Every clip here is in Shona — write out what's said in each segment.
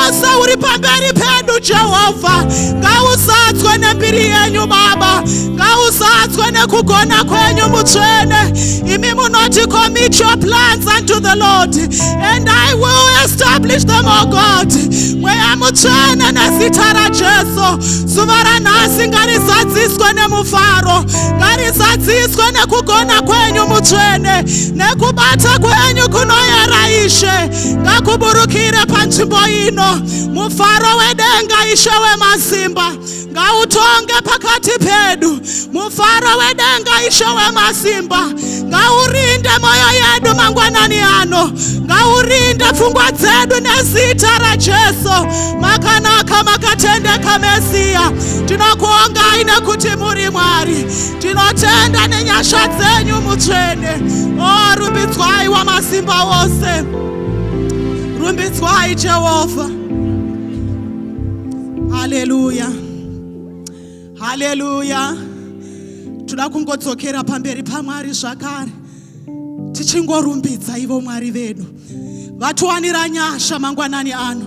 wose uri pamberi pedu Jehovha ngausatswe nembiri yenyu Baba, ngausatswe nekugona kwenyu mutsvene. Imi munoti commit your plans unto the Lord and I will establish them, O God. Mweya mutsvene nezita raJesu, zuva ranhasi ngarizadziswe nemufaro, ngarizadziswe nekugona kwenyu mutsvene, nekubata kwenyu kunoyera Ishe ngakuburukire panzvimbo ino. Mufaro wedenga Ishe wemasimba ngautonge pakati pedu. Mufaro wedenga Ishe wemasimba ngaurinde moyo yedu mangwanani ano, ngaurinde pfungwa dzedu nezita raJesu. Makanaka makatendeka Mesiya, tinokuongai nekuti muri Mwari, tinotenda nenyasha dzenyu mutsvene. O rumbidzwai wamasimba wose, rumbidzwai Jehovha. Hallelujah, hallelujah. Toda kungodzokera pamberi paMwari zvakare tichingorumbidza ivo Mwari vedu vatiwanira nyasha mangwanani ano,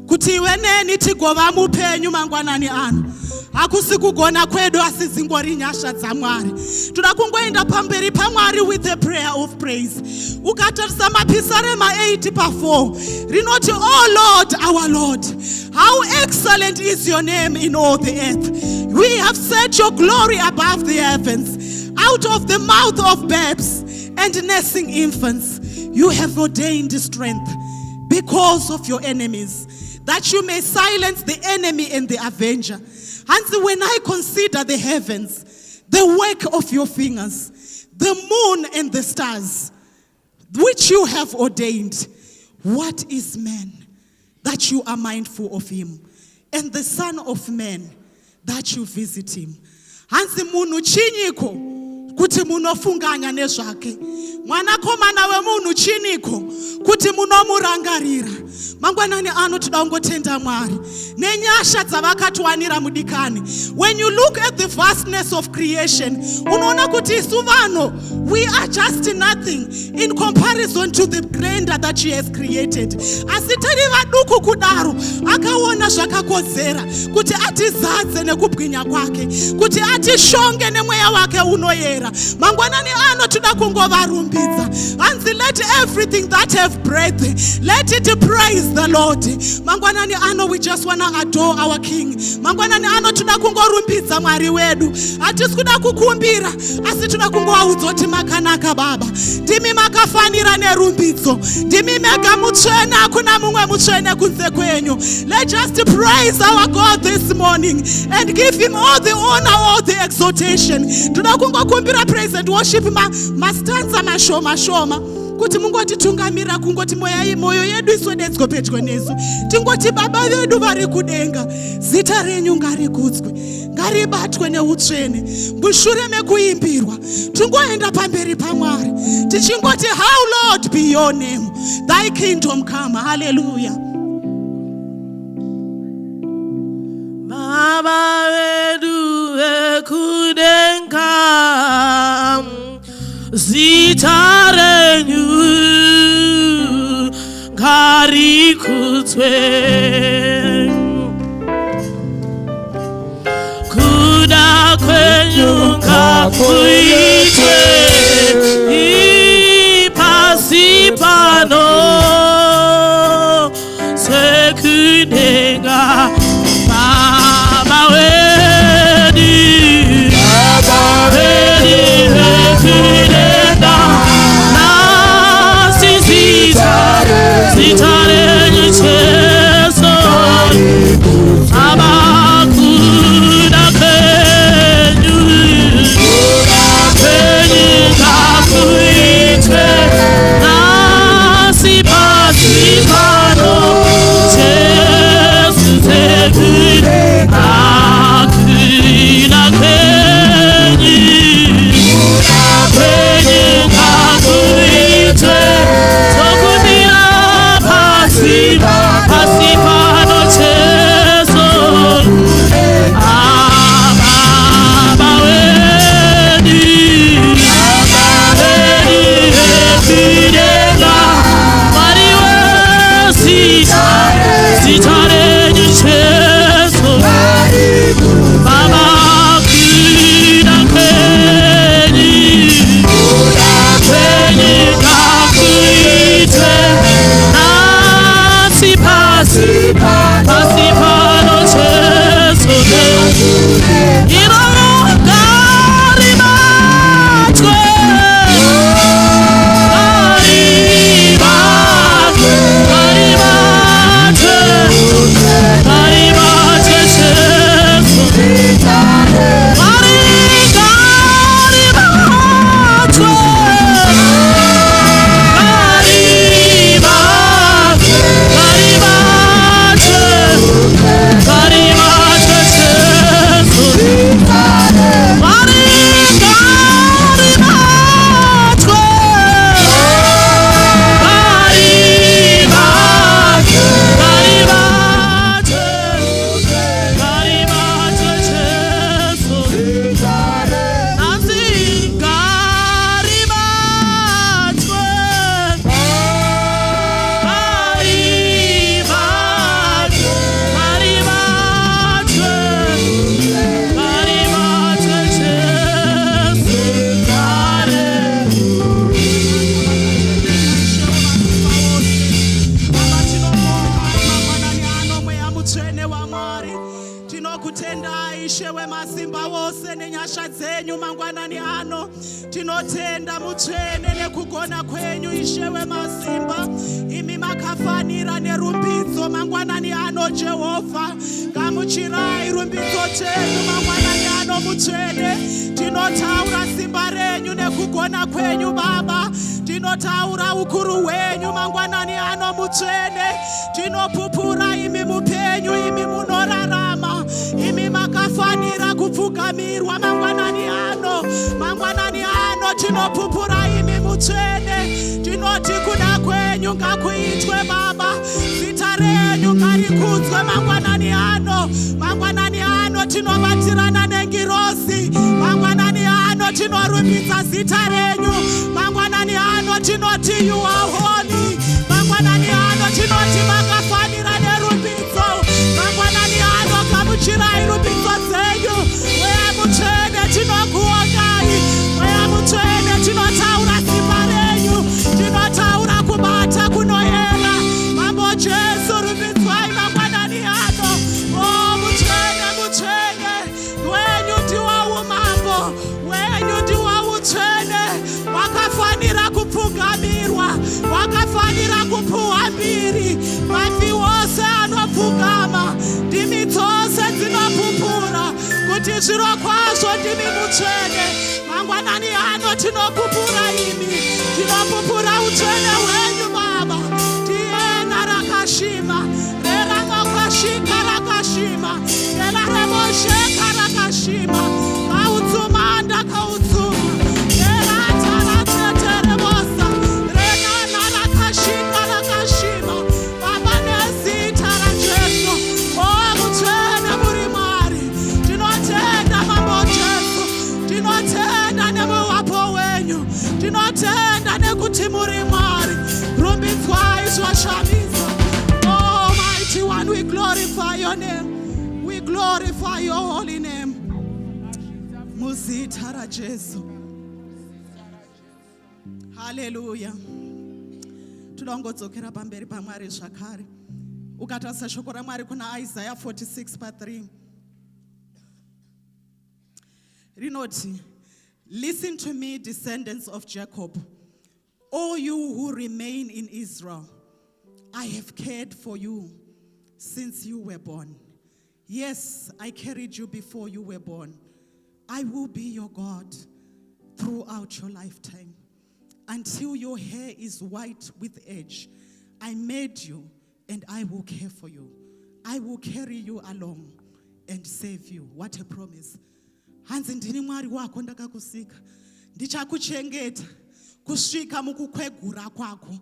kuti iwe neni tigova mupenyu mangwanani ano. Hakusi kugona kwedu asi dzingori nyasha dzaMwari. Toda kungoenda pamberi paMwari with a prayer of praise. Ukatarisa mapisarema 8:4 rinoti, Oh Lord, our Lord, how excellent is your name in all the earth. We have set your glory above the heavens. Out of the mouth of babes and nursing infants, you have ordained strength because of your enemies, that you may silence the enemy and the avenger. And when I consider the heavens, the work of your fingers, the moon and the stars, which you have ordained, what is man that you are mindful of him, and the son of man that you visit him? Hansi munhu chinyiko kuti munofunganya nezvake, mwanakomana wemunhu chiniko kuti munomurangarira. Mangwanani ano toda kungotenda Mwari nenyasha dzavakatiwanira mudikani. When you look at the vastness of creation, unoona kuti isu vanhu, we are just nothing in comparison to the grandeur that she has created. Asi tiri vaduku kudaro, akaona zvakakodzera kuti atizadze nekubwinya kwake, kuti atishonge nemweya wake unoyera. Mangwanani ano toda kungovarumbidza. And let everything that have breath, let it praise the Lord. Mangwanani ano, we just wanna adore our King. Mangwanani ano toda kungorumbidza Mwari wedu. Hatisi kuda kukumbira, asi toda kungoaudza kuti makanaka Baba. Ndimi makafanira nerumbidzo. Ndimi mega mutsvene, hakuna mumwe mutsvene kunze kwenyu. Let's just praise our God this morning and give him all the honor, all the exaltation. Toda kungokumbira praise and worship mastanza mashoma kuti mungoti tungamira kungoti moyo yedu iswededzwe pedyo nesu. Tingoti Baba vedu vari kudenga, zita renyu ngarikudzwe, ngaribatwe neutsvene. Mushure mekuimbirwa tingoenda pamberi paMwari tichingoti, How Lord be your name, thy kingdom come. Hallelujah. Baba vedu vekudenga, zita renyu ngarikudzwe, kuda kwenyu ngakuitwe pasi pano sekudenga. Baba wedi vekudenga, nasi zita renyu Jesu, abakuda kwenyu ngakuitwe nasi pasi pano Jesu. tinotenda mutsvene nekugona kwenyu ishe wemasimba imi makafanira nerumbidzo mangwanani ano Jehovha gamuchirai rumbidzo chenyu mangwanani ano mutsvene tinotaura simba renyu nekugona kwenyu Baba tinotaura ukuru hwenyu mangwanani ano mutsvene tinopupura imi mupenyu imi munorarama imi makafanira kupfugamirwa mangwanani ano tinopupura imi mutsvene tinoti kuda kwenyu ngakuitwe Baba zita renyu ngarikudzwe mangwanani ano tinobatirana nengirosi mangwanani ano tinorumbidza zita renyu mangwanani ano tinoti you are holy mangwanani ano tinoti makafanira nerumbidzo mangwanani ano gamuchirai rumbidzo dzenyu mweya mutsvene tinokuongai mweya mutsvene tinotaura simba renyu tinotaura kubata kunoyera mambo Jesu rumbidzwai mangwanani ano mutsvene wenyu ndiwo umambo wenyu ndiwo utsvene wakafanira kupfugamirwa wakafanira kupuwa mbiri mavi wose anopfugama ndimi dzose dzinopupura kuti zviro kwazvo ndimi mutsvene mangwanani ano tinopupura imi tinopupura utsvene hwenyu Baba tiena rakashima reranokashika rakashima reraremosheka rakashima kautsuma ndakautsuma reratarateteremosa renana rakashika rakashima Baba nezita raJesu mutsvene muri Mwari tinotenda mambo Jesu tinotenda nemuwapo wenyu tinotenda nekuti muri Mwari rumbidzwai zvashamisa Almighty One we glorify your name we glorify your holy name muzita raJesu haleluya tinongodzokera pamberi paMwari zvakare ukatarisa shoko raMwari kuna Isaiah 46:3 rinoti listen to me descendants of Jacob all you who remain in Israel I have cared for you since you were born yes I carried you before you were born I will be your God throughout your lifetime until your hair is white with age I made you and I will care for you I will carry you along and save you what a promise hanzi ndini Mwari wako ndakakusika ndichakuchengeta kusvika mukukwegura kwako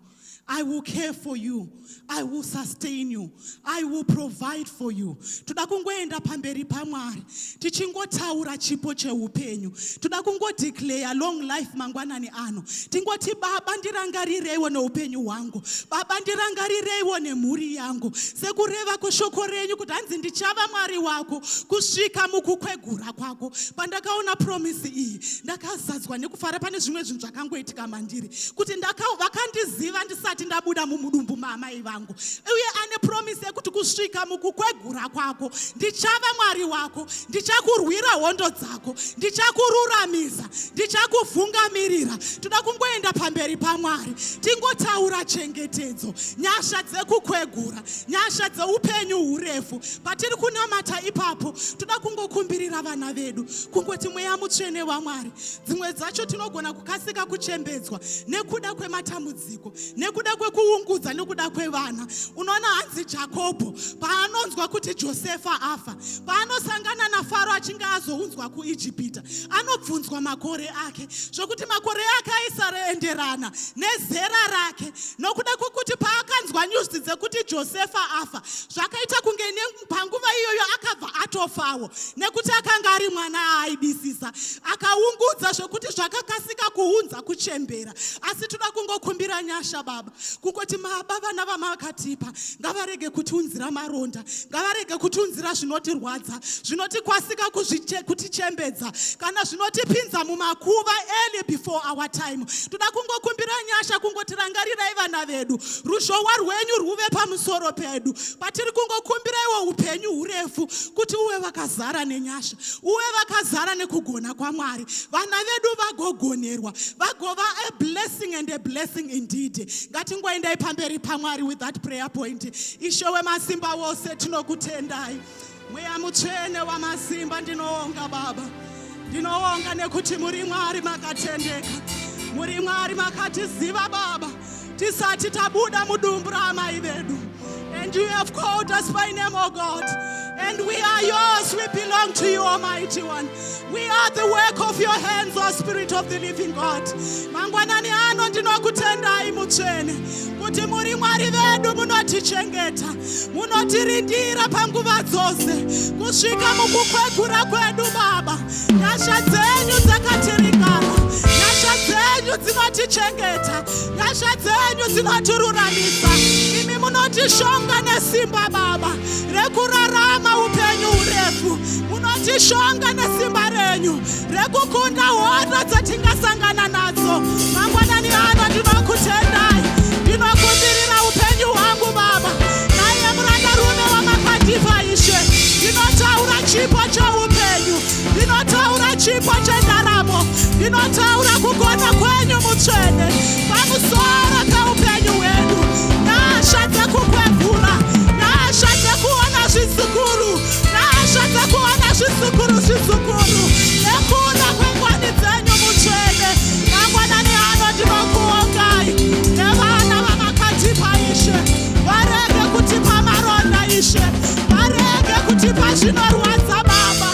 I will care for you I will sustain you I will provide for you toda kungoenda pamberi paMwari tichingotaura chipo cheupenyu toda kungodeclare long life mangwanani ano tingoti Baba ndirangarireiwo neupenyu hwangu Baba ndirangarireiwo nemhuri yangu sekureva kushoko renyu kuti hanzi ndichava Mwari wako kusvika mukukwegura kwako pandakaona promise iyi ndakazadzwa nekufara pane zvimwe zvinhu zvakangoitika mandiri kuti vakandiziva ndisati ndabuda mumudumbu maamai vangu uye ane promise kusvika mukukwegura kwako ndichava Mwari wako, ndichakurwira hondo dzako, ndichakururamisa, ndichakuvhungamirira. Toda kungoenda pamberi paMwari tingotaura chengetedzo, nyasha dzekukwegura, nyasha dzeupenyu hurefu. Patiri kunamata ipapo toda kungokumbirira vana vedu kungoti Mweya Mutsvene waMwari. Dzimwe dzacho tinogona kukasika kuchembedzwa nekuda kwematambudziko, nekuda kwekuungudza, nekuda kwevana. Unoona hanzi Jakobho paanonzwa kuti Josefa afa, paanosangana naFaro achinge azounzwa kuIjipita, anobvunzwa makore ake, zvokuti makore ake aisarenderana nezera rake. Nokuda kwokuti paakanzwa nyuzi dzekuti Josefa afa, zvakaita kunge panguva iyoyo akabva atofawo, nekuti akanga ari mwana aaibisisa, akaungudza zvokuti zvakakasika kuunza kuchembera. Asi toda kungokumbira nyasha Baba, kungoti Baba vana vamakatipa ngavarege kutiunzira maronda, ngavarege kutiunzira zvinotirwadza, zvinotikwasika kutichembedza, kana zvinotipinza mumakuva early before our time. Toda kungokumbira nyasha, kungotirangarirai vana vedu, ruzhowa rwenyu rwuve pamusoro pedu. Patiri kungokumbiraiwo upenyu hurefu, kuti uve vakazara nenyasha, uve vakazara nekugona kwaMwari. Vana vedu vagogonerwa, vagova a blessing and a blessing indeed. Ngatingoendai pamberi paMwari with that prayer point. Ishe wemasimba wose tinokutendai. Mweya Mutsvene wamasimba ndinoonga Baba, ndinoonga nekuti muri Mwari makatendeka, muri Mwari makatiziva Baba tisati tabuda mudumbu raamai vedu. And you have called us by name, O God. And we are yours, we belong to you, Almighty One. We are the work of your hands, O Spirit of the living God. Mangwanani ano ndinokutendai Mutsvene, kuti muri Mwari vedu, munotichengeta, munotirindira panguva dzose, kusvika mukukwegura kwedu Baba. Nyasha dzenyu dzakatirikana, nyasha dzenyu dzinotichengeta, nyasha dzenyu dzinotiruramisa. Imi munotishonga nesimba Baba rekurarama upenyu hurefu, munotishonga nesimba renyu rekukunda hondo dzatingasangana nadzo. Mangwanani ano ndinokutendai, ndinokumbirira upenyu hwangu Baba, naye murandarume wamakatipa Ishe. Ndinotaura chipo cheupenyu, ndinotaura chipo chendaramo, ndinotaura kugona kwenyu Mutsvene pamusoro peupenyu hwedu. Nyasha dzekukwegura, nyasha dzekuona zvisukuru, nyasha dzekuona zvisukuru nekuda kwengwani dzenyu Mutsvene. Mangwanani ano ndinokuongai nevana vamakatipa Ishe, varege kutipa maronda Ishe, varege kutipa zvinorwadza Baba,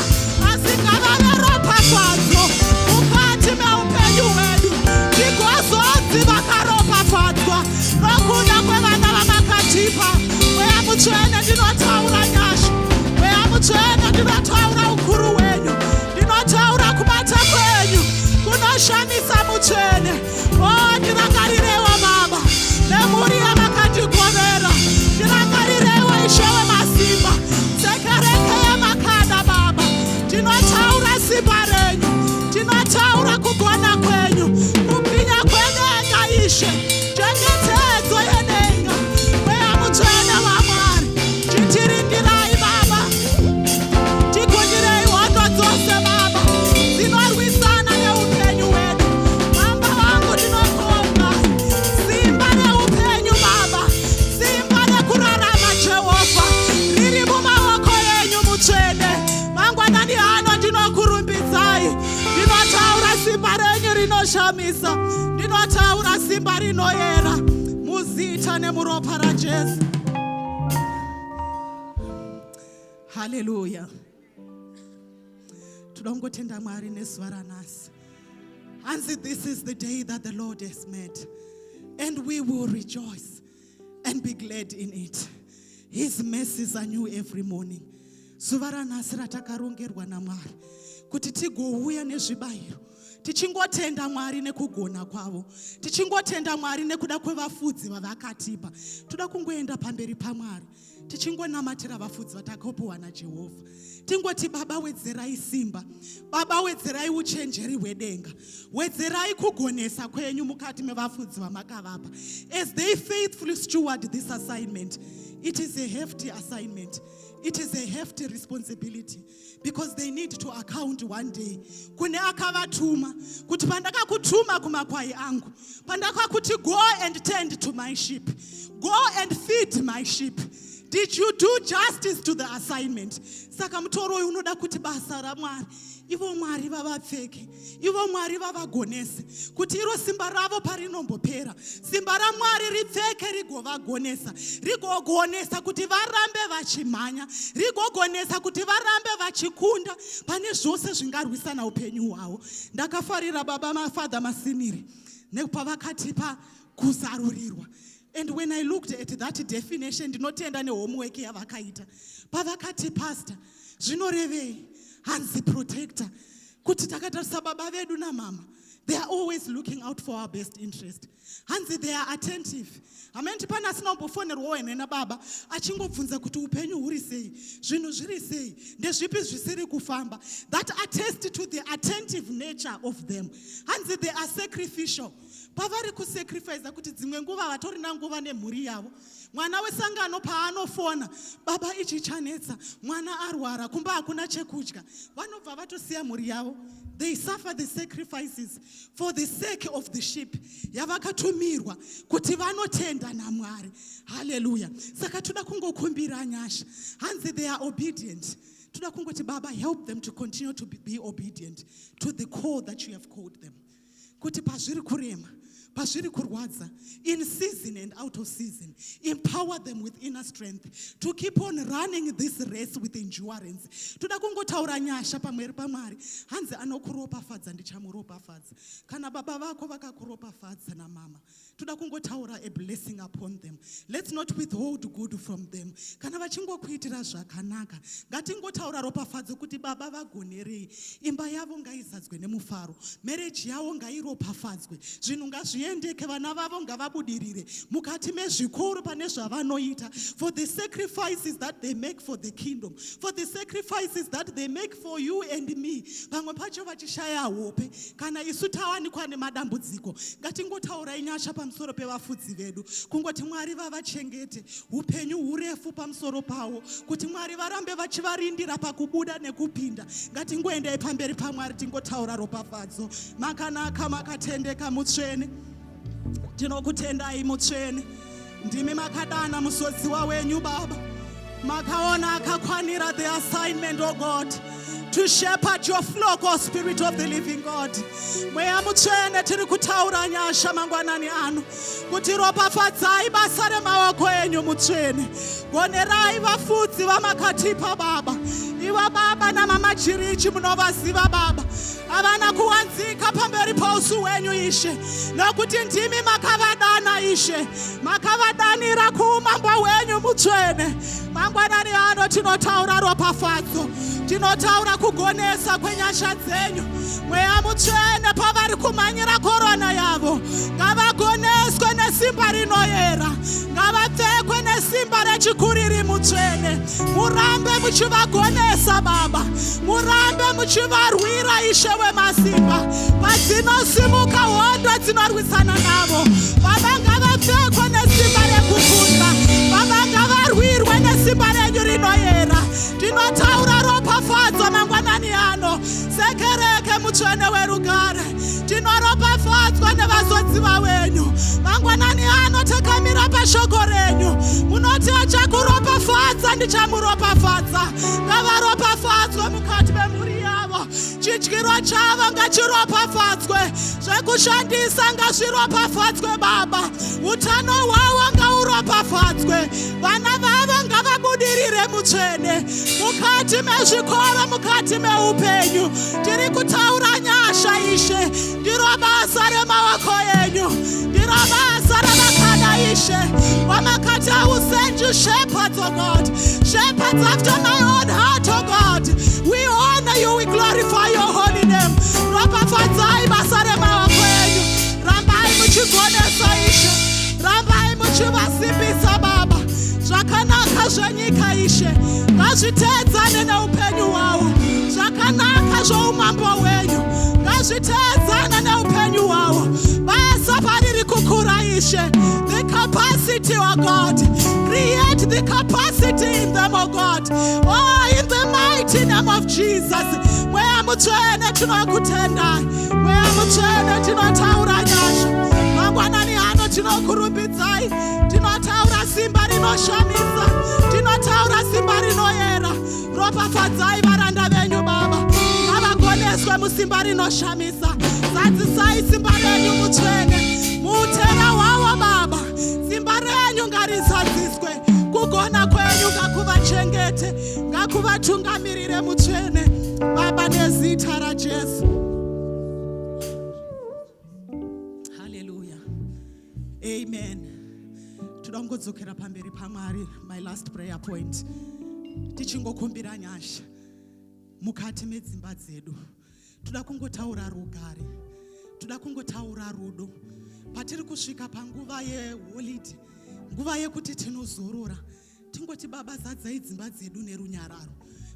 asi ngavave ropa kwadzo mukati meupenyu hwedu, tigozodzi vakaropafadzwa nokuda kwevana vamakatipa. Mweya Mutsvene ndinotaura nyasha, Mweya Mutsvene ndinotaura ukuru hwenyu, ndinotaura kubata kwenyu kunoshamisa Mutsvene. O ndirangarirewo Baba nemhuri yamakandigovera, ndirangarirewo Ishe wemasimba, sekereke yemakanda Baba. Ndinotaura simba renyu, ndinotaura kugona kwenyu, kupwinya kwenenga Ishe, chengetedzo yenenga. Mweya Mutsvene waMwari, titirindirai Baba, tigundirei hondo dzose Baba dzinorwisana neupenyu hwedu. Mamba vangu ndinokuonga, simba reupenyu Baba, simba rekurarama Jehovha riri mumaoko enyu Mutsvene. Mangwanani ano ndinokurumbidzai, ndinotaura simba renyu rinoshamisa, ndinotaura simba rinoyera muzita nemuropa raJesu. Hallelujah. Tudongotenda Mwari nezuva ranhasi. Hanzi, this is the day that the Lord has made, and we will rejoice and be glad in it. His mercies are new every morning. Zuva ranhasi ratakarongerwa naMwari kuti tigouya nezvibayiro, tichingotenda Mwari nekugona kwavo, tichingotenda Mwari nekuda kwevafudzi vavakatipa. Toda kungoenda pamberi paMwari tichingonamatira vafudzi vatakapiwa naJehovha. Tingoti Baba wedzerai simba, Baba wedzerai uchenjeri hwedenga, wedzerai kugonesa kwenyu mukati mevafudzi vamakavapa. As they faithfully steward this assignment, it is a hefty assignment. It is a hefty responsibility because they need to account one day. Kune akavatuma kuti pandakakutuma kumakwai angu, pandakakuti go and tend to my sheep, go and feed my sheep. Did you do justice to the assignment? Saka mutoro uyu unoda kuti basa raMwari ivo Mwari vavapfeke, ivo Mwari vavagonese, kuti iro simba ravo parinombopera, simba raMwari ripfeke rigovagonesa, rigogonesa kuti varambe vachimhanya, rigogonesa kuti varambe vachikunda pane zvose zvingarwisana upenyu hwavo. Ndakafarira Baba Father Masimiri nepavakatipa kuzarurirwa. And when I looked at that definition, ndinotenda nehomework yavakaita. Pavakati pastor, zvinorevei, hanzi protector. Kuti takatarisa baba vedu na mama, they are always looking out for our best interest. Hanzi, they are attentive. Amenti pana asina umbofonerwa nena baba, achingobvunza kuti upenyu huri sei, zvinhu zviri sei, ndezvipi zvisiri kufamba. That attests to the attentive nature of them. Hanzi, they are sacrificial. Pavari kusacrifice kuti dzimwe nguva vatorina nguva nemhuri yavo. Mwana wesangano paanofona, baba ichi chanetsa, mwana arwara, kumba hakuna chekudya, vanobva vatosiya mhuri yavo. They suffer the sacrifices for the sake of the sheep. Yavakatumirwa kuti vanotenda naMwari. Hallelujah. Saka toda kungokumbira nyasha. Hanzi, they are obedient. Toda kungoti Baba, help them to continue to be obedient to the call that you have called them. Kuti pazviri kurema, pazviri kurwadza, in season and out of season, empower them with inner strength to keep on running this race with endurance. Toda kungotaura nyasha pamweri paMwari. Hanzi anokuropafadza ndichamuropafadza. Kana baba vako vakakuropafadza na mama, toda kungotaura a blessing upon them. Let's not withhold good from them. Kana vachingokuitira zvakanaka, ngatingotaura ropafadzo kuti baba vagonerei, imba yavo ngaizadzwe nemufaro, marriage yavo ngairopafadzwe, zvinhu ngazviendeke, vana vavo ngavabudirire mukati mezvikoro pane zvavanoita, for the sacrifices that they make for the kingdom, for the sacrifices that they make for you and me. Pamwe pacho vachishaya hope, kana isu tawanikwa nemadambudziko, ngatingotaurai nyasha pamusoro pevafudzi vedu, kungoti Mwari vavachengete, upenyu hurefu pamusoro pavo, kuti Mwari varambe vachivarindira pakubuda nekupinda. Ngatingoendei pamberi paMwari tingotaura ropafadzo. Makanaka, makatendeka mutsvene, tinokutendai mutsvene, ndimi makadana musodziwa wenyu Baba, makaona akakwanira the assignment, oh God, to shepherd your flock, oh Spirit of the living God. Mweya mutsvene, tiri kutaura nyasha mangwanani ano kuti ropafadzai basa remaoko enyu mutsvene, gonerai vafudzi vamakatipa Baba, iva Baba namama Chirichi munovaziva Baba, havana kuwanzika pamberi pausu wenyu Ishe, nokuti ndimi makavadana Ishe, makavadanira kuumambo wenyu mutsvene. Mangwanani ano tinotaura ropafadzo, tinotaura kugonesa kwenyasha dzenyu. Mweya mutsvene, pavari kumhanyira korona yavo, ngavagoneswe nesimba rinoyera, ngavapfekwe nesimba rechikuriri mutsvene. Murambe muchivagonesa Baba, murambe muchivarwira Ishe wemasimba, padzinosimuka hondo dzinorwisana navo. Baba, ngavapfekwe nesimba rekukunda, Baba, ngavarwirwe nesimba renyu rinoyera. Tinotaura ropafadzo mangwanani ano, sekereke mutsvene werugare, tinoropafadzwa nevazodziva wenyu. Mangwanani ano takamira pashoko renyu, munoti achakuropafadza ndichamuropafadza. Ngavaropafadzwe mukati memhuri yavo, chidyiro chavo ngachiropafadzwe, zvekushandisa ngazviropafadzwe Baba, utano hwavo ngauropafadzwe, vana vavo ngavabudirire mutsvene, mukati mezvikoro, mukati meupenyu. Tiri kutaura nyasha Ishe, ndiro basa remaoko enyu, ndiro basa ravakada Ishe, wamakati send you shepherds, oh God, shepherds after my own heart, oh God. We honor you, we glorify your holy name. Ropafadzai basa remaoko enyu, rambai muchigonesa Ishe, rambai muchivasimbisa Baba, zvakanaka zvenyika Ishe ngazviteedzane neupenyu hwavo, zvakanaka zvoumambo hwenyu ngazviteedzane neupenyu hwavo. Basa pariri kukura Ishe, the capacity, oh God, create the capacity in them, oh God. Oh, in the mighty name of Jesus. Mweya mutsvene tinokutendai, mweya mutsvene tinotaura nyasha, mangwanani ano tinokurumbidzai, tinotaura simba rinoshamisa, tinotaura simba rinoyera. Ropafadzai varanda venyu Baba, ngavagoneswe musimba rinoshamisa. Zadzisai simba renyu mutsvene, muutera hwavo Baba, simba renyu ngarizadziswe, kugona kwenyu ngakuvachengete, ngakuvatungamirire mutsvene Baba, nezita raJesu. Hallelujah. Amen. Todangodzokera pamberi paMwari, my last prayer point. Tichingokumbira nyasha mukati medzimba dzedu. Toda kungotaura rugare, toda kungotaura rudo. Patiri kusvika panguva yeholiday, nguva yekuti tinozorora, tingoti Baba zadzai dzimba dzedu nerunyararo,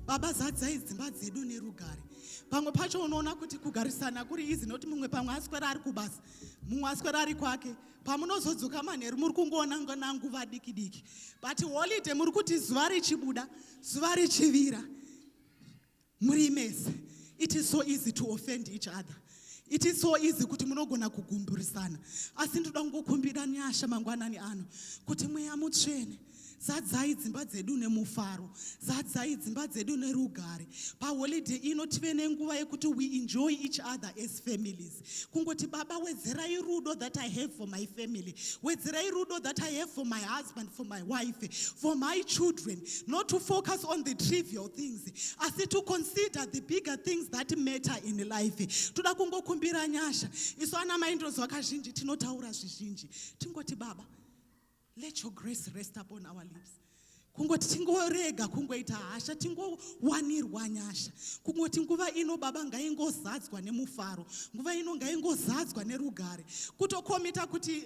Baba zadzai dzimba dzedu nerugare. Pamwe pacho unoona kuti kugarisana kuri izi, noti mumwe pamwe aswera ari kubasa, mumwe aswera ari kwake. Pamunozodzoka manheru muri kungoona nguva diki diki. But holiday muri kuti zuva richibuda, zuva richivira, muri mese. It is so easy to offend each other. It is so easy kuti munogona kugumburisana. Asi ndoda kungokumbira nyasha mangwanani ano kuti mweya mutsvene zadzai dzimba dzedu nemufaro, zadzai dzimba dzedu nerugare. Paholiday ino tive nenguva yekuti we enjoy each other as families. Kungoti Baba, wedzerai rudo that I have for my family, wedzerai rudo that I have for my husband, for my wife, for my children. Not to focus on the trivial things, asi to consider the bigger things that matter in life. Toda kungokumbira nyasha, isu ana maindozwa kazhinji tinotaura zvizhinji, tingoti Baba, let your grace rest upon our lips. Kungoti tingorega kungoita hasha, tingowanirwa nyasha. Kungoti nguva ino Baba ngaingozadzwa nemufaro, nguva ino ngaingozadzwa nerugare. Kutokomita kuti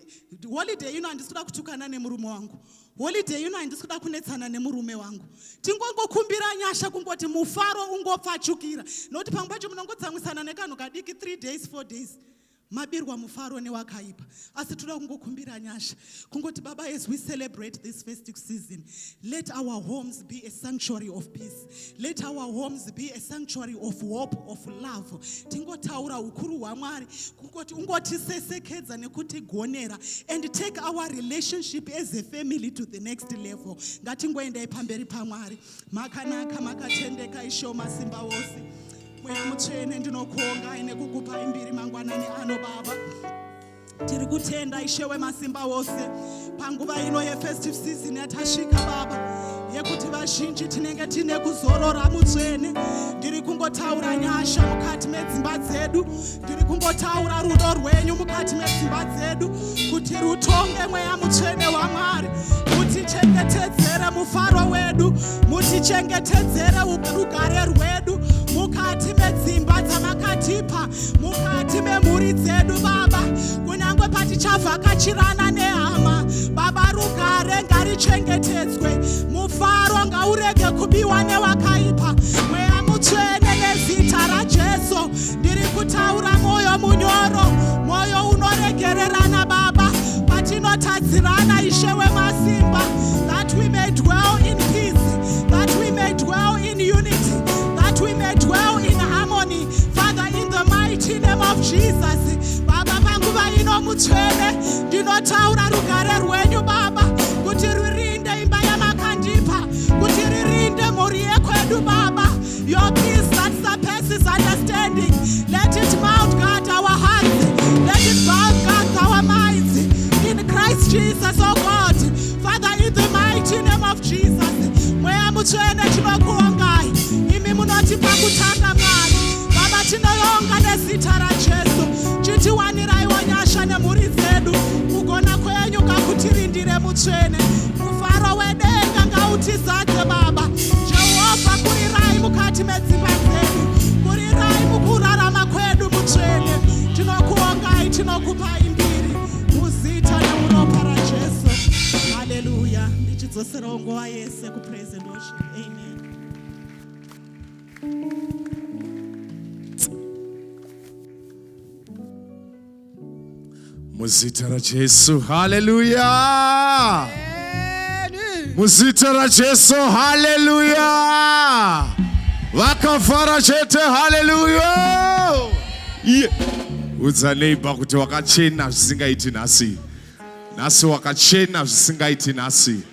holiday ino handisikuda kutukana nemurume wangu, holiday ino handisikuda kunetsana nemurume wangu. Tingongokumbira nyasha kungoti mufaro ungopfachukira. Noti pamwe pacho munongotsamwisana nekanhu kadiki 3 days 4 days. Mabirwa mufaro newakaipa. Asi toda kungokumbira nyasha kungoti Baba, as we celebrate this festive season, let our homes be a sanctuary of peace, let our homes be a sanctuary of hope, of love. Tingotaura ukuru hwaMwari kungoti ungotisesekedza nekutigonera and take our relationship as a family to the next level. Ngatingoendai pamberi paMwari. Makanaka makatendeka Ishe masimba wose. Mweya mutsvene ndinokuongai nekukupai mbiri mangwanani ano Baba. Tiri kutenda Ishe wemasimba wose panguva ino yefestive season yatasvika Baba, yekuti vazhinji tinenge tine kuzorora mutsvene. Ndiri kungotaura nyasha mukati medzimba dzedu, ndiri kungotaura rudo rwenyu mukati medzimba dzedu, kuti rutonge mweya mutsvene waMwari, mutichengetedzere mufaro wedu, mutichengetedzere rugare rwedu mukati medzimba dzamakatipa, mukati memhuri dzedu Baba. Kunyange patichavhakachirana nehama Baba, rugare ngarichengetedzwe, mufaro ngaurege kubiwa newakaipa. Mweya mutsvene nezita raJesu ndiri kutaura mwoyo munyoro, mwoyo unoregererana Baba, patinotadzirana Ishe wemasimba, that we may dwell in peace, that we may dwell in unity, that we may dwell in harmony. Father, in the mighty name of Jesus, Baba, panguva ino mutsvene ndinotaura rugare rwenyu Baba, kuti ririnde imba yamakandipa, kuti ririnde mhuri yekwedu Baba. Your peace that surpasses understanding, let it mount guard our hearts, let it mount guard our minds in Christ Jesus, oh God. Father, in the mighty name of Jesus, mweya mutsvene tinokuongai, imi munotipa kutanga Mwari Baba, tinoonga nezita raJesu, chitiwaniraiwo nyasha nemhuri dzedu, kugona kwenyu ngakutirindire mutsvene, mufaro wedenga ngautizadze Baba. Jehovha, kurirai mukati medzimba dzedu, kurirai mukurarama kwedu mutsvene. Tinokuongai, tinokupai mbiri muzita nemuropa raJesu. Haleluya. ndinotendeserawo nguva yese kupraise and worship. Amen. Muzita ra Jesu, hallelujah. Muzita ra Jesu, hallelujah. Vakafara chete, hallelujah. Udza neighbor kuti wakachena zvisingaiti nhasi. Nhasi wakachena zvisingaiti nhasi.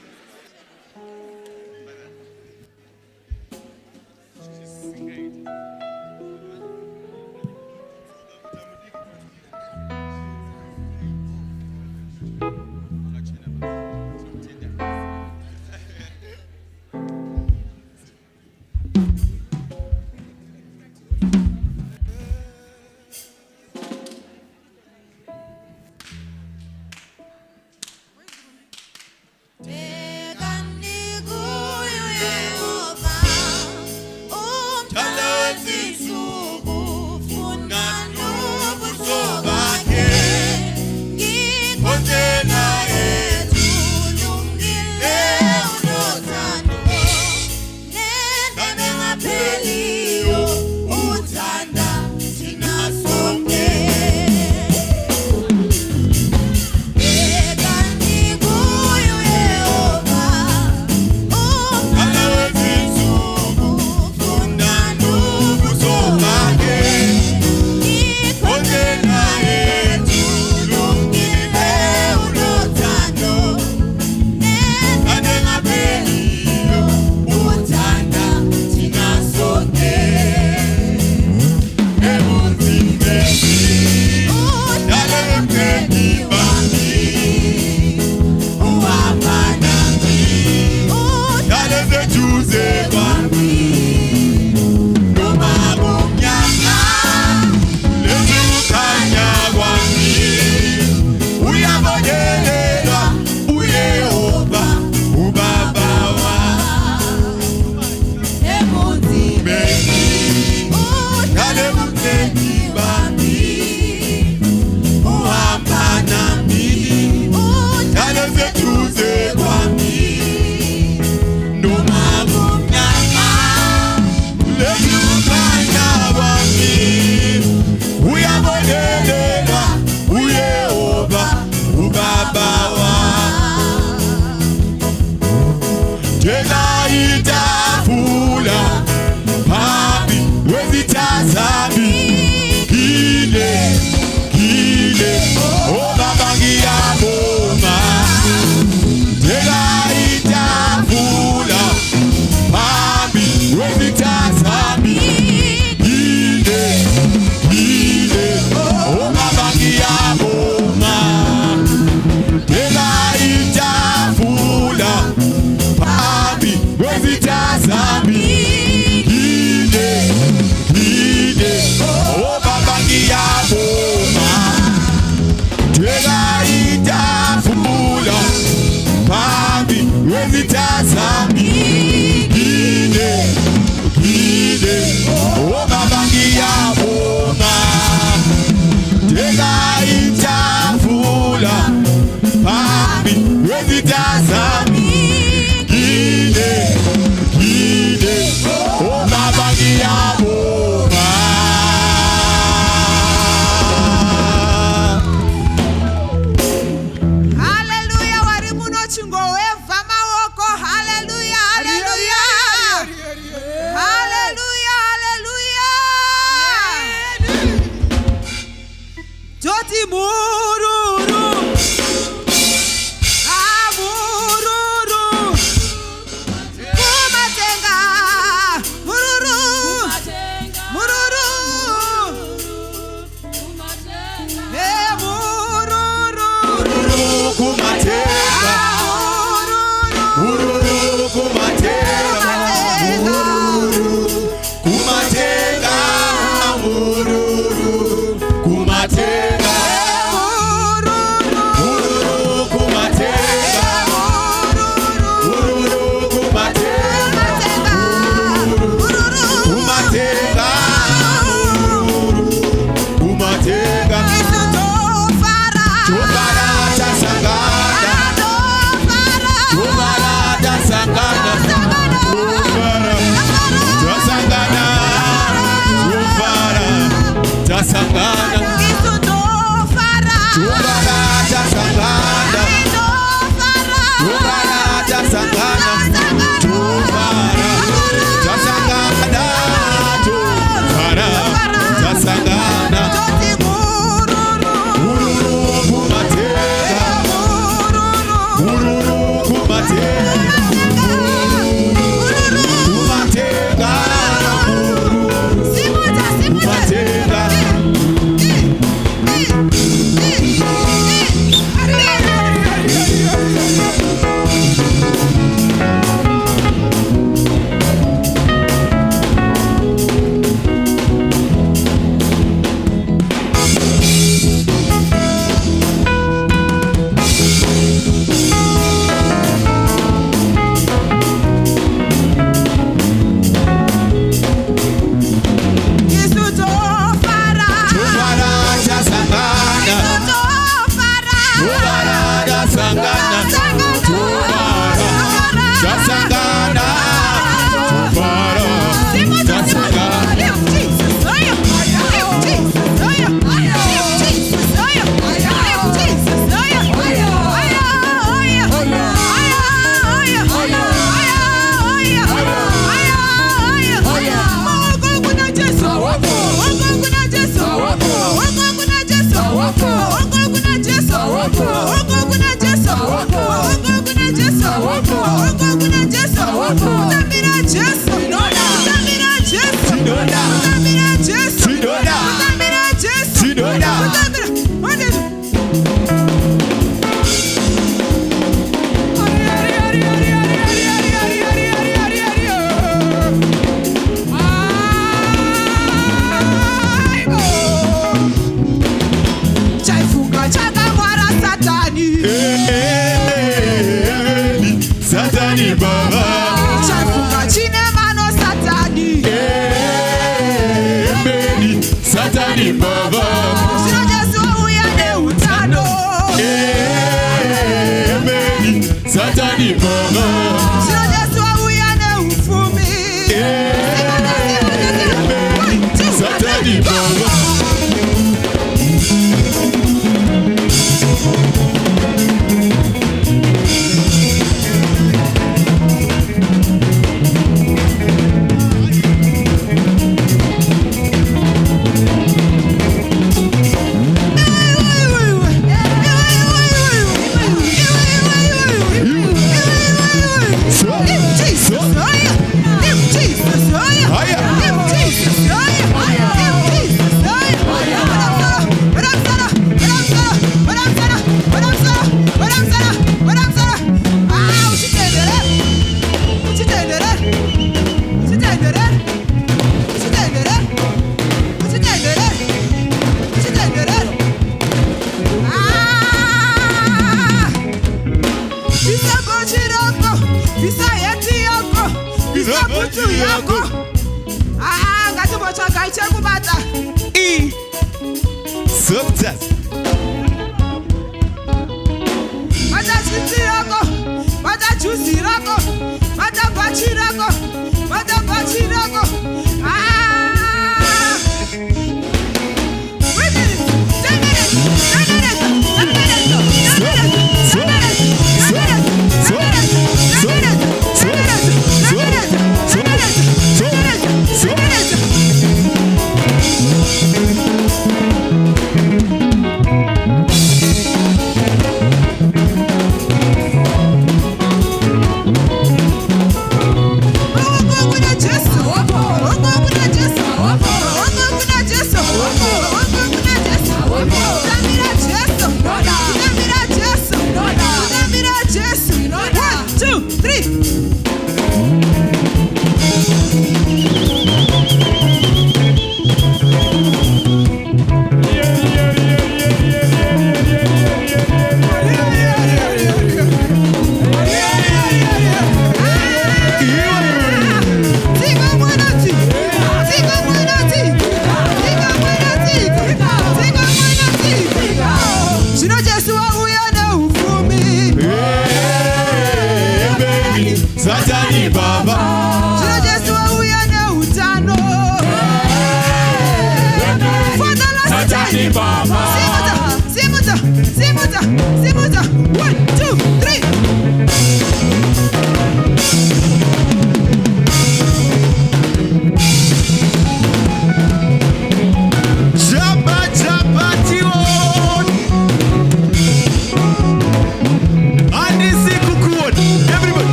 Hallelujah, wari muno chingoveva maoko. Hallelujah.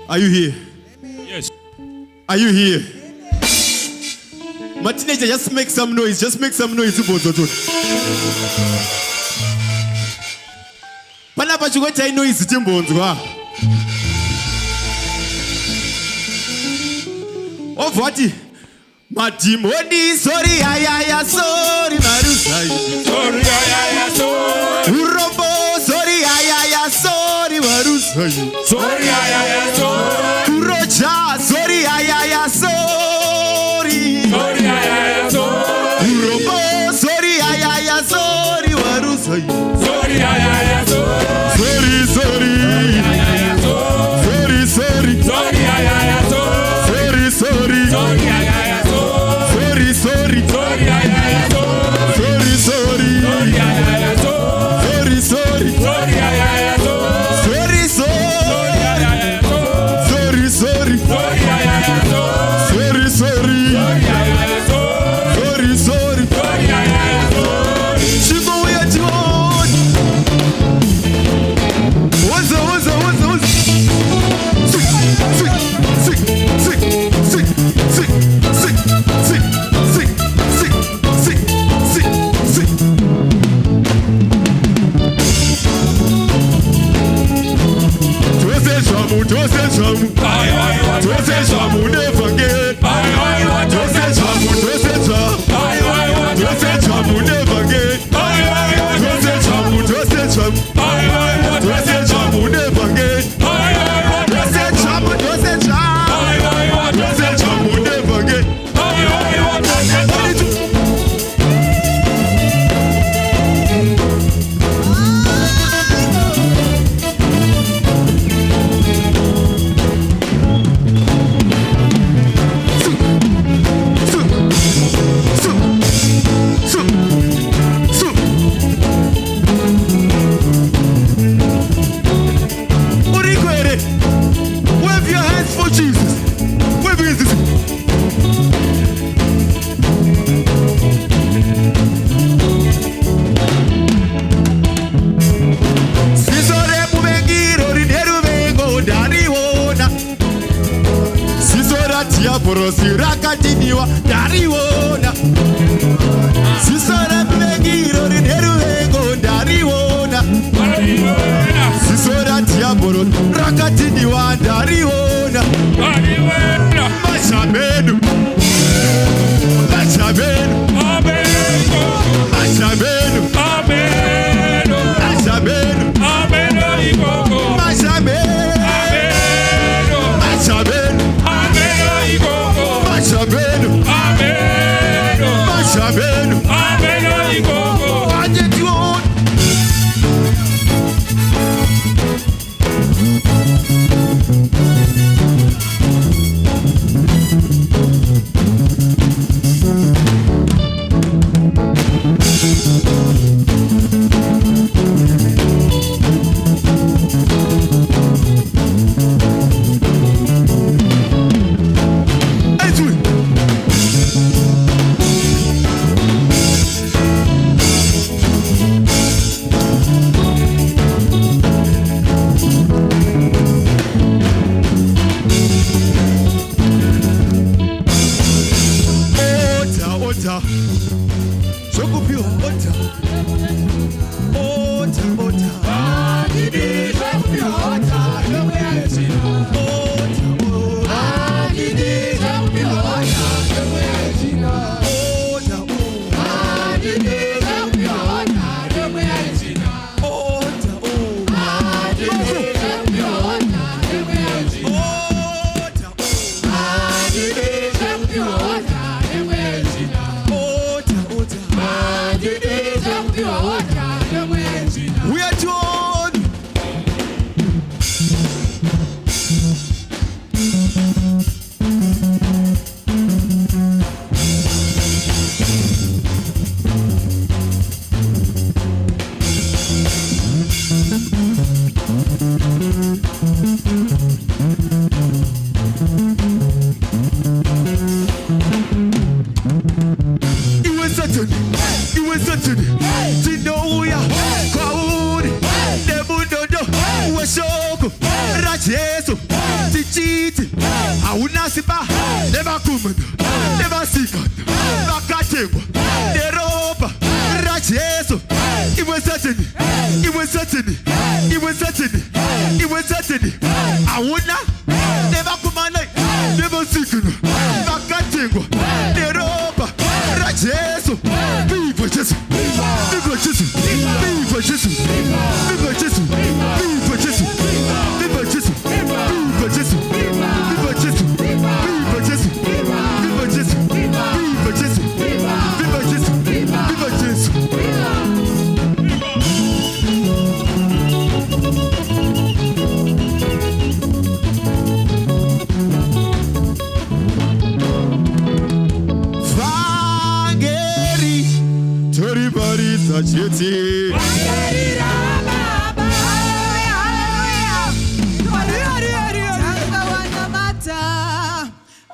Are you here? Yes. Are you here? My teenager, just make some noise. Just make some noise. Panapa chukota noise timbonzwa. Of what? Matimoni, sorry, ayaya, sorry, Marusai. Sorry, ayaya, sorry. Urobo, sorry, ayaya, sorry, Marusai. Sorry, ayaya, sorry. Urocha, sorry, ayaya, sorry. Sorry, ayaya, sorry. Urobo, sorry, ayaya, sorry, Marusai. Sorry, ayaya, sorry. Sorry, sorry. Ayaya, sorry. Sorry, sorry. Sorry, ayaya, sorry. Sorry, sorry. Sorry, ayaya, sorry. Sorry, sorry. Sorry, ayaya, sorry. Sorry, sorry. Sorry, ayaya, sorry. Sorry, sorry. Sorry, ayaya, sorry. Sorry, sorry. Sorry, ayaya, sorry. Sorry, sorry. Sorry, ayaya, sorry. Sorry, sorry. Sorry, ayaya, sorry. Sorry, sorry. Sorry, ayaya, sorry. Chico, we are John. What's up, what's up, what's up, what's up? Sick, sick, sick, sick, sick, sick, sick, sick, sick, sick, sick, sick, sick. Jose Jamu, Jose Jamu. Jose Jamu, never get. Jose Jamu, Jose Jamu. Jose Jamu, never get. Jose Jamu, Jose Jamu. Jose Jamu, never get. Jose Jamu, Jose Jamu. Jose Jamu, never get. borosi rakatiniwa ndariona sisora mvengiro rineruvengo ndariona sisora tiamboro rakatiniwa ndariona machamenu machamenu machamenu machamenu Machabenu, Machabenu,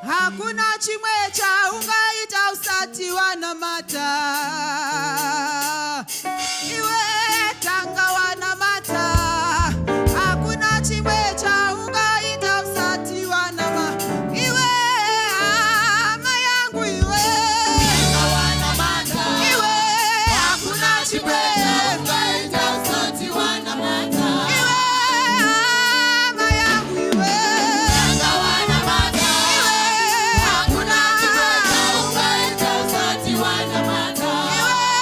hakuna chimwe chaungaita usati wanamata iwe tanga wanamata hakuna chimwe chaungaita usati wanamata iwe ama yangu iwe tanga wanamata iwe hakuna chimwe chaungaita usati wanamata iwe ama yangu iwe tanga wanamata iwe hakuna chimwe chaungaita usati wanamata iwe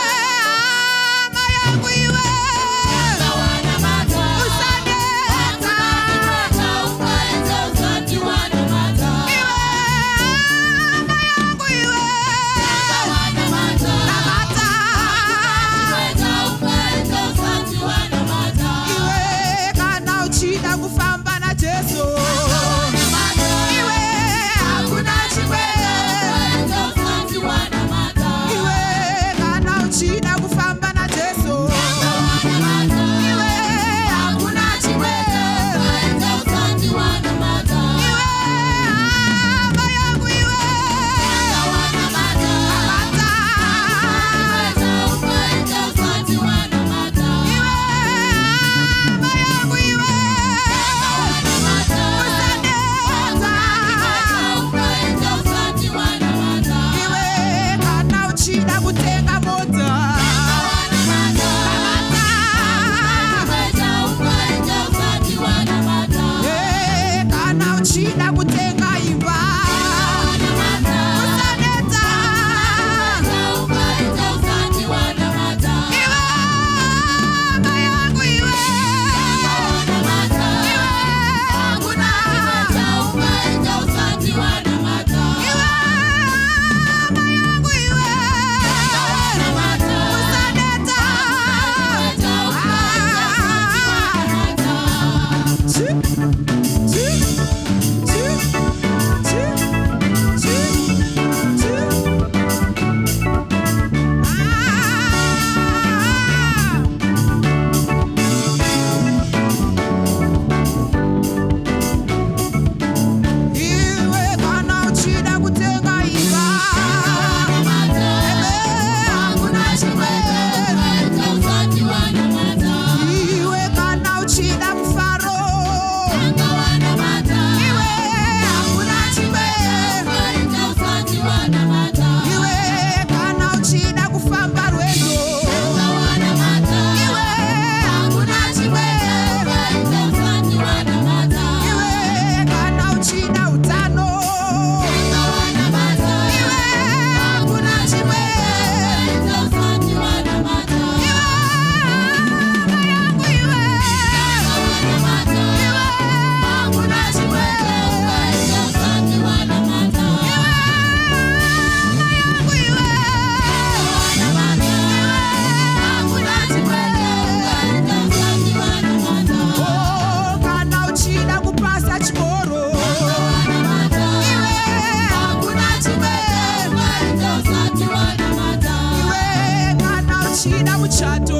muchato.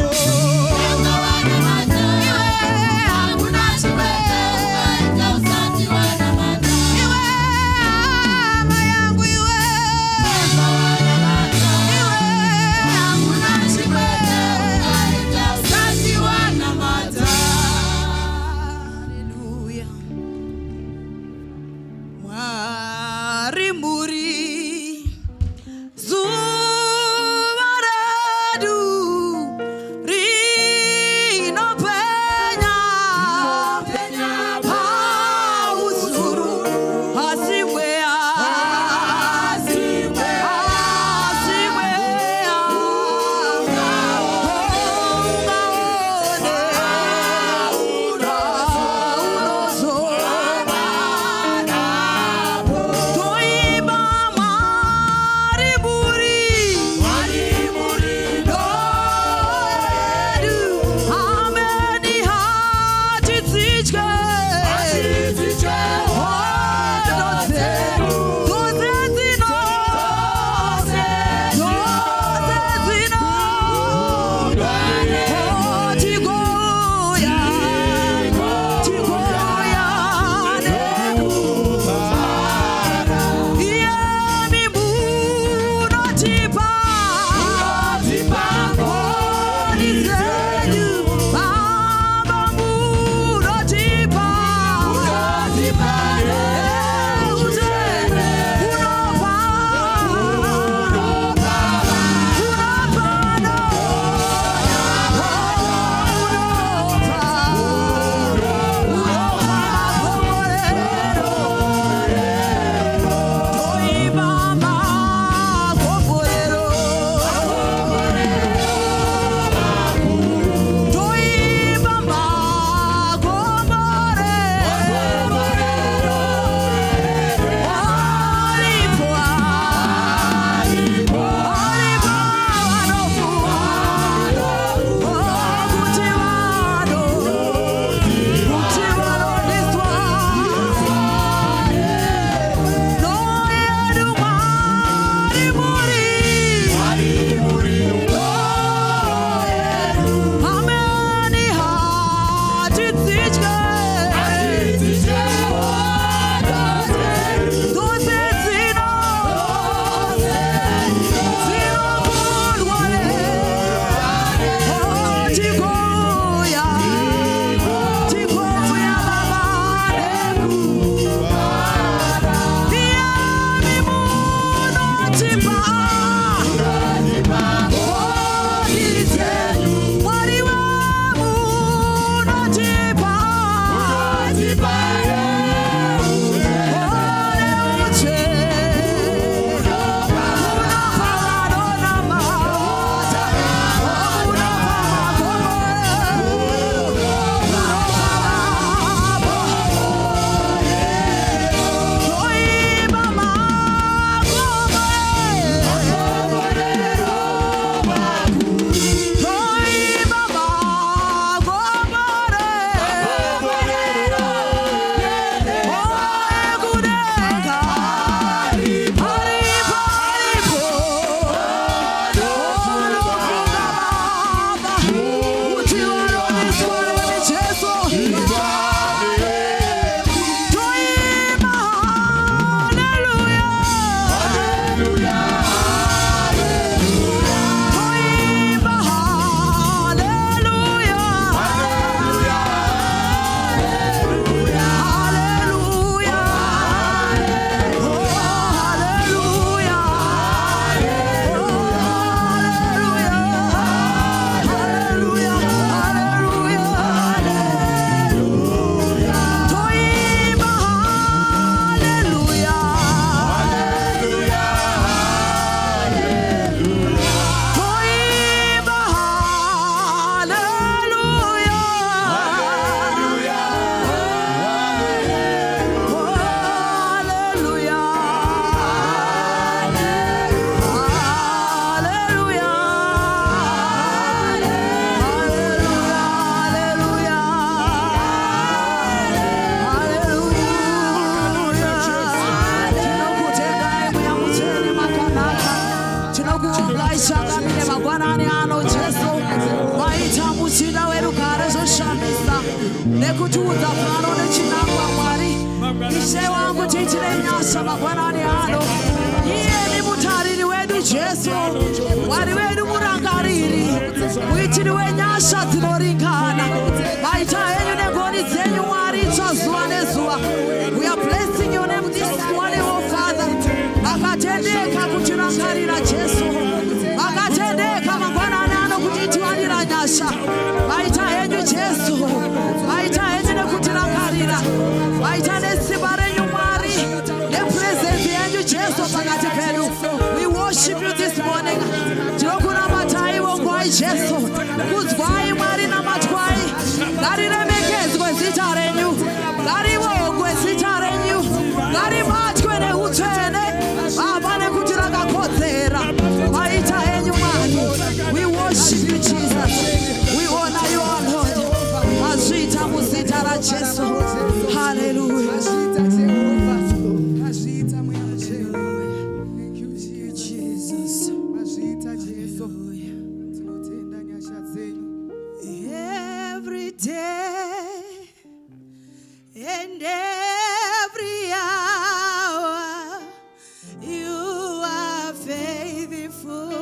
Rimuri zuvaradu nekutuudza pano nechinangwa Mwari. Ishe wangu tiitire nyasha mangwanani ano. Iye ni mutariri wedu Jesu, Mwari wedu murangariri, muitiri wenyasha dzinoringana. Maita enyu negoni dzenyu Mwari zuva nezuva. We are blessing your name this morning, oh Father. Makatendeka kutirangarira Jesu, makatendeka mangwanani ano kutitiwanira nyasha. Maita enyu Jesu, maita enyu nekutirangarira, maita nesimba renyu Mwari, nepresence yenyu Jesu pakati pedu. We worship you this morning. Tinokunamatai wongwai Jesu, kuzwai Mwari namatwai. Ngariremekedzwe zita renyu, ngarivongwe zita renyu, ngarimatwe neutsvene Baba nekuti rakakodzera. Maita enyu Mwari. We worship you Jesus. We honor you our Lord. Mazvita muzita raJesu. Hallelujah. Every day and every hour you are faithful.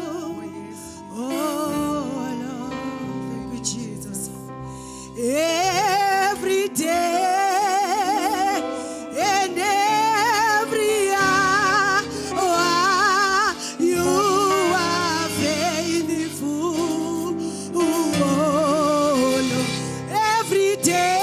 Oh Lord, thank you Jesus. Every day and every hour you are faithful. Oh Lord, every day.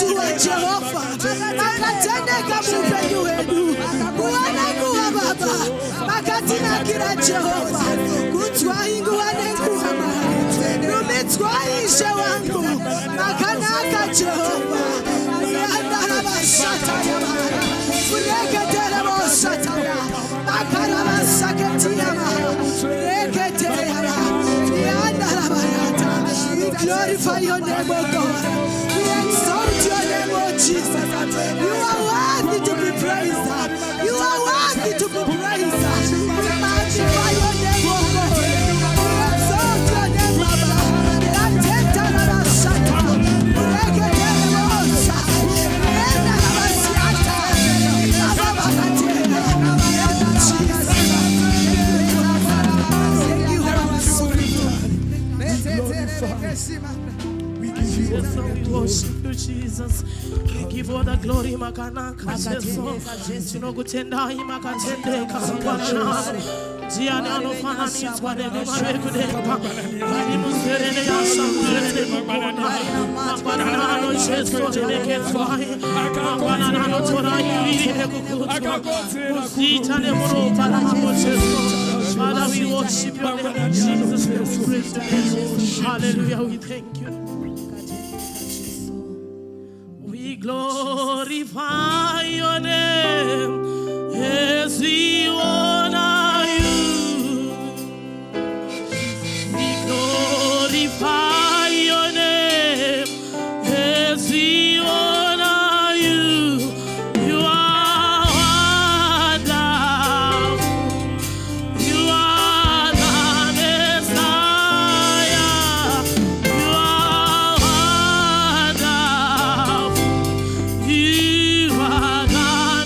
Yesu wa Jehova akatendeka mupenyu wedu kuwa baba makatina kira Jehova kutwa ingu wanengu amari numitwa ishe wangu makanaka Jehova yandara basata ya mara kureketele bosata ya makara basaketi ya mara kureketele ya mara yandara barata. We glorify your name, O God. We exalt your name, O Jesus. You are worthy to be praised. You are worthy to be praised. We magnify your name, O God. We exalt your name, Baba. Latenta la basata. Urekete la bosa. Ena la basiata. Baba bakatena. Jesus. Thank you, Holy Spirit. We give you all the worship you, Jesus. We give all the glory, Makanaka, Jesus. Tinogutenda, Imakatendeka, Panana, Gianano Fananis, whatever I could have. I must get in the Yasam, Makanano, Chesto, the Fire, Makanano, Tora, Sita, Nemoro, Panama, Chesto. Father, we worship your name, Jesus. We praise your name. Hallelujah, we thank you. We glorify your name as we honor you. We glorify your name as we honor you. You are wonderful. You are the Messiah. You are wonderful. You are the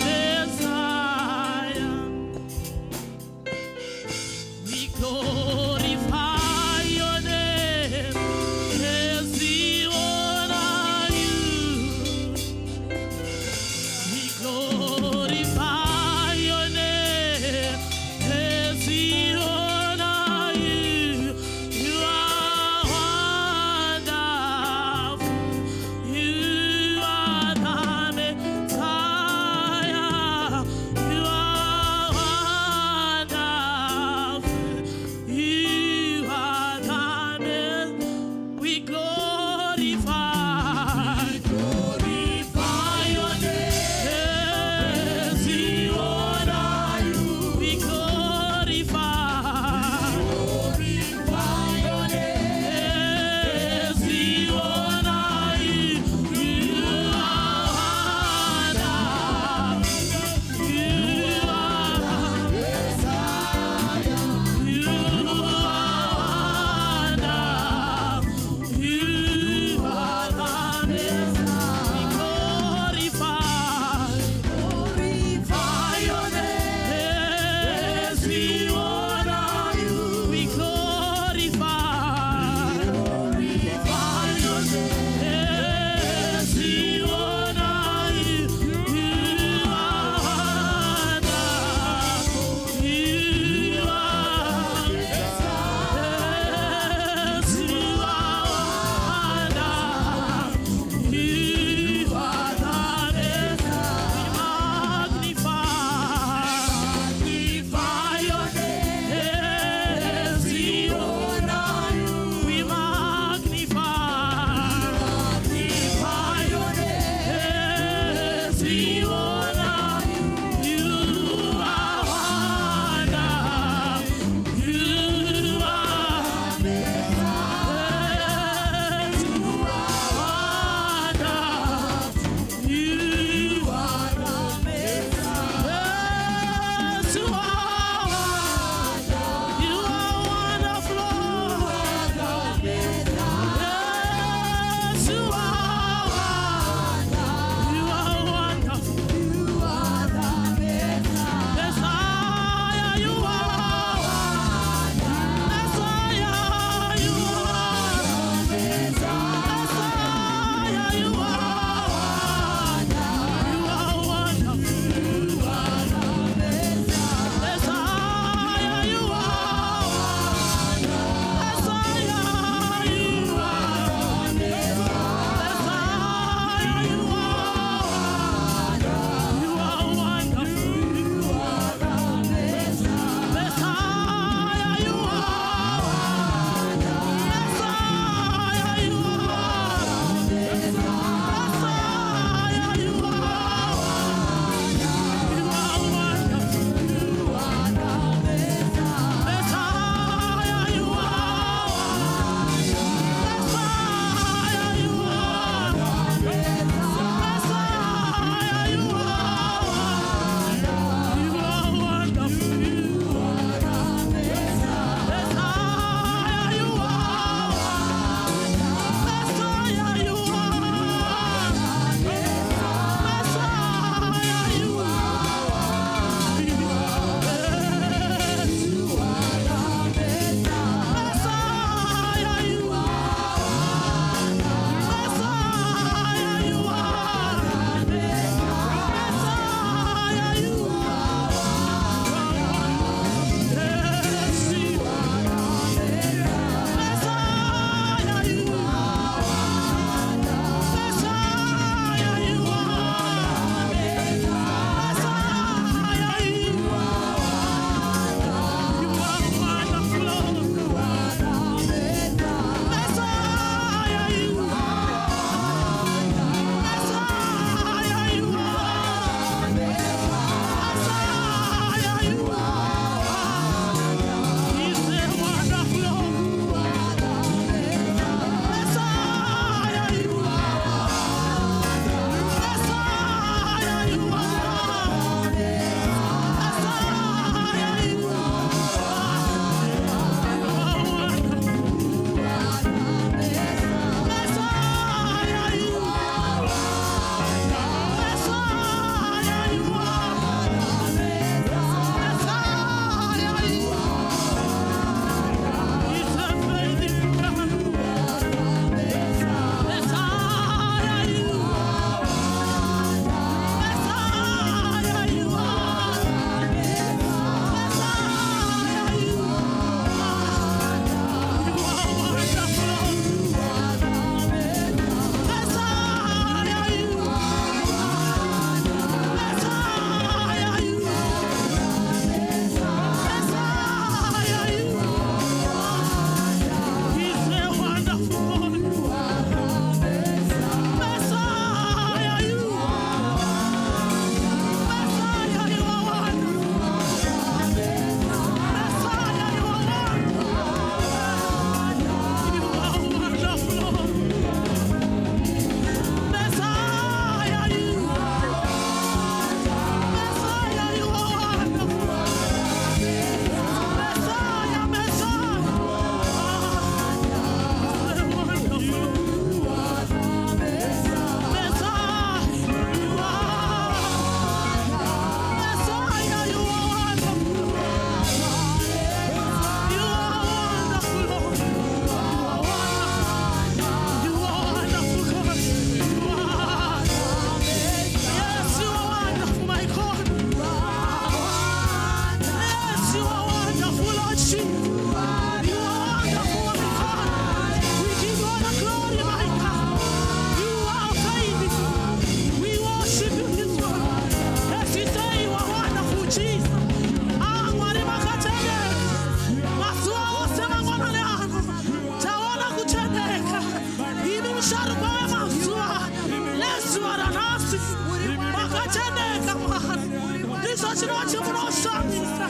chinochimunoshamisa.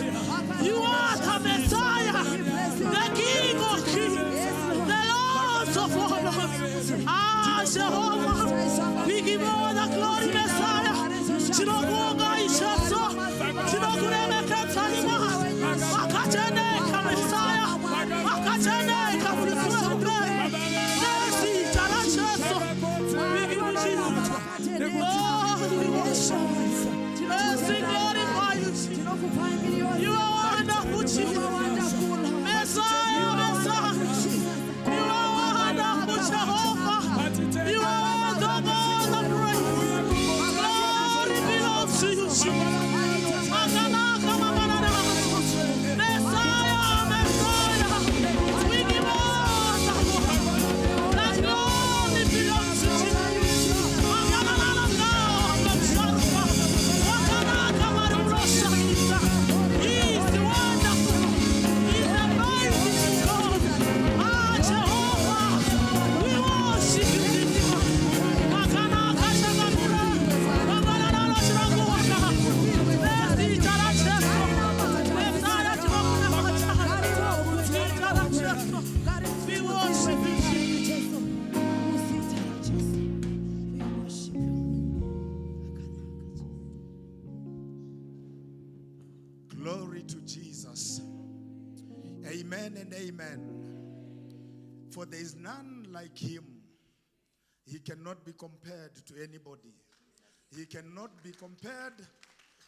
You are the Messiah, the King of Kings, the Lord of Lords. Ah, Jehovah, we give you all the glory, Messiah. Chinokuonga ishaso, chinokuremekeza ima. Wakatendeka Messiah, wakatendeka Mwokozi. Nesi characheso, we give you Jesus. Oh, we worship. Yes, we glorify you, Jesus. You are wonderful, Jesus. Messiah, Messiah. You are wonderful, Jehovah. You are the God of praise. Glory belongs to you, Jesus. Messiah, Messiah. We give all the glory. The glory belongs to Jesus. Glory to Jesus. Amen and amen. For there is none like him. He cannot be compared to anybody. He cannot be compared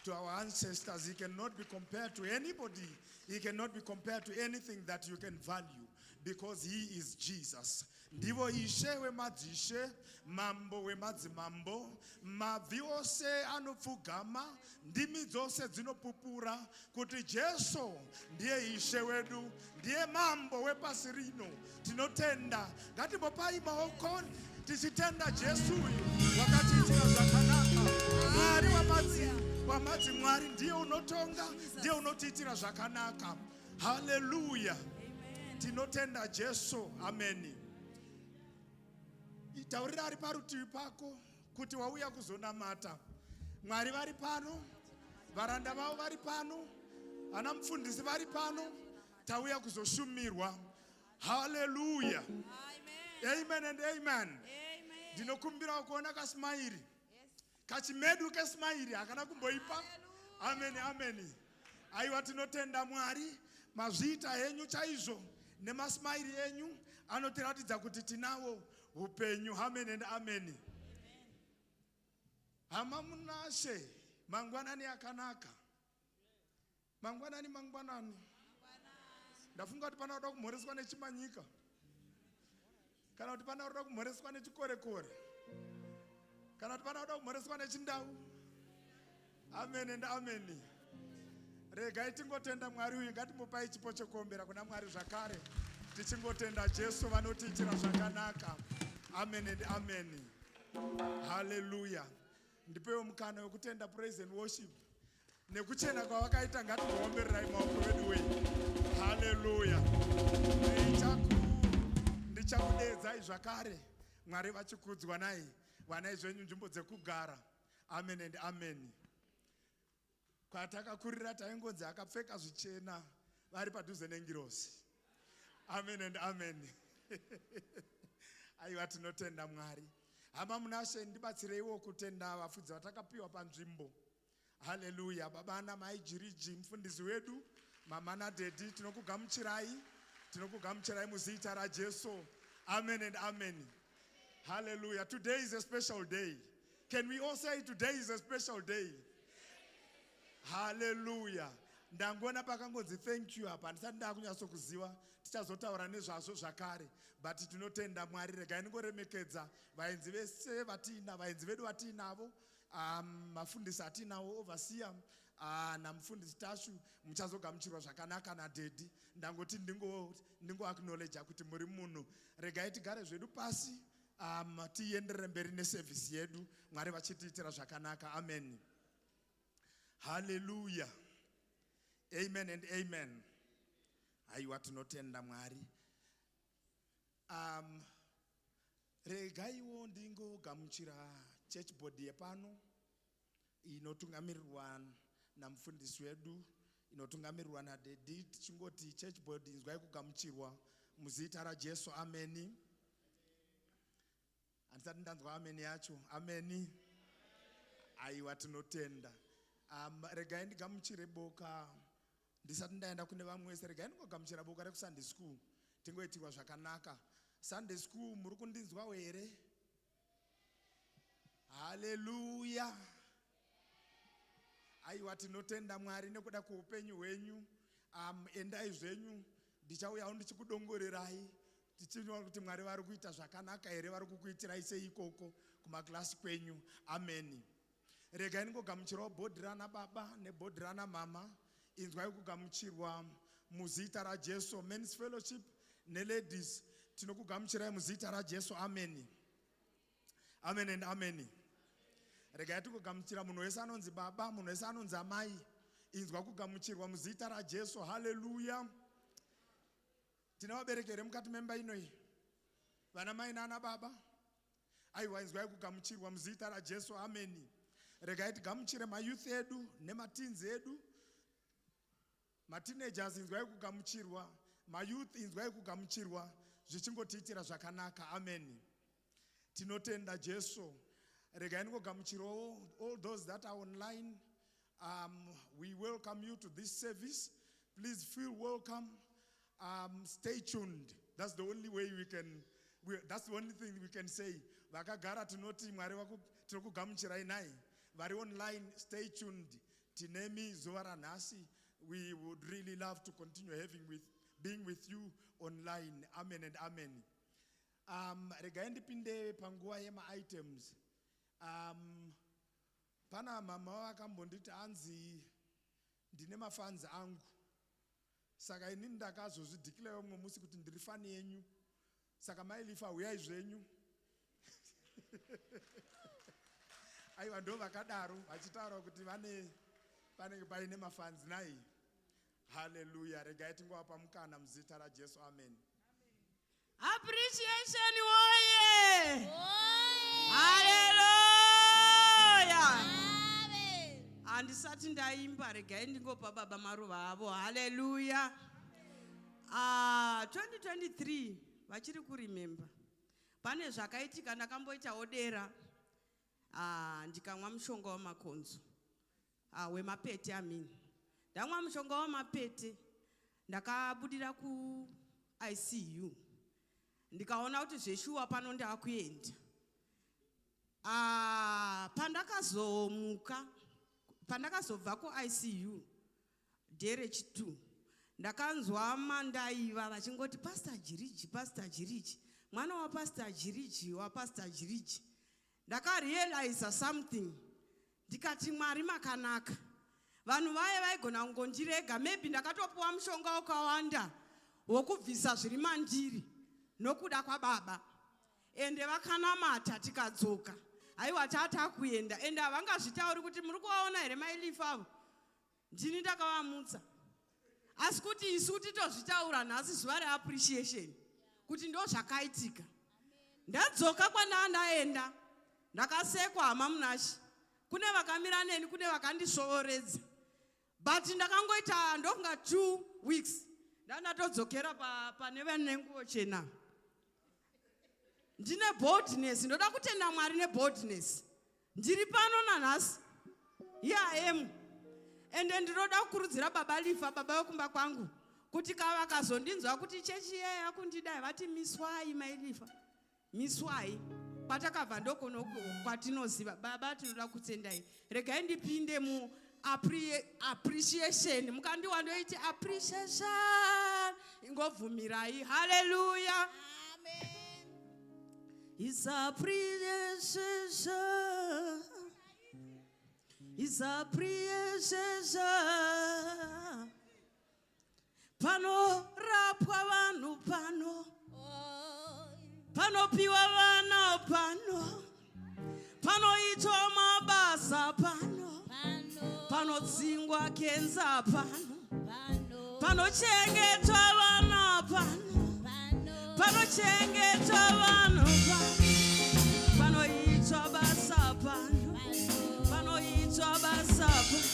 to our ancestors. He cannot be compared to anybody. He cannot be compared to anything that you can value, because he is Jesus. Ndivo ishe wemadzishe, mambo wemadzimambo, mabvi ose anopfugama, ndimi dzose dzinopupura kuti Jesu ndiye ishe wedu, ndiye mambo wepasi rino. Tinotenda, ngatimbopai maoko tichitenda Jesu uyu wakatiitira zvakanaka. Mwari wamadzi, Mwari ndiye unotonga, ndiye unotiitira zvakanaka. Hallelujah. Tinotenda Jesu. Amen. Itaurira ari parutivi pako kuti wauya kuzonamata. Mwari vari pano, varanda vavo vari pano, ana mufundisi vari pano, tauya kuzoshumirwa. Hallelujah. Amen and amen. Ndinokumbira kuona kasmairi. Kachimedu kesmairi akana kumboipa. Amen, amen. Aiwa tinotenda Mwari, mazviita henyu chaizvo nemasmairi enyu anotiratidza kuti tinawo upenyu. Amen and amen. Hama munashe mangwanani akanaka. Mangwanani. Ndafunga kuti panoda kumhoreswa nechimanyika. Kana kuti panoda kumhoreswa nechikorekore. Kana kuti panoda kumhoreswa nechindau. Amen and amen. Regai tingotenda Mwari uyu, ngatimbopai chipo chekombera kuna Mwari zvakare. Tichingotenda Jesu vanotiitira zvakanaka. Amen and amen. Hallelujah. Ndipewo mukana wekutenda praise and worship. Nekuchena kwavakaita ngatimboombererai maoko edu wei. Hallelujah. Ndichakudeedzai zvakare. Mwari vachikudzwa nai. Vanai zvenyu nzvimbo dzekugara. Amen and amen. Kwatakakurira taingonzi akapfeka zvichena vari padhuze nengirosi. Amen and amen. Aiwa tinotenda Mwari. Hama munashe ndibatsireiwo kutenda vafudzi vatakapiwa panzvimbo. Hallelujah. Baba namai Jiriji mufundisi wedu, mama naDaddy tinokugamuchirai. Tinokugamuchirai muzita raJesu. Amen and amen. Hallelujah. Today is a special day. Can we all say today is a special day? Hallelujah. Ndangona pakangonzi thank you apa ndisati ndakunyatsokuziva tichazotaura nezvazvo zvakare, but tinotenda Mwari. Regai ndingoremekedza vaenzi vese vatina, vaenzi vedu vatinavo, mafundisi atinawo, overseer namufundisi Tashu, muchazogamuchirwa zvakanaka naDaddy. Ndangoti ndingo acknowledge kuti muri munhu. Regai tigare zvedu pasi tienderere mberi neservice yedu, Mwari vachitiitira zvakanaka. Amen. Hallelujah. Amen and amen. Aiwa tinotenda Mwari. Regaiwo ndingogamuchira church board yepano inotungamirirwa namufundisi wedu inotungamirirwa naDaddy tichingoti church body inzwai kugamuchirwa muzita raJesu. Ameni. Andisati ndanzwa ameni yacho. Ameni. Aiwa tinotenda. Regai ndigamuchire boka ndisati ndaenda kune vamwe vese. Regai ndingogamuchira boka rekuSunday school tingoitirwa zvakanaka. Sunday school muri kundinzwa here? Hallelujah. Aiwa tinotenda Mwari nekuda kweupenyu hwenyu. Endai zvenyu ndichauyawo ndichikudongorerai tichiona kuti Mwari vari kuita zvakanaka here, vari kukuitirai seikoko kumaklasi kwenyu. Ameni. Regai ndingogamuchirawo bhodhi rana baba nebhodhi rana mama. Inzwai kugamuchirwa muzita raJesu. Men's fellowship neladies tinokugamuchirai muzita raJesu. Ameni. Amen and amen. Regai tikugamuchira munhu wese anonzi baba, munhu wese anonzi amai. Inzwa kugamuchirwa muzita raJesu. Hallelujah. Tina vabereki here mukati memba inoi? Vana mai nana baba? Aiwa, inzwai kugamuchirwa muzita raJesu. Amen. Regai tigamuchire mayouth edu nemateens edu. Mateenagers inzwai kugamuchirwa. Mayouth inzwai kugamuchirwa. Zvichingotiitira zvakanaka. Amen. Tinotenda Jesu. Regai ndingogamuchirawo all those that are online. We welcome you to this service. Please feel welcome. Stay tuned. That's the only way we can. That's the only thing we can say. Vakagara tinoti Mwari tinokugamuchirai nai. Vari online, stay tuned. Tinemi zuva ranhasi. We would really love to continue being with you online. Amen and amen. Regai ndipinde panguva yema items. Pana mama vakambonditi anzi ndine mafanzi angu. Saka inini ndakazozvidhikilewo mumwe musi kuti ndiri fani yenyu. Saka mailifa uyai zvenyu. Aiwa ndo vakadaro vachitaura kuti panenge paine mafanzi nai. Hallelujah. Regai tingowapa mukana muzita raJesu. Amen. Appreciation woye. Hallelujah. Andisati ndaimba regai ndingopa baba maruva avo. Hallelujah. 2023 vachiri kuremember. Pane zvakaitika ndakamboitawo dera. Ndikamwa mushonga wamakonzo. Wemapete amini. Ndamwa mushonga wamapete. Ndakabudira ku ICU. Ndikaona kuti zveshuwa pano ndakuenda. Pandakazobva ku ICU dere chitu. Ndakanzwa mandaiva vachingoti Pastor Jiriji. Mwana wa Pastor Jiriji. Ndakarealize something. Ndikati Mwari makanaka. Vanhu vaye vaigona kungondirega. Maybe ndakatopuwa mushonga wakawanda wokubvisa zviri mandiri nokuda kwababa. Ende vakanamata tikadzoka. Aiwa tata kuenda. Ende havangazvitauri kuti muri kuvaona here mailifa avo. Ndini ndakavamutsa. Asi kuti isu titozvitaura nhasi zuva reappreciation. Kuti ndo zvakaitika. Ndadzoka kwandaenda. Ndakasekwa hama munashi. Kune vakamira neni, kune vakandisvovoredza. But ndakangoita ndokunga 2 weeks. Ndatadzokera pane venenguvo chena. Ndine boldness. Ndoda kutenda Mwari neboldness. Ndiri pano nanhasi. Here I am. Ende ndinoda kukurudzira baba Lifa, baba yokumba kwangu, kuti kava kazondinzwa kuti chechi yeye yakundidai vati miswai mailifa. Miswai. Patakabva ndokonoko kwatinoziva. Baba tinoda kutendai. Regai ndipinde mu appreciation. Mukandiwandoiti appreciation. Ingovhumirai. Hallelujah. Amen. It's appreciation. It's appreciation. Pano rapwa vanu pano. Pano piwa vana pano. Pano itwa mabasa pano. Pano tsingwa kenza pano. Pano chengetwa vana pano. Pano chengetwa vana pano. Pano itwa basa pano. Pano itwa basa pano.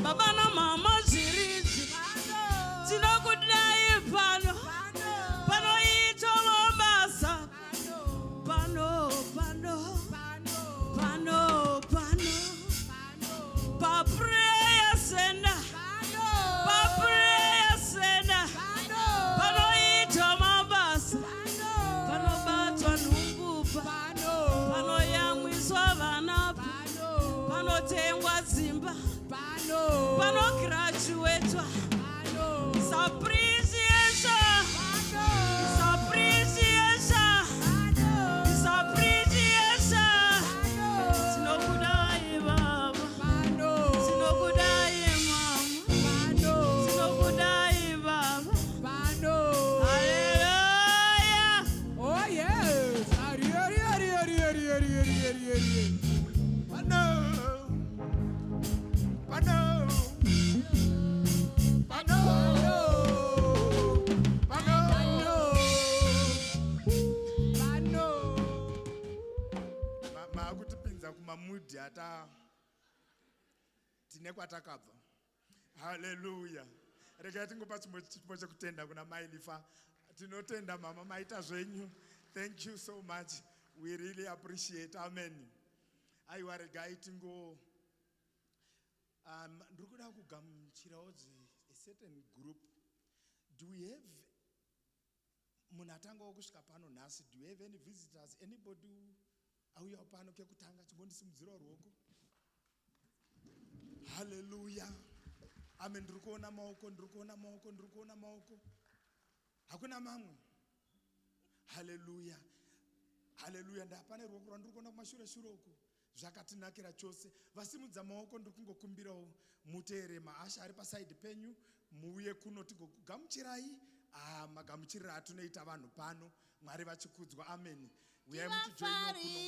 baba namama zviridzi tinokudai pano panoita mabasa pano paprayer center panoita mabasa panobatwa nhumbupa panoyamwiswa vana panotengwa dzimba panograduatwa tinokudai baba tinokudai mama tinokudai baba haleluya Oh yes. Makutipinza kumamudhi ata tine kwatakabva. Hallelujah. Regai tingopa chipo chekutenda kuna Mailifa. Tinotenda mama maita zvenyu. Thank you so much. We really appreciate. Amen. Aiwa regai tingo ndikuda kugamuchirawo a certain group. Do we have munatanga kusvika pano nhasi? Do we have any visitors? Anybody auya pano kekutanga chingondisimudzira ruoko? Hallelujah. Amen. Ndikuona maoko. Hakuna mamwe. Hallelujah. Hallelujah. Ndapane ruoko rwandikuona kumashure uko. Zvakatinakira chose. Vasimudza maoko ndikungokumbirawo muteere maasha ari paside penyu muuye kuno tigogamuchirai magamuchirira atunoita vanhu pano Mwari vachikudzwa. Amen. We are to join kuno.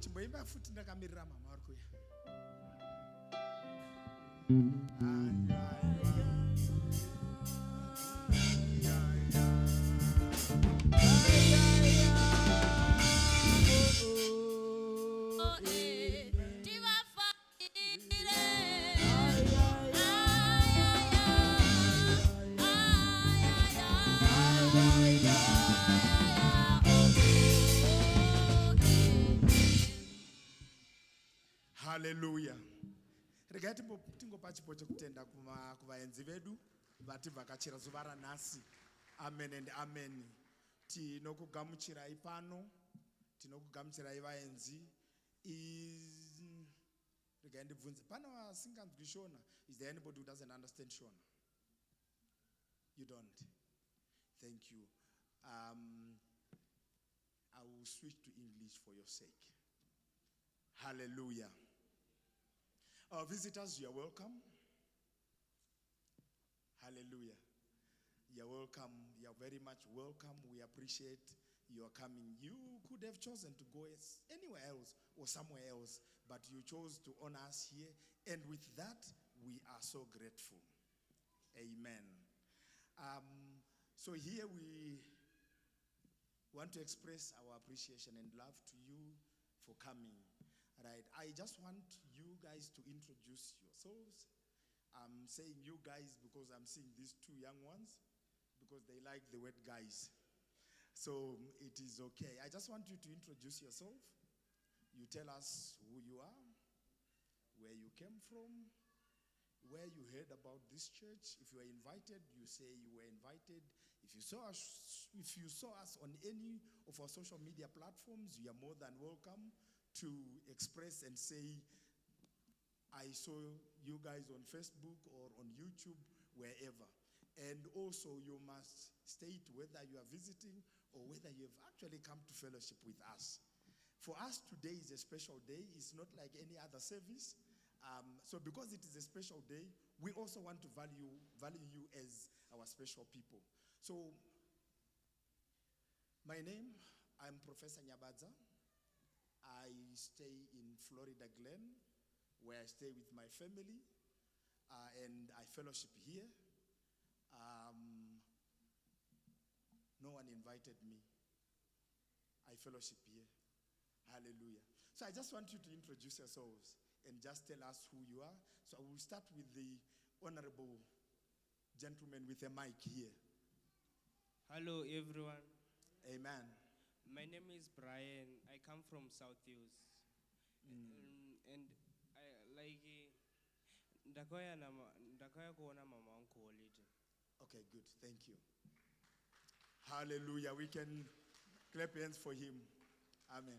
Chimboimba futi ndakamirira mama ari kuya. Hallelujah. Regai tingopa chipo chekutenda kuvaenzi vedu vativhakachira zuva ranhasi. Amen and amen. Tinokugamuchirai pano. Tinokugamuchirai vaenzi. Regai ndibvunze. Pano vasinganzwi Shona. Is there anybody who doesn't understand Shona? You don't? Thank you. I will switch to English for your sake. Hallelujah. Our visitors, you are welcome. Hallelujah. You are welcome. You are very much welcome. We appreciate your coming. You could have chosen to go anywhere else or somewhere else, but you chose to honor us here. And with that, we are so grateful. Amen. So here we want to express our appreciation and love to you for coming. Right. I just want you guys to introduce yourselves. I'm saying you guys because I'm seeing these two young ones because they like the word guys. So it is okay. I just want you to introduce yourself. You tell us who you are, where you came from, where you heard about this church. If you were invited, you say you were invited. If you saw us on any of our social media platforms, you are more than welcome to express and say, I saw you guys on Facebook or on YouTube, wherever. And also you must state whether you are visiting or whether you have actually come to fellowship with us. For us, today is a special day. It's not like any other service. So because it is a special day, we also want to value you as our special people. So my name, I'm Professor Nyabadza. I stay in Florida Glen, where I stay with my family, and I fellowship here. No one invited me. I fellowship here. Hallelujah. So I just want you to introduce yourselves and just tell us who you are. So I will start with the honorable gentleman with a mic here. Hello everyone. Amen. My name is Brian. I come from South Hills. And I like ndakaya kuona mama wangu holiday. Okay, good. Thank you. Hallelujah. We can clap hands for him. Amen.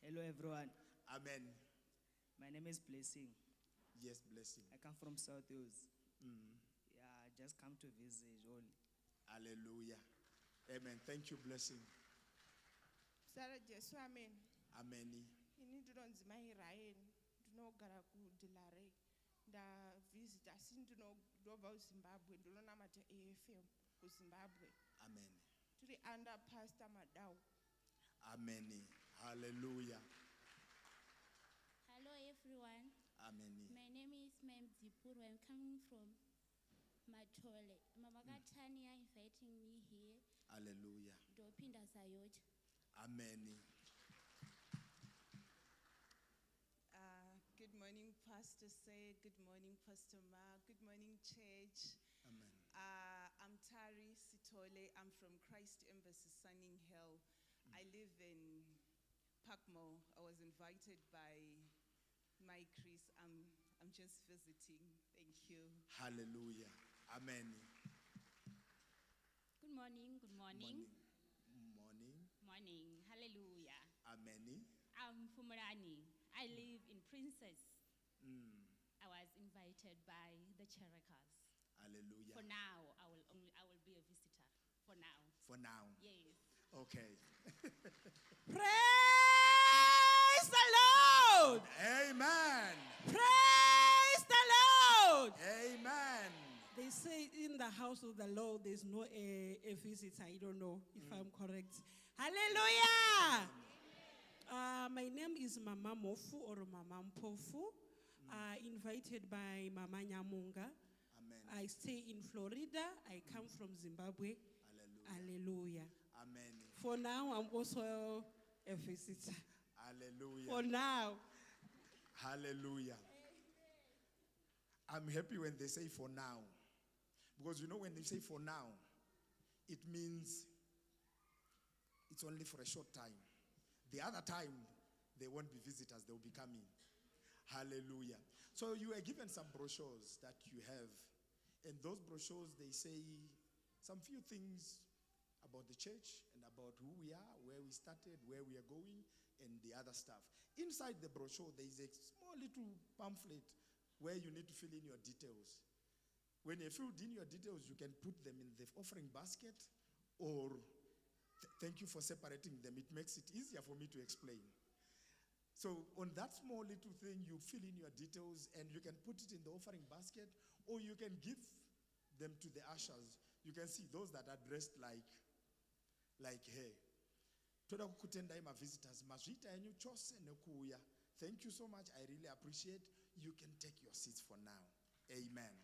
Hello everyone, Amen. my name is Blessing. Yes, blessing. I come from South Hills. Yeah, I just come to visit only. Hallelujah. Amen. Thank you, blessing. Sarah Jesu, amen. Amen. Ini ndinonzi mai Ryan, ndinogara kuDilare. Ndavisita asi ndinobva kuZimbabwe, ndinonamata AFM kuZimbabwe. Amen. Tiri under Pastor Madau. Amen. Hallelujah. Hello everyone. Amen. My name is Mem Zipuru. I'm coming from Matole. Mama Katania inviting me here. Hallelujah. Dopinda Sayoja. Amen. Good morning, Pastor Say. Good morning, Pastor Mark. Good morning, church. Amen. I'm Tari Sitole. I'm from Christ Embassy, Sunning Hill. I live in Parkmore. I was invited by Mike Chris. I'm just visiting. Thank you. Hallelujah. Amen. Good morning. Good morning. Morning. Morning. Hallelujah. Amen. I'm Fumurani. I live in Princess. I was invited by the Cherokees. Hallelujah. For now, I will be a visitor. For now. For now. Yes. Okay. Praise the Lord. Amen. Praise the Lord. Amen. They say in the house of the Lord there's no a visitor. I don't know if I'm correct. Hallelujah. My name is Mama Mofu or Mama Mpofu. Invited by Mama Nyamunga. Amen. I stay in Florida. I come from Zimbabwe. Hallelujah. Hallelujah. Amen. For now, I'm also a visitor. Hallelujah. For now. Hallelujah. I'm happy when they say for now. Because you know when they say for now, it means it's only for a short time. The other time, they won't be visitors, they'll be coming. Hallelujah. So you were given some brochures that you have. And those brochures, they say some few things about the church and about who we are, where we started, where we are going, and the other stuff. Inside the brochure, there is a small little pamphlet where you need to fill in your details. When you filled in your details, you can put them in the offering basket, or thank you for separating them. It makes it easier for me to explain. So on that small little thing, you fill in your details and you can put it in the offering basket, or you can give them to the ushers. You can see those that are dressed like hair. Toda kukutendai my visitors, mazvita enyu chose nekuuya. Thank you so much. I really appreciate. You can take your seats for now. Amen.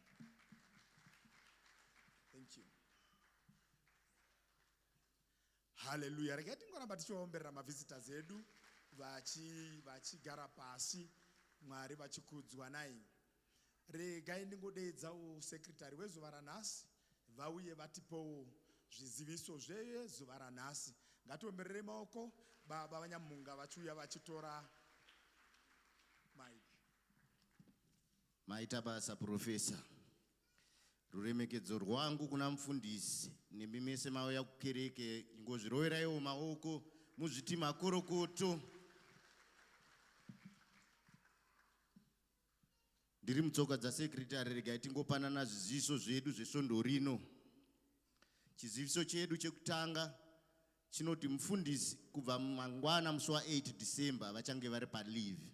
Thank you. Hallelujah. Regarding ngona batichoomberera ma visitors edu vachigara pasi Mwari vachikudzwa nai. Regai ndingodeedzawo secretary wezuva ranhasi vauye vatipowo zviziviso zvezuva ranhasi. Ngatiomberere maoko baba vanyamunga vachiuya vachitora mike. Maita basa profesa. Ruremekedzo rwangu kuna mufundisi nemi mese mauya kukereke ngozviroveraiwo maoko muzviti makorokoto. ndiri mutsoka dzasekretary, regai tingopanana zviziviso zvedu zvesvondo rino. Chiziviso chedu chekutanga chinoti mufundisi kubva mangwana musi wa8 December vachange vari paleave.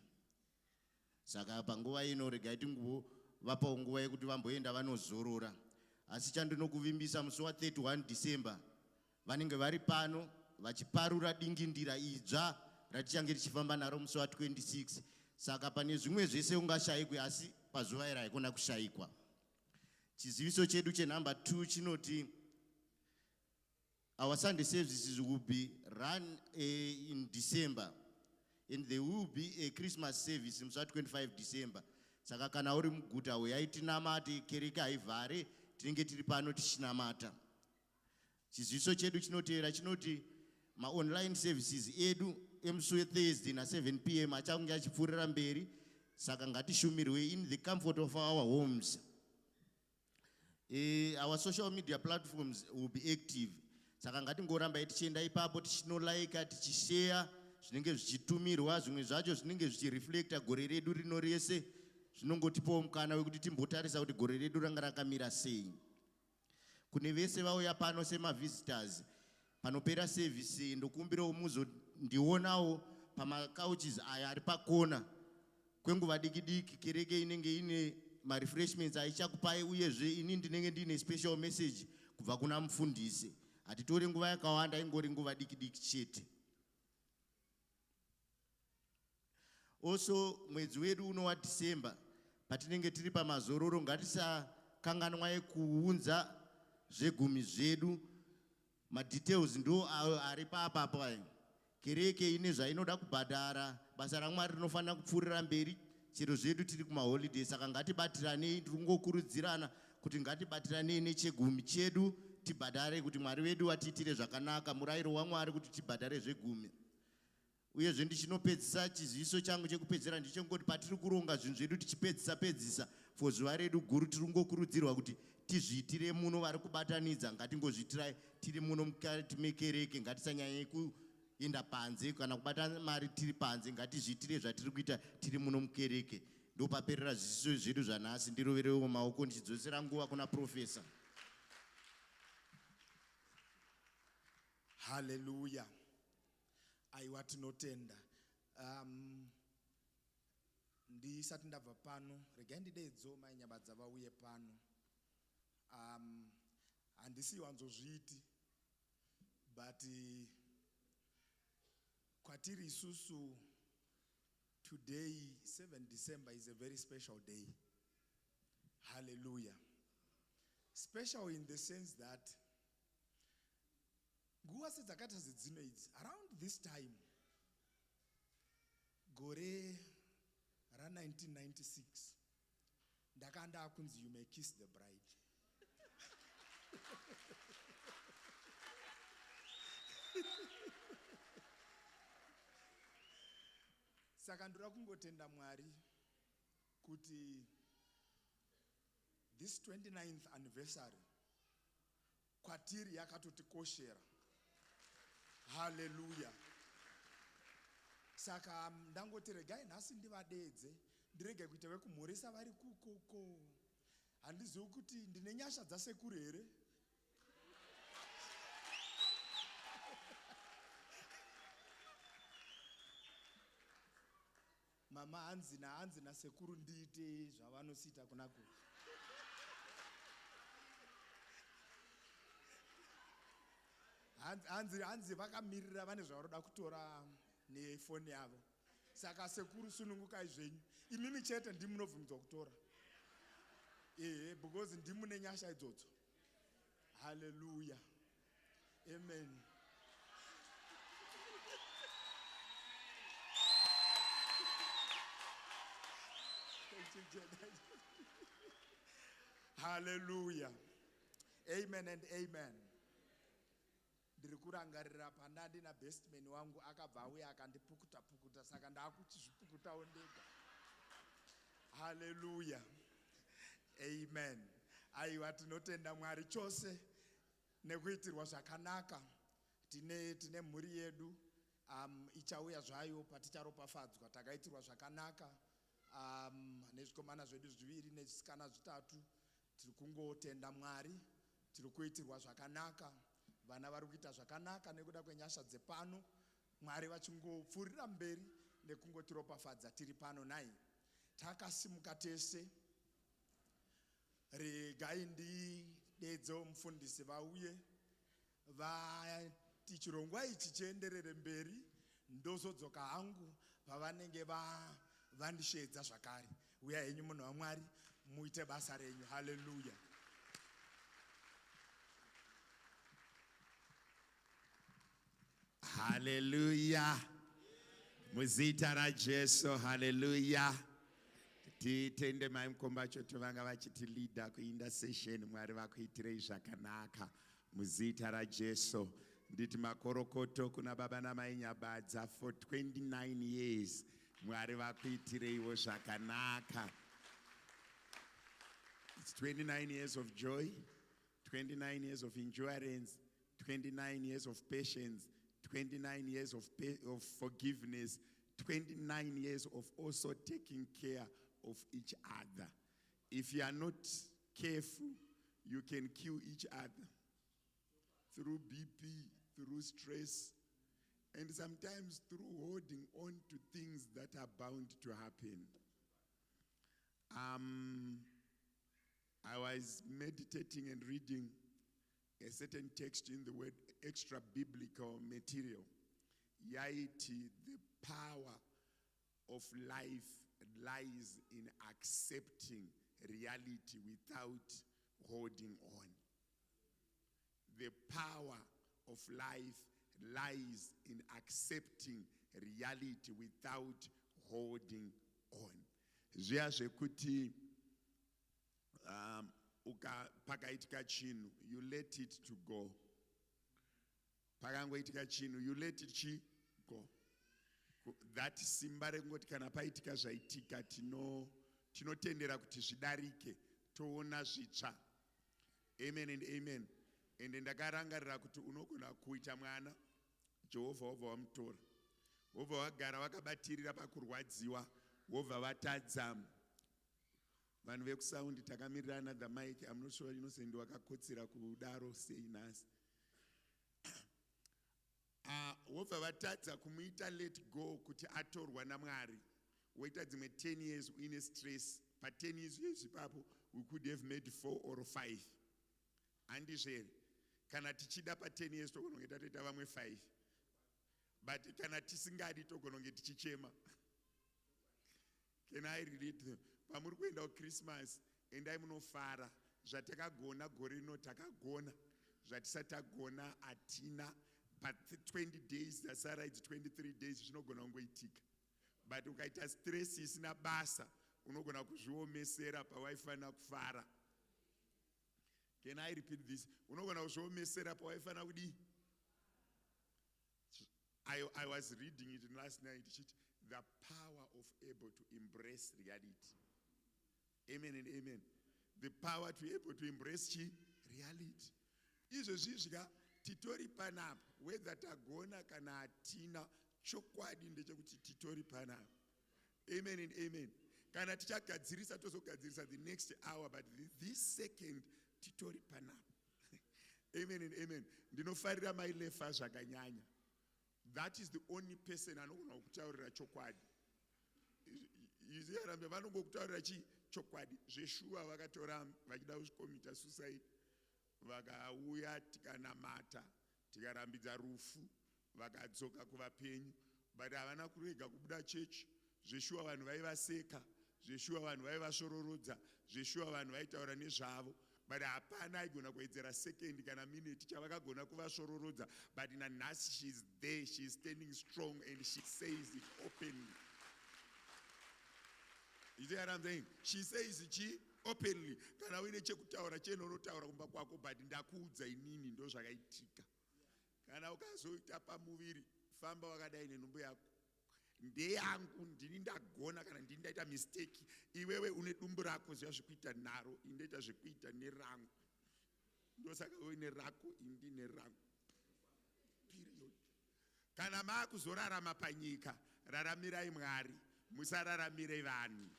Saka panguva ino regai tingovapawo nguva yekuti vamboenda vanozorora. Asi chandinokuvimbisa musi wa31 December vanenge vari pano vachiparura dingindira idzva ratichange tichifamba naro musi wa26. Saka pane zvimwe zvese ungashayikwe, asi pazuva iri haikona kushayikwa. Chiziviso chedu chenumber 2 chinoti our Sunday services will be run in December, and there will be a Christmas service on 25 December. Saka kana uri muguta uyai tinamate, kereke haivhare, tinenge tiri pano tichinamata. Chiziviso chedu chinotevera chinoti ma-online services edu emusi weThursday na7 PM achange achipfuurira mberi. Saka ngatishumirwe in the comfort of our homes. Our social media platforms will be active. Saka ngatingoramba tichienda ipapo tichinolaika, tichishare zvinenge zvichitumirwa, zvimwe zvacho zvinenge zvichireflecta gore redu rino rese, zvinongotipawo mukana wekuti timbotarisa kuti gore redu ranga rakamira sei. Kune vese vauya pano sema-visitors, panopera service ndokumbirawo muzondionawo pamakauches aya ari pakona. Kwenguva diki kereke inenge ine ma-refreshments aichakupai, uyezve ini ndinenge ndine special message kubva kuna mufundisi. Hatitori nguva yakawanda, ingori nguva diki chete. Also mwedzi wedu uno wa December patinenge tiri pamazororo, ngatisakanganwa yekuunza zvegumi zvedu. Ma-details ndo ari papapa. Kereke ine zvainoda kubhadhara, basa raMwari rinofanira kupfuurira mberi, chero zvedu tiri kumaholiday. Saka ngatibatirane, tiringokurudzirana kuti ngatibatirane nechegumi chedu tibhadhare, kuti Mwari wedu atiitire zvakanaka. Murayiro waMwari kuti tibhadhare zvegumi. Uyezve ndichinopedzisa chiziviso changu chekupedzera ndichongoti patiri kuronga zvinhu zvedu tichipedzisa for zuva redu guru, tiringokurudzirwa kuti tizviitire muno. Vari kubatanidza ngatingozviitirai tiri muno mukati mekereke, ngatisanyanye kuenda panze kana kubata mari tiri panze, ngatizviitire zvatiri kuita tiri muno mukereke. Ndopaperera zviziviso zvedu zvanhasi. Ndiroverewo maoko ndichidzosera nguva kuna profesa. Hallelujah. Aiwa tinotenda. Ndisati ndabva pano, regai ndidedzo mainyama dzavauye pano. Handisi wanzozviti, but kwatiri isusu today 7 December is a very special day. Hallelujah. Special in the sense that nguva sedzakati dzino idzi, around this time gore ra1996 ndakanda kunzi you may kiss the bride. Saka ndura kungotenda Mwari kuti this 29th anniversary kwatiri yakatotikoshera. Hallelujah. Saka ndangoti regai nhasi ndivadedze, ndirege kuita vekumhoresa vari kukoko. Handizivi kuti ndine nyasha dzasekuru here. Mama hanzi nasekuru ndiite zvavanosita kunako. Hanzi vakamirira vane zvavaroda kutora nefoni yavo. Saka sekuru sunungukai zvenyu. Imimi chete ndimunobvumidzwa kutora. Because ndimune nyasha idzodzo. Hallelujah. Amen. Hallelujah. Amen and amen. Ndiri kurangarira pandandi na bestman wangu akabva auya akandipukuta saka ndakuchizvipukutawo ndega. Hallelujah. Amen. Aiwa tinotenda Mwari chose nekuitirwa zvakanaka. Tine mhuri yedu ichauya zvayo paticharopafadzwa, takaitirwa zvakanaka. nezvikomana zvedu 2 nechisikana 3 tiri kungotenda Mwari, tiri kuitirwa zvakanaka, vana vari kuita zvakanaka nekuda kwenyasha dzepano, Mwari vachingopfuurira mberi nekungotiropafadza tiri pano nai. Takasimuka tese, regai ndidedzo mufundisi vauye vati chirongwa ichi chienderere mberi, ndozodzoka hangu pavanenge vandishedza zvakare. Uya henyu munhu waMwari, muite basa renyu. Haleluya. Haleluya. Muzita raJesu. Haleluya. Titende mai mukombacho tovanga vachiti leader kuinda session. Mwari vakuitirei zvakanaka muzita raJesu. Nditi makorokoto kuna baba namai Nyabadza for 29 years. Mwari vakuitireiwo zvakanaka. It's 29 years of joy, 29 years of endurance, 29 years of patience, 29 years of forgiveness, 29 years of also taking care of each other. If you are not careful, you can kill each other through BP, through stress, and sometimes through holding on to things that are bound to happen. I was meditating and reading a certain text in the word extra biblical material. Yaiti, the power of life lies in accepting reality without holding on. The power of life lies in accepting reality without holding on. Zviya zvekuti pakaitika chinhu, you let it to go. Pakangoitika chinhu, you let it go. That simba rekungoti kana paitika zvaitika tinotendera kuti zvidarike, toona zvitsva. Amen and amen. And ndakarangarira kuti unogona kuita mwana, Jehovha wobva wamutora, wobva wagara wakabatirira pakurwadziwa, wobva watadza. Vanhu vekusaundi takamirirana the mic. I'm not sure Innocent wakakotsera kudaro sei nhasi. Wobva vatadza kumuita let go kuti atorwa naMwari. Woita dzimwe 10 years uine stress. Pa 10 years ipapo we could have made 4 or 5. Handizvere. Kana tichida pa 10 years togononge tatoita vamwe 5. But kana tisingadi togononge tichichema. Can I relate them? Pamuri kuenda kuChristmas, endai munofara. Zvatakagona gore rino takagona. Zvatisati tagona atina. But 20 days zasara, it's 23 days zvinogona kungoitika. But ukaita stress isina basa, unogona kuzviomesera pawaifanira kufara. Can I repeat this? Unogona kuzviomesera pawaifanira kudi. I was reading it last night. The power of able to embrace reality. Amen and amen. The power to be able to embrace reality. Izvo zvizvika titori panapa, whether tagona kana atina, chokwadi ndechekuti titori panapa. Amen and amen. Kana tichagadzirisa tozogadzirisa the next hour, but this second titori panapa. Amen and amen. Ndinofarira mailefa zvakanyanya. That is the only person anogona kutaurira chokwadi. Iziyarambe vanongokutaurira chokwadi. Zveshuwa vakatora vachida kukomita suicide, vakauya tikanamata, tikarambidza rufu, vakadzoka kuvapenyu, but havana kurega kubuda chechi. Zveshuwa vanhu vaivaseka, zveshuwa vanhu vaivasororodza, zveshuwa vanhu vaitaura nezvavo, but hapana aigona kuwedzera second kana minute chavakagona kuvasororodza. But nanhasi she is there, she is standing strong, and she says it openly. You see what I'm saying? She says it openly. Kana uine chekutaura chenonotaura kumba kwako, but ndakuudza inini ndo zvakaitika. Kana ukazoita pamuviri, famba wakadai nenhumbu yako. Ndeyangu ndini ndagona kana ndini ndaita mistake. Iwewe une dumbu rako zviya zvekuita naro, indaita zvekuita nerangu. Ndosaka uine rako, indi nerangu. Period. Kana maakuzorarama panyika, raramirai Mwari, musararamire vanhu.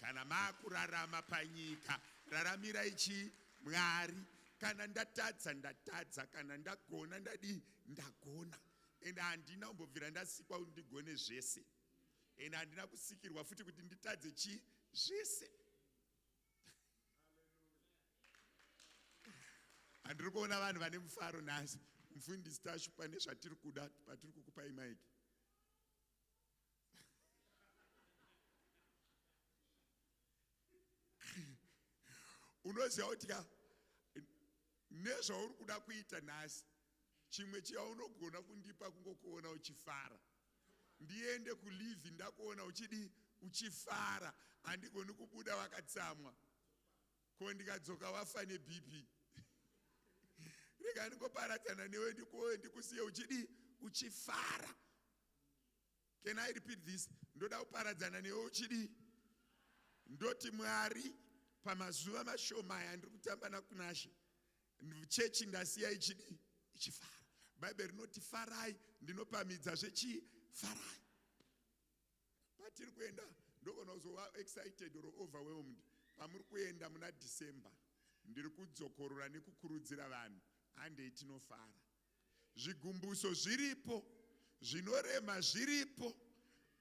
kana maakurarama panyika raramirai chi Mwari. Kana ndatadza ndatadza, kana ndagona ndagona. Ende handina kumbobvira ndasikwa kuti ndigone zvese. Ende handina kusikirwa futi kuti nditadze chi zvese. Handiri kuona vanhu vane mufaro nhasi. Mufundisi tashupa nezvatiri kuda patiri kukupai maiki. Unoziva kuti nezvauri kuda kuita nhasi, chimwe chaunogona kundipa kungokuona uchifara. Ndiende kulivi ndakuona uchifara, handigoni kubuda wakatsamwa. Ko ndikadzoka wafa neBP. Rega ndingoparadzana newe ndikusiye uchifara. Can I repeat this? Ndoda kuparadzana newe ndoti Mwari pamazuva mashomaya ndiri kutamba nakunashe. Chechi ndasiya ichifara. Bible rinoti farai, ndinopamidza farai. Patiri kuenda ndogona kuzova excited or overwhelmed. Pamuri kuenda muna December, ndiri kudzokorora nekukurudzira vanhu, handei tinofara. Zvigumbuso zviripo, zvinorema zviripo,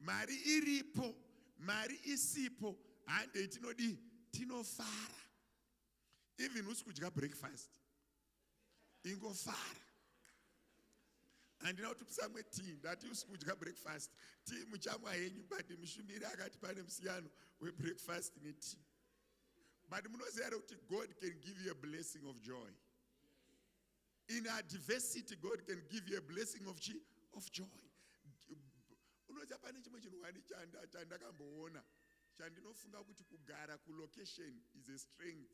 mari iripo, mari isipo, handei tinofara. Even usi kudya breakfast, ingofara. Handina kuti musamwe tea, ndati usi kudya breakfast. Tea muchamwa henyu, but mushumiri akati pane musiyano webreakfast netea. But munoziva kuti God can give you a blessing of joy. In adversity, God can give you a blessing of joy. Unoziva pane chimwe chinhuhwani chandakamboona, chandinofunga kuti kugara kulocation is a strength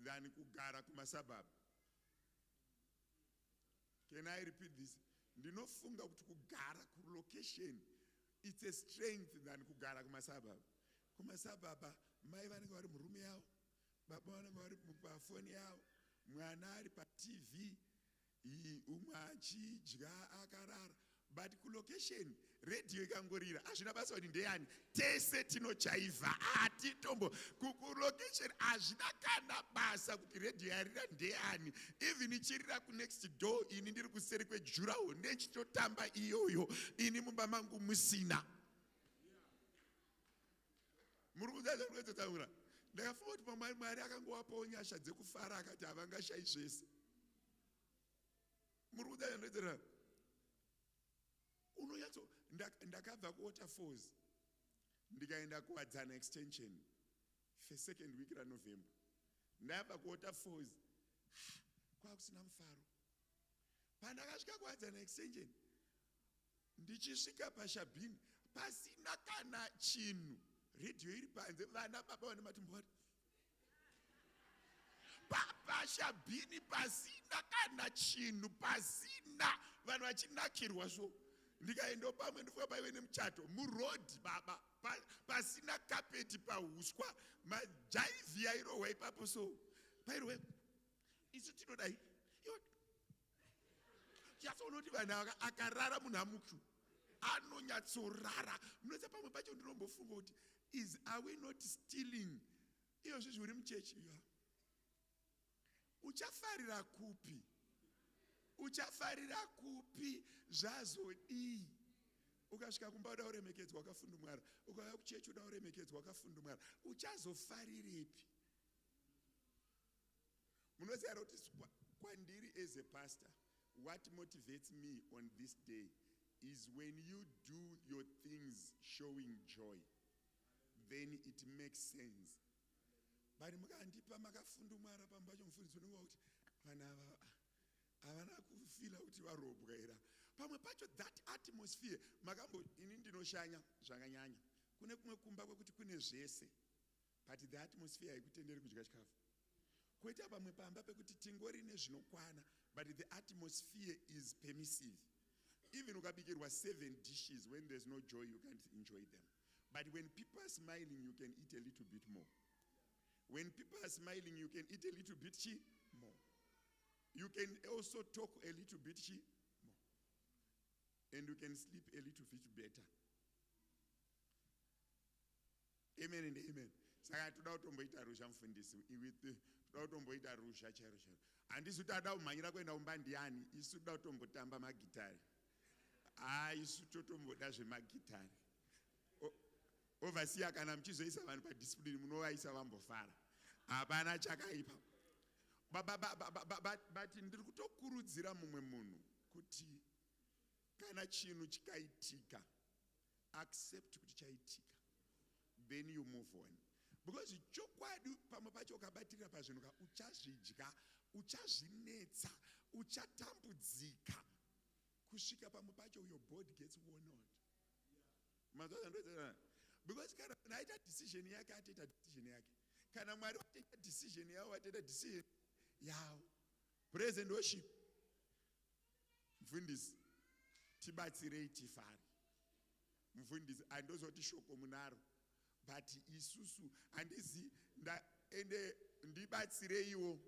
than kugara kumasabab. Can I repeat this? Ndinofunga kuti kugara kulocation it's a strength than kugara kumasabab. Kumasababa mai vanenge vari murume yavo, baba vanenge vari pafoni yavo, mwana ari paTV, umwe achidya akarara. But kulocation radio ikangorira hazvina basa kuti ndeyani, tese tinochaivha, hatitombo. Kulocation hazvina kana basa kuti radio yarira ndeyani. Even ichirira kunext door, ini ndiri kuseri kwejuraho nechitotamba iyoyo, ini mumba mangu musina. Muri kuzaza kwetotangura. Ndakafunga kuti Mwari akangowapawo nyasha dzekufara akati havangashayi zvese. Muri kuzaza ndezera. Unoyatso ndakabva kuWaterfalls ndikaenda kuwadzana extension first second week raNovember. Ndabva kuWaterfalls kwakusina mufaro. Pandakasvika kuwadzana extension ndichisvika paShabhini pasina kana chinhu, radio iri panze, vana baba vane matumbu vari paShabhini pasina kana chinhu, pasina vanhu vachinakirwa so. Ndikaenda pamwe ndifuka paive nemuchato murodhi baba, pasina kapeti pahuswa, majaivhi airohwa ipapo so pairohwa. Isu tinodai chatsoona kuti vanhu ava akarara munhu amuku anonyatsorara. Munoziva pamwe pacho ndinombofunga kuti are we not stealing iyozvi zviri muchechi? Uchafarira kupi? Uchafarira kupi zvazodii? Ukasvika kumba uda kuremekedzwa wakafundumara, ukauya kuchechi uda kuremekedzwa wakafundumara, uchazofarirepi? Munoziva kuti kwandiri as a pastor, what motivates me on this day is when you do your things showing joy, then it makes sense. But mukandipa makafundumara pambacho mufundisi unenge kuti vanhu ava havana kufila kuti varobwa era. Pamwe pacho that atmosphere ini ndinoshanya zvakanyanya. Kune kumwe kumba kwekuti kune zvese, but the atmosphere haikutenderi kudya chikafu. Koita pamwe pamba pekuti tingori nezvinokwana, but the atmosphere is permissive. Even ukabikirwa 7 dishes, when there's no joy you can't enjoy them. But when people are smiling, you can eat a little bit more. When people are smiling, you can eat a little bit more. You can also talk a little bit more. And you can sleep a little bit better. Amen and amen. saka toda kutomboita rusha mufundisi toda kutomboita rusha chairo chairo handisi kuti ada kumhanyira kuenda kumba ndiani isu toda kutombotamba magitari isu totomboda zvemagitari ovasiya kana muchizoisa vanhu padisipurini munovaisa vambofara hapana chakaipa but ndiri kutokurudzira mumwe munhu kuti kana chinhu chikaitika accept kuti chaitika then you move on because chokwadi pamwe pacho ukabatirira pazvinhu ka uchazvidya uchazvinetsa uchatambudzika kusvika pamwe pacho your body gets worn out because kana munhu aita decision yake atoita decision yake kana mwari watoita decision yawo watoita decision yawo praise and worship mufundisi tibatsirei tifare mufundisi handozoti shoko munaro but isusu handisi ende ndibatsireiwo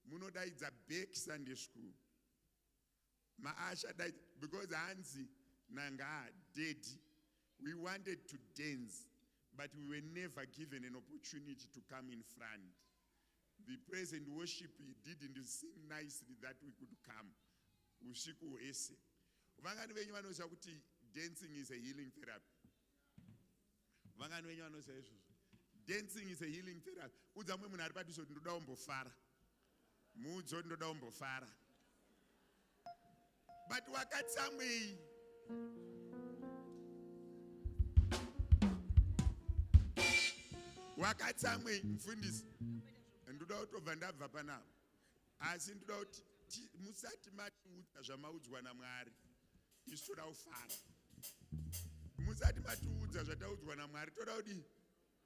munodaidza back Sunday school maasha because hanzi nanga dead we wanted to dance but we were never given an opportunity to come in front. The praise and worship he didn't sing nicely that we could come usiku ese vangani venyu vanoziva kuti dancing is a healing therapy vangani venyu vanoziva izvozvo dancing is a healing therapy udza mumwe munhu ari padhuze kuti ndoda kumbofara muudze kuti ndoda kumbofara but wakatsamwei wakatsamwei mufundisi ndoda kutobva ndabva panapa asi ndoda kuti musati matiudza zvamaudzwa naMwari isu toda kufara musati matiudza zvataudzwa naMwari toda kudi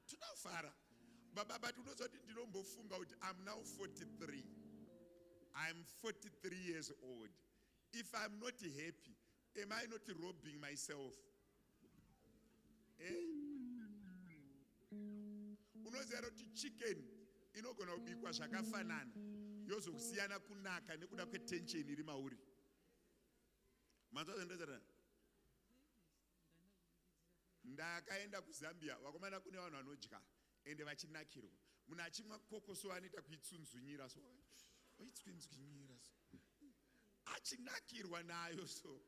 toda kufara baba but unozoti ndinombofunga kuti I'm now 43 I'm 43 years old if I'm not happy am I not robbing myself unoziva kuti chicken inogona kubikwa zvakafanana yozokusiyana kunaka nekuda kwetensheni iri mauri manzvazvandozara ndakaenda kuZambia vakomana kune vanhu vanodya ende vachinakirwa munhu achimwa kokoso anoita kuitsunzvunyira so oitsunzvunyira so achinakirwa nayo so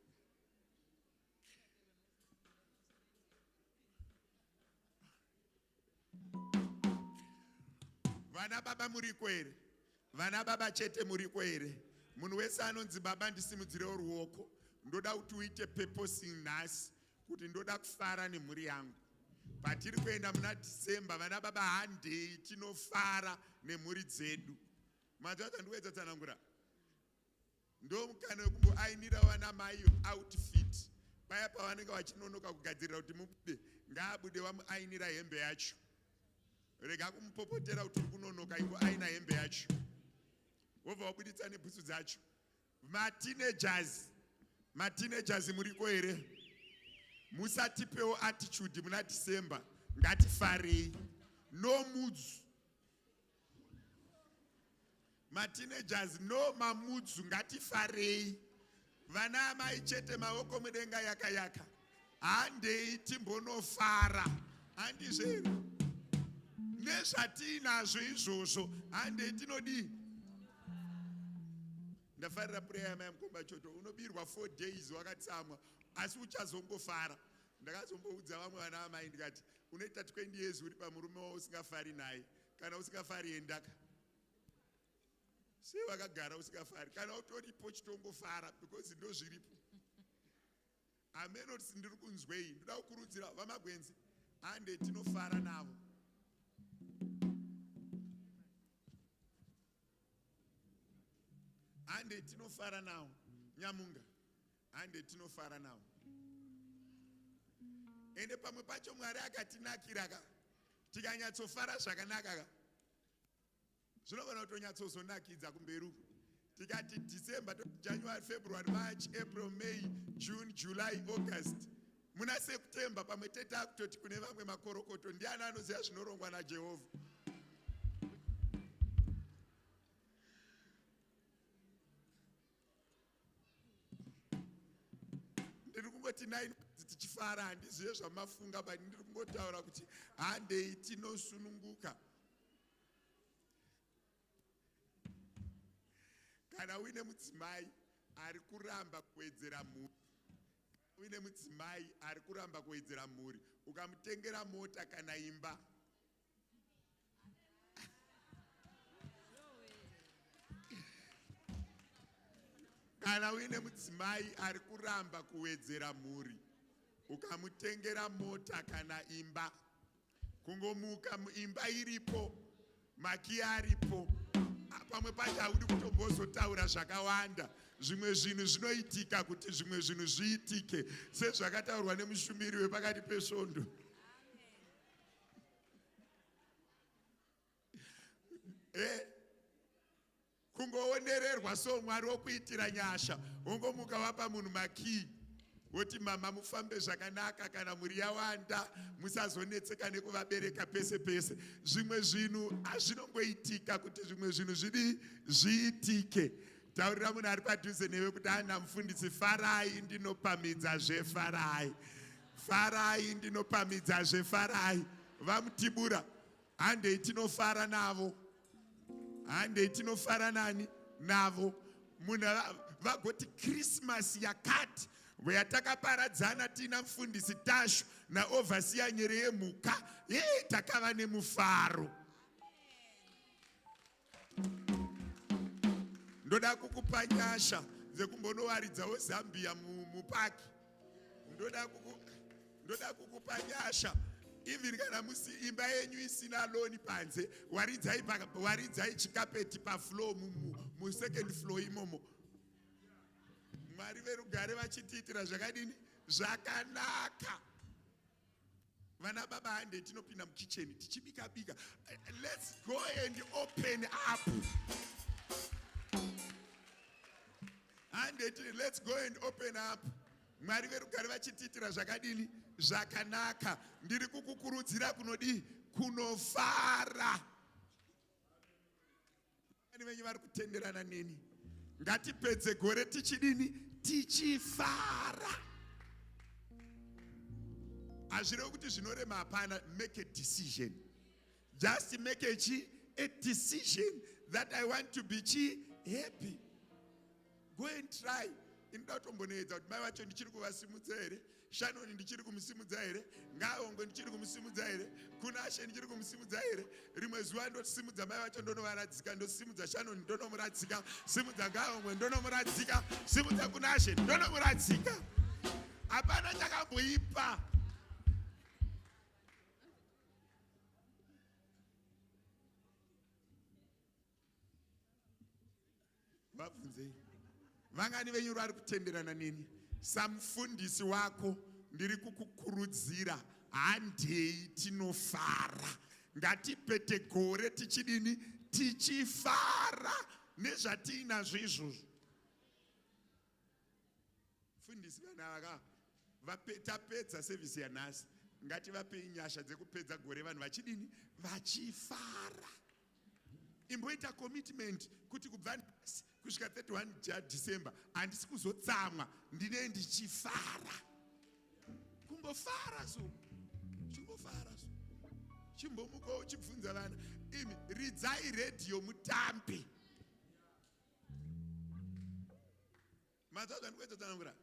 vana baba muriko here vana baba chete muriko here munhu wese anonzi baba ndisimudzirewo ruoko ndoda kuti uite purposing nhasi kuti ndoda kufara nemhuri yangu patiri kuenda muna December vana baba handei tinofara nemhuri dzedu manzvazva ndiwedza tsanangura ndomukana wekumboainira vana mai outfit paya pavanenge vachinonoka kugadzirira kuti mubude ngaabude vamuainira hembe yacho rega kumupopotera kuti uri kunonoka ingo aina hembe yacho wobva wabuditsa nebhutsu dzacho mateenagers muriko here musatipewo attitude muna December ngatifarei no mudzu mateenagers no mamudzu ngatifarei vana amai chete maoko mudenga yakayaka handei timbonofara handizve nezvatinazvo izvozvo handei tinodii ndafarira prayer yamai mukomba choto unobirwa 4 days wakatsamwa asi uchazombofara ndakazomboudza vamwe vana vamai ndikati unoita 20 years uri pamurume wao usingafari naye kana usingafari endaka sei wakagara usingafari kana utoripo chitombofara because ndo zviripo amenoti ndiri kunzwei ndoda kukurudzira vamagwenzi hande tinofara navo hande tinofara nawo nyamunga hande tinofara nawo ende pamwe pacho Mwari akatinakira ka tikanyatsofara zvakanaka ka zvinogona kutonyatsozonakidza kumberi tikati December, January, February, March, April, May, June, July, August muna September pamwe teta kutoti kune vamwe makorokoto ndiani anoziva zvinorongwa naJehovha ndiri kungoti 9 tichifara handizive zvamafunga bani ndiri kungotaura kuti handei tinosununguka. Kana uine mudzimai ari kuramba kuwedzera mhuri, uine mudzimai ari kuramba kuwedzera mhuri, ukamutengera mota kana imba, kana uine mudzimai ari kuramba kuwedzera mhuri, ukamutengera mota kana imba, kungomuka imba iripo, maki aripo, pamwe pacho haudi kutombozotaura zvakawanda. Zvimwe zvinhu zvinoitika kuti zvimwe zvinhu zviitike, sezvakataurwa nemushumiri wepakati pesvondo. Kungoonererwa so Mwari wokuitira nyasha, wongomuka wapa munhu makii woti mama mufambe zvakanaka, kana muri yawanda musazonetseka nekuvabereka pese pese. Zvimwe zvinhu azvinongoitika kuti zvimwe zvinhu zviitike. Taurira munhu ari padhuze newe kuti ana mufundisi, farai ndinopamidza zvefarai, farai ndinopamidza zvefarai. Vamutibura, handei tinofara navo, handei tinofara nani navo. Munhu vagoti Christmas yakati yatakaparadzana tina mufundisi Tashu naovhasiya nyere yemhuka, takava nemufaro. Ndoda kukupa nyasha dzekumbonowaridzawo Zambia mupaki. Ndoda kukupa nyasha. Even kana musi imba yenyu isina loni panze, waridzai chikapeti pafloor mu second floor imomo. Mwari verugare vachitiitira zvakadini zvakanaka. Vana baba hande tinopinda mukicheni tichibika bika. Let's go and open up. Let's go and open up. Mwari verugare vachitiitira zvakadini zvakanaka. Ndiri kukukurudzira kunodi kunofara. Vani venyu vari kutenderana neni. Ngatipedze gore tichidini tichifara. Hazvirevo kuti zvinorema hapana. Make a decision. Just make a decision that I want to be happy. Go and try. Inoda kutomboneedza kuti mai vacho ndichiri kuvasimudza here, Shanoni ndichiri kumusimudza here, Ngaongo ndichiri kumusimudza here, Kunashe ndichiri kumusimudza here. Rimwe zuva ndosimudza mai vacho ndonovaradzika, ndosimudza Shanoni ndonomuradzika, simudza Ngaongo ndonomuradzika, simudza Kunashe ndonomuradzika. Hapana chakamboipa. Vabvunzei. Vangani venyu vari kutenderana neni? Samufundisi wako ndiri kukukurudzira, handei tinofara. Ngatipete gore tichidini tichifara nezvatiinazvo izvozvo. Fundisi vana tapedza sevhisi yanhasi, ngativapei nyasha dzekupedza gore vanhu vachidini vachifara. Imboita commitment kuti kubva nhasi kusvika 31 December handisi kuzotsamwa, ndine ndichifara. Kumbofara so, chimbofara so. Chimbomuka uchibvunza vana, imi ridzai radio mutambe. Madzoga ndikuedza tsanangura.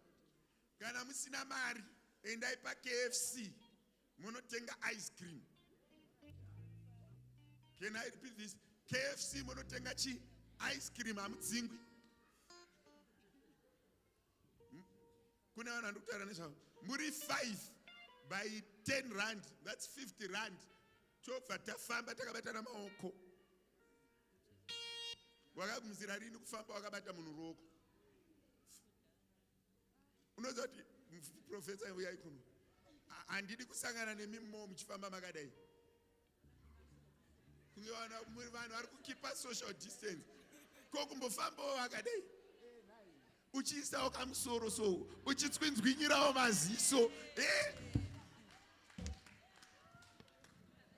Kana musina mari, endai paKFC munotenga ice cream. Can I repeat this? KFC munotenga ice cream hamudzingwi. Kuna vanhu vari kutaura nezvavo. Muri 5 by 10 rand, that's 50 rand. Tobva tafamba takabatana maoko. Wakagumizira rini kufamba wakabata munhu ruoko? Unoziva kuti profesa uyai kuno, handidi kusangana nemimo muchifamba makadai. Vanhu vari kukipa social distance. Kokumbofambawo wakadai, uchiisawo kamusoro so, uchitsvinzwinyirawo maziso.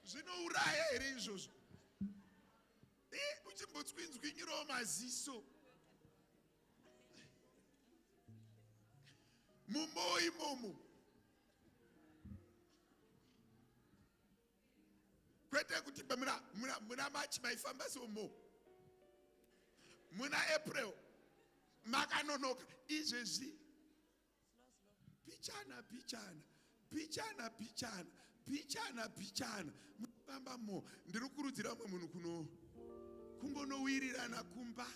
Zvinouraya here izvozvo? Uchimbotsvinzwinyirawo maziso. Mumoyo imomo kwete kuti muna March maifamba somo, muna April makanonoka. Izvezvi pichana munofamba mo. Ndiri kukurudzira umwe munhu kungonowirirana kumba.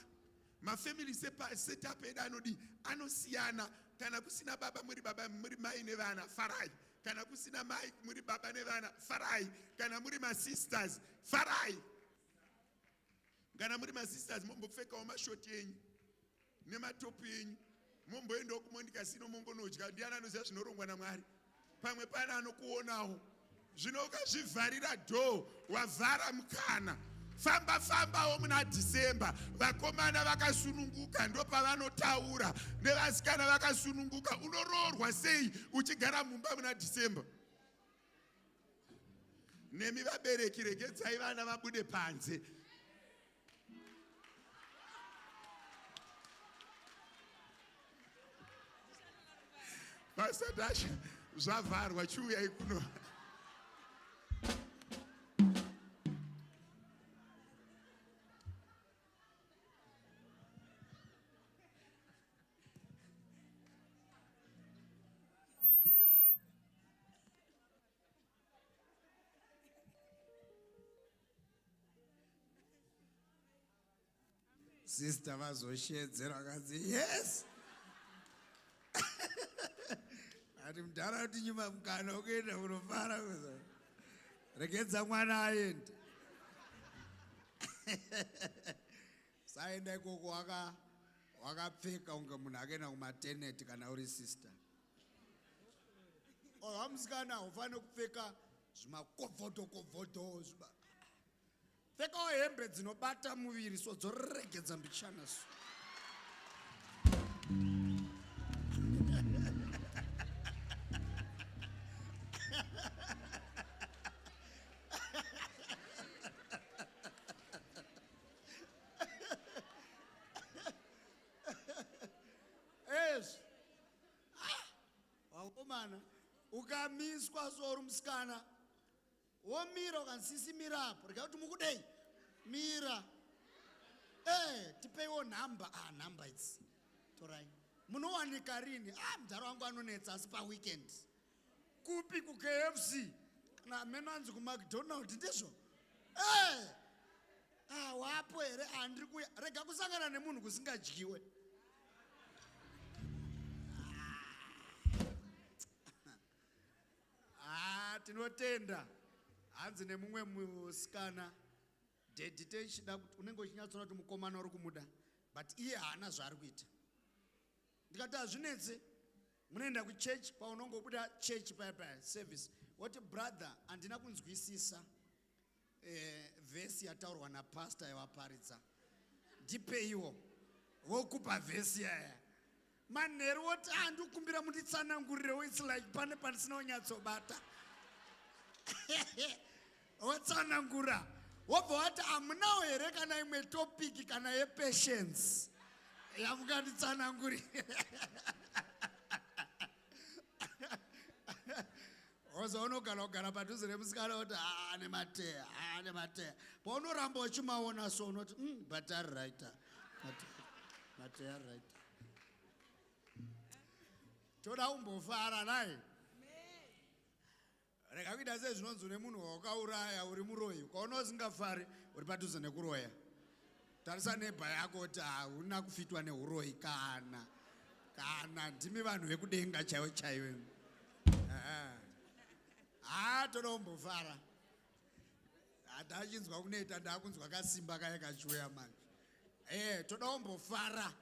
Mafamily setup edu anodi anosiyana. Kana kusina baba muri mai nevana, farai. Kana kusina mai muri baba nevana, farai. Kana muri sisters, farai. Kana muri sisters mombopfekawo mashoti enyu nematopu enyu, momboendawo kumondikasino mongonodya. Ndiani anoziva zvinorongwa naMwari? Pamwe pana anokuonawo. Zvino ukazvivharira dhoo, wavhara mukana. Fambawo muna December. Vakomana vakasununguka ndo pavanotaura, nevasikana vakasununguka. Unoroorwa sei uchigara mumba muna December? Nemi vabereki regedzai vana vabude panze. Pastor Dasha, zvavharwa chiuyai kuno. Sister vazoshedzera akazi yes. Ati mudhara kuti nyuma mukana ukuenda kunofara kuzo. Regedza mwana aende. Saenda ikoko wakapfeka unga munhu akaenda kumaternity kana uri sister. Hamusikana ufane kupfeka zvimakovhoto. Pfekawo hembe dzinobata muviri so dzoregedza mbichana so. Wakomana ukamiswa sori musikana womira ukansisimira apo rega kuti mukudei mira tipeiwo nhamba nhamba idzi torai munowanika rini mudhara wangu anonetsa asi paweekend kupi kuKFC kana meno anzi kuMcDonald ndizvo wapo here handiri kuya rega kusangana nemunhu kusingadyiwe. Tinotenda hanzi nemumwe musikana dedite chida kuti unenge uchinyatsoona kuti mukomana uri kumuda but iye haana zvaari kuita. Ndikati hazvinetse munoenda kuchechi paunongobuda chechi paya service woti brother handina kunzwisisa vhesi yataurwa napastor yawaparidza ndipeiwo wokupa vhesi yaya manheru woti ndikumbira munditsanangurirewo it's like pane pandisina kunyatsobata. Wotsanangura wobva wati hamunawo here kana imwe topiki kana yepatience yamunganditsanangurire. Ozoonogara kugara padhuze nemusikana woti nemateya paunoramba uchimaona so unoti but ari right mateya ari right. Toda umbofara naye. Rega kuita sezvinonzi une munhu wakauraya uri muroyi ukaona usingafari uri padhuze nekuroya. Tarisa nebha yako kuti hauna kufitwa neuroyi kana ndimi vanhu vekudenga chaiwo. Toda umbofara. Handachinzwa kunoita ndakunzwa kasimba kaya kachiuya manje. Toda umbofara.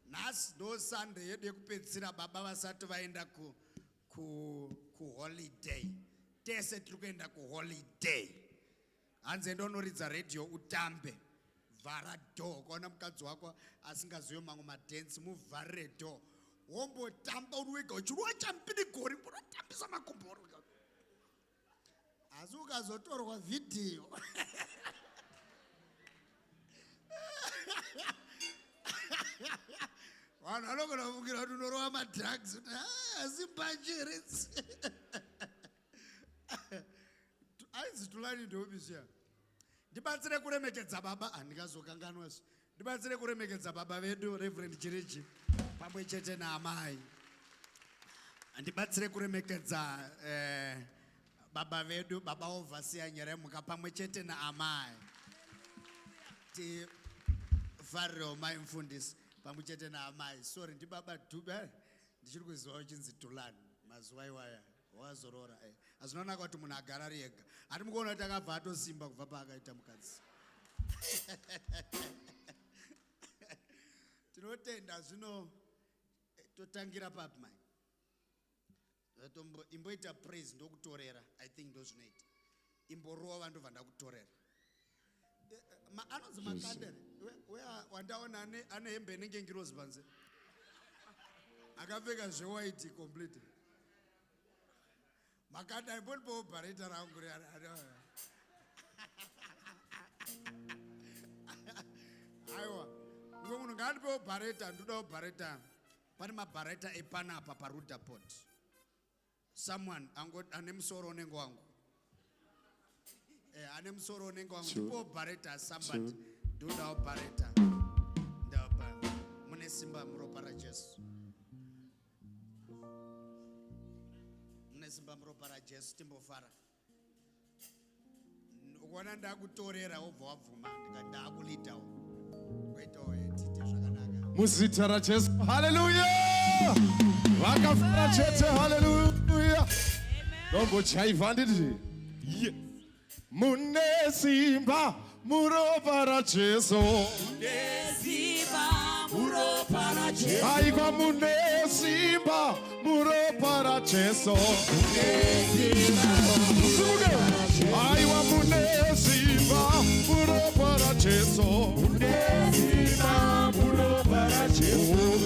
Nhasi ndo Sunday yedu yekupedzisira baba vasati vaenda ku holiday. Tese tiri kuenda ku holiday. Hanze ndonoridza radio utambe. Vhara door. Ukaona mukadzi wako asingazivi mamwe madance muvharire door. Wombotamba uri wega uchirwa champini gori unotambisa makomboro. Asi ukazotorwa video. Vanhu vanogona kufungira kuti unorova madrugs asi mbanjeretsi. Ainzi Tulani ndobisiya. Ndibatsire kuremekedza baba andikazokanganwa. Ndibatsire kuremekedza baba vedu Reverend Chirechi pamwe chete naamai. Ndibatsire kuremekedza baba vedu baba overseer Nyeremuka pamwe chete naamai. Ti Farro mai mfundisi pamwe chete naamai. Sorry ndi baba Dube ndichiri kuziva uchinzi Tulani mazuva iwaya wazorora. Azvinonaka kuti munhu agara ari ega. Ati mukuona kuti akabva atosimba kubva paakaita mukadzi. Tinotenda zvino totangira papi mai. Imboita praise ndokutorera. I think ndozvinoita. Imborowa vantu vanda kutorera. Anonzi makandere. Wandaona ane hembe inenge ngirozi panze. Akapfeka zvewaiti complete. Makanda iboni operator rangu aiwa munhu ngaandipe operator ndoda operator pane maoperator epanapa paRuder Port someone ane musoro unenge wangu ane musoro unenge wangu ndipe operator somebody ndoda operator ndapa mune simba muropa raJesu simba muropa raJesu timbofara ukuona ndakutorera wobva wabvuma ndakulitawo kuitawo tite zvakanaka muzita raJesu. Haleluya! Vakafara chete. Haleluya! Nongochaiva nditi mune simba muropa raJesu. Aikwa mune simba muropa raJesu. Aiwa mune simba muropa raJesu.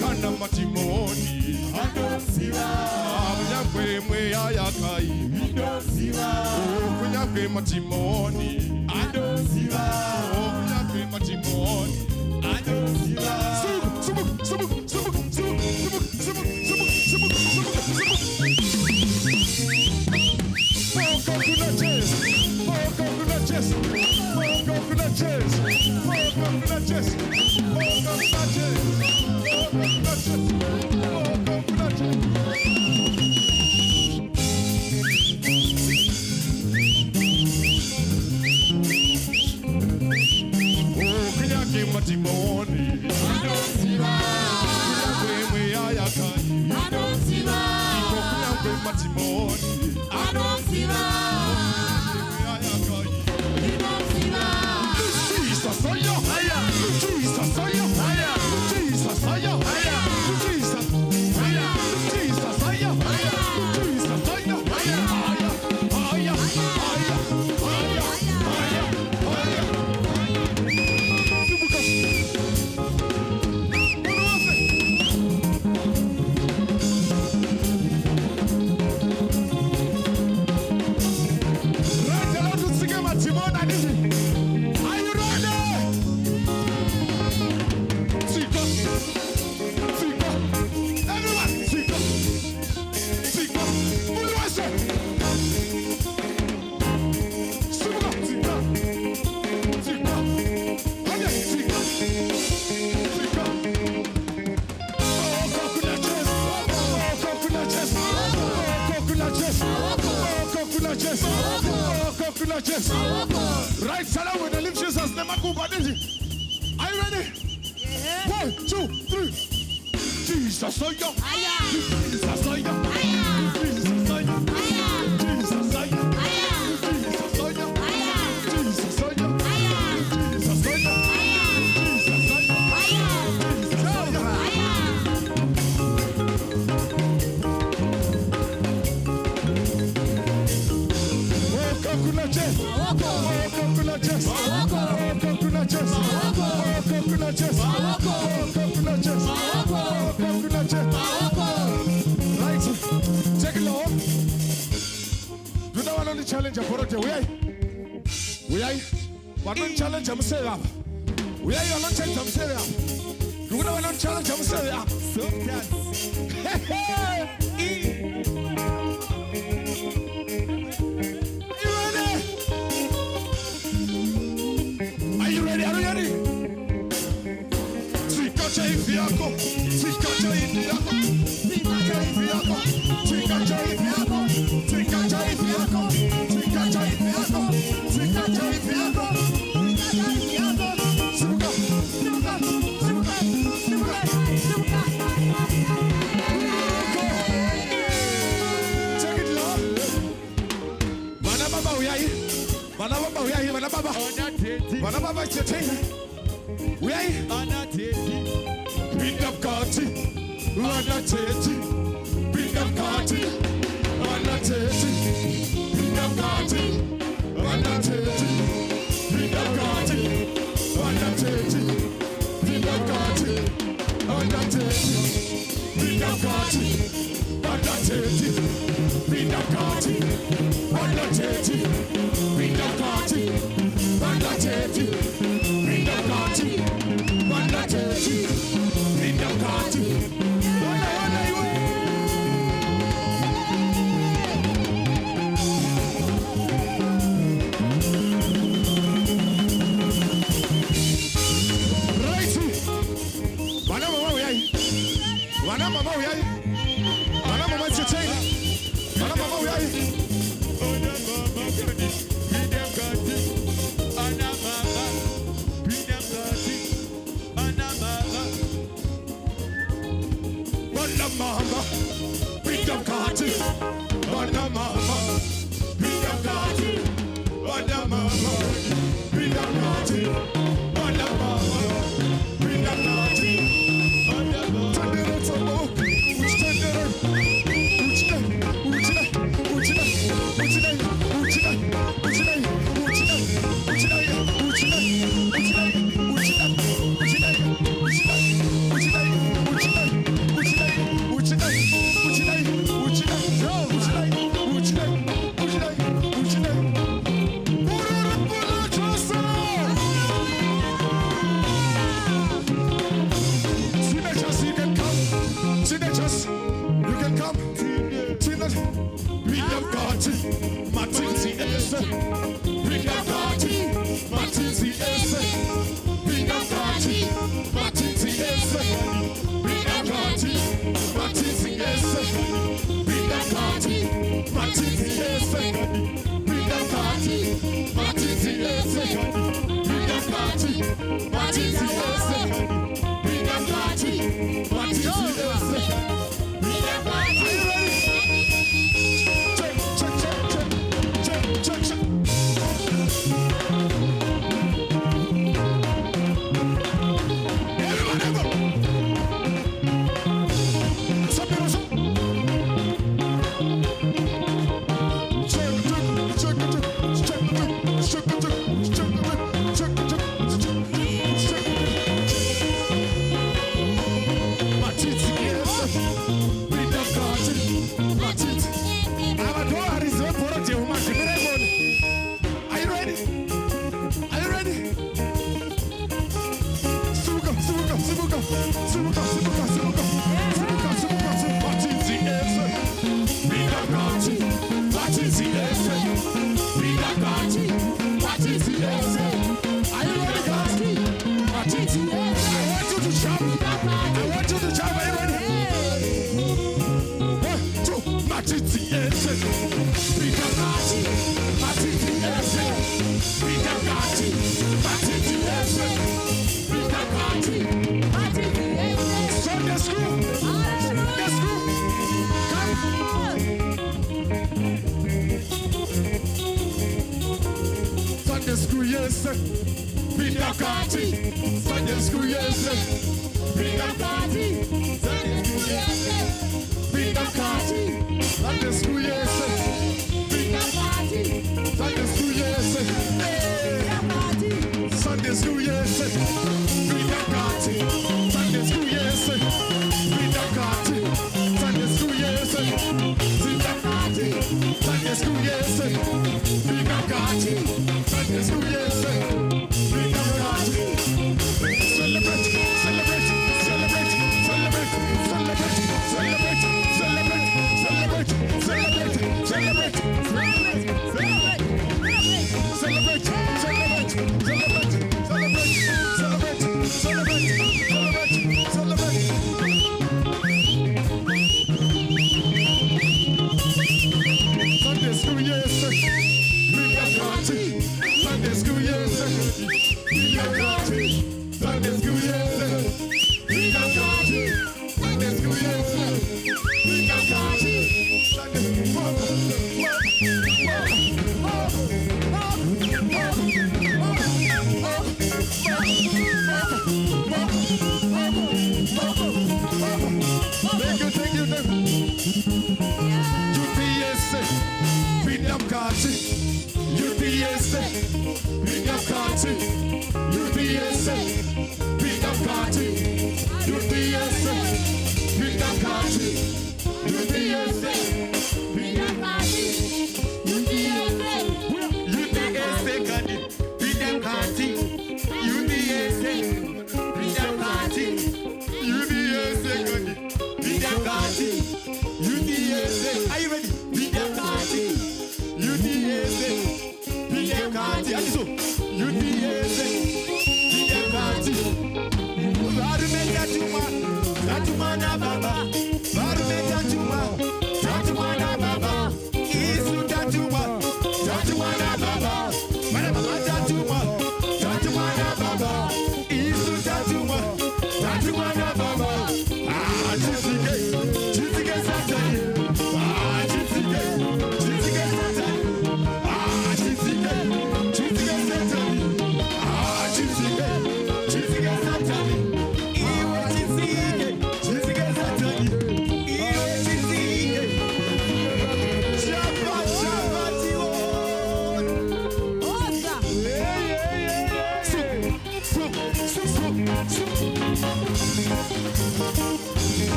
Kana matimoni kunyakwe mweya yakai kunyakwe matimoni kunyakwe matimoni Right, salam with the lift Jesus, never go back. Are you ready? Yeah. 1, 2, 3. Jesus, so young. Jesus, so young. Jesus, so young. Jesus, so young. Jesus, so young. Jesus, so young. Jesus, so young. Right, take it off. Do not want to challenge a product. We are one challenge. I'm saying we are not challenge. I'm saying do not want to challenge. I'm saying you ready? Celebrate.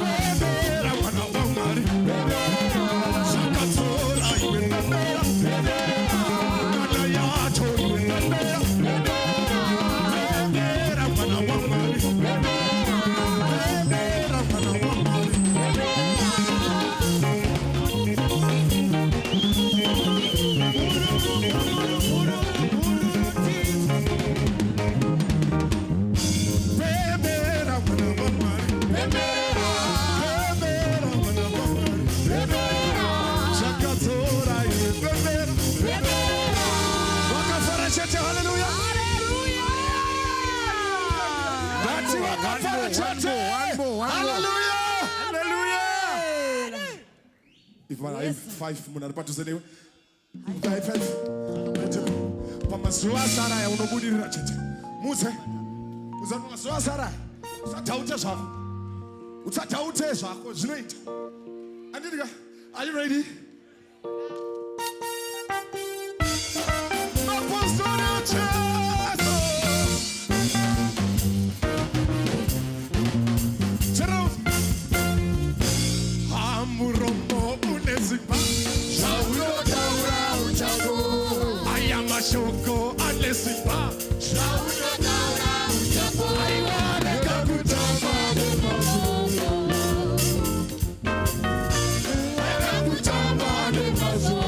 Bembera mwana wa Mwari. Shakatora iwe bembera. Dada yacho iwe bembera. Bembera mwana wa Mwari. Bembera mwana wa Mwari. Bembera mwana wa Mwari. Bembera mwana wa Mwari. Shakatora iwe bembera. Wakafara chete, haleluya. Dati wakafara chete. Haleluya. If I have 5 munaripatu zenewe. If I have 5. Pamazuwa sara ya unobudirira chete. Muze. Uzanwa sara. Usataute zvako. Usataute zvako zvinoita. Andidika. Are you ready? Apostolic Church. Cheros. Hamuromo unezipa. Shaulo taura uchako. Ayama shoko anesipa. Shaulo taura uchako. Aiware kakutama de mazo. Kakutama de mazo.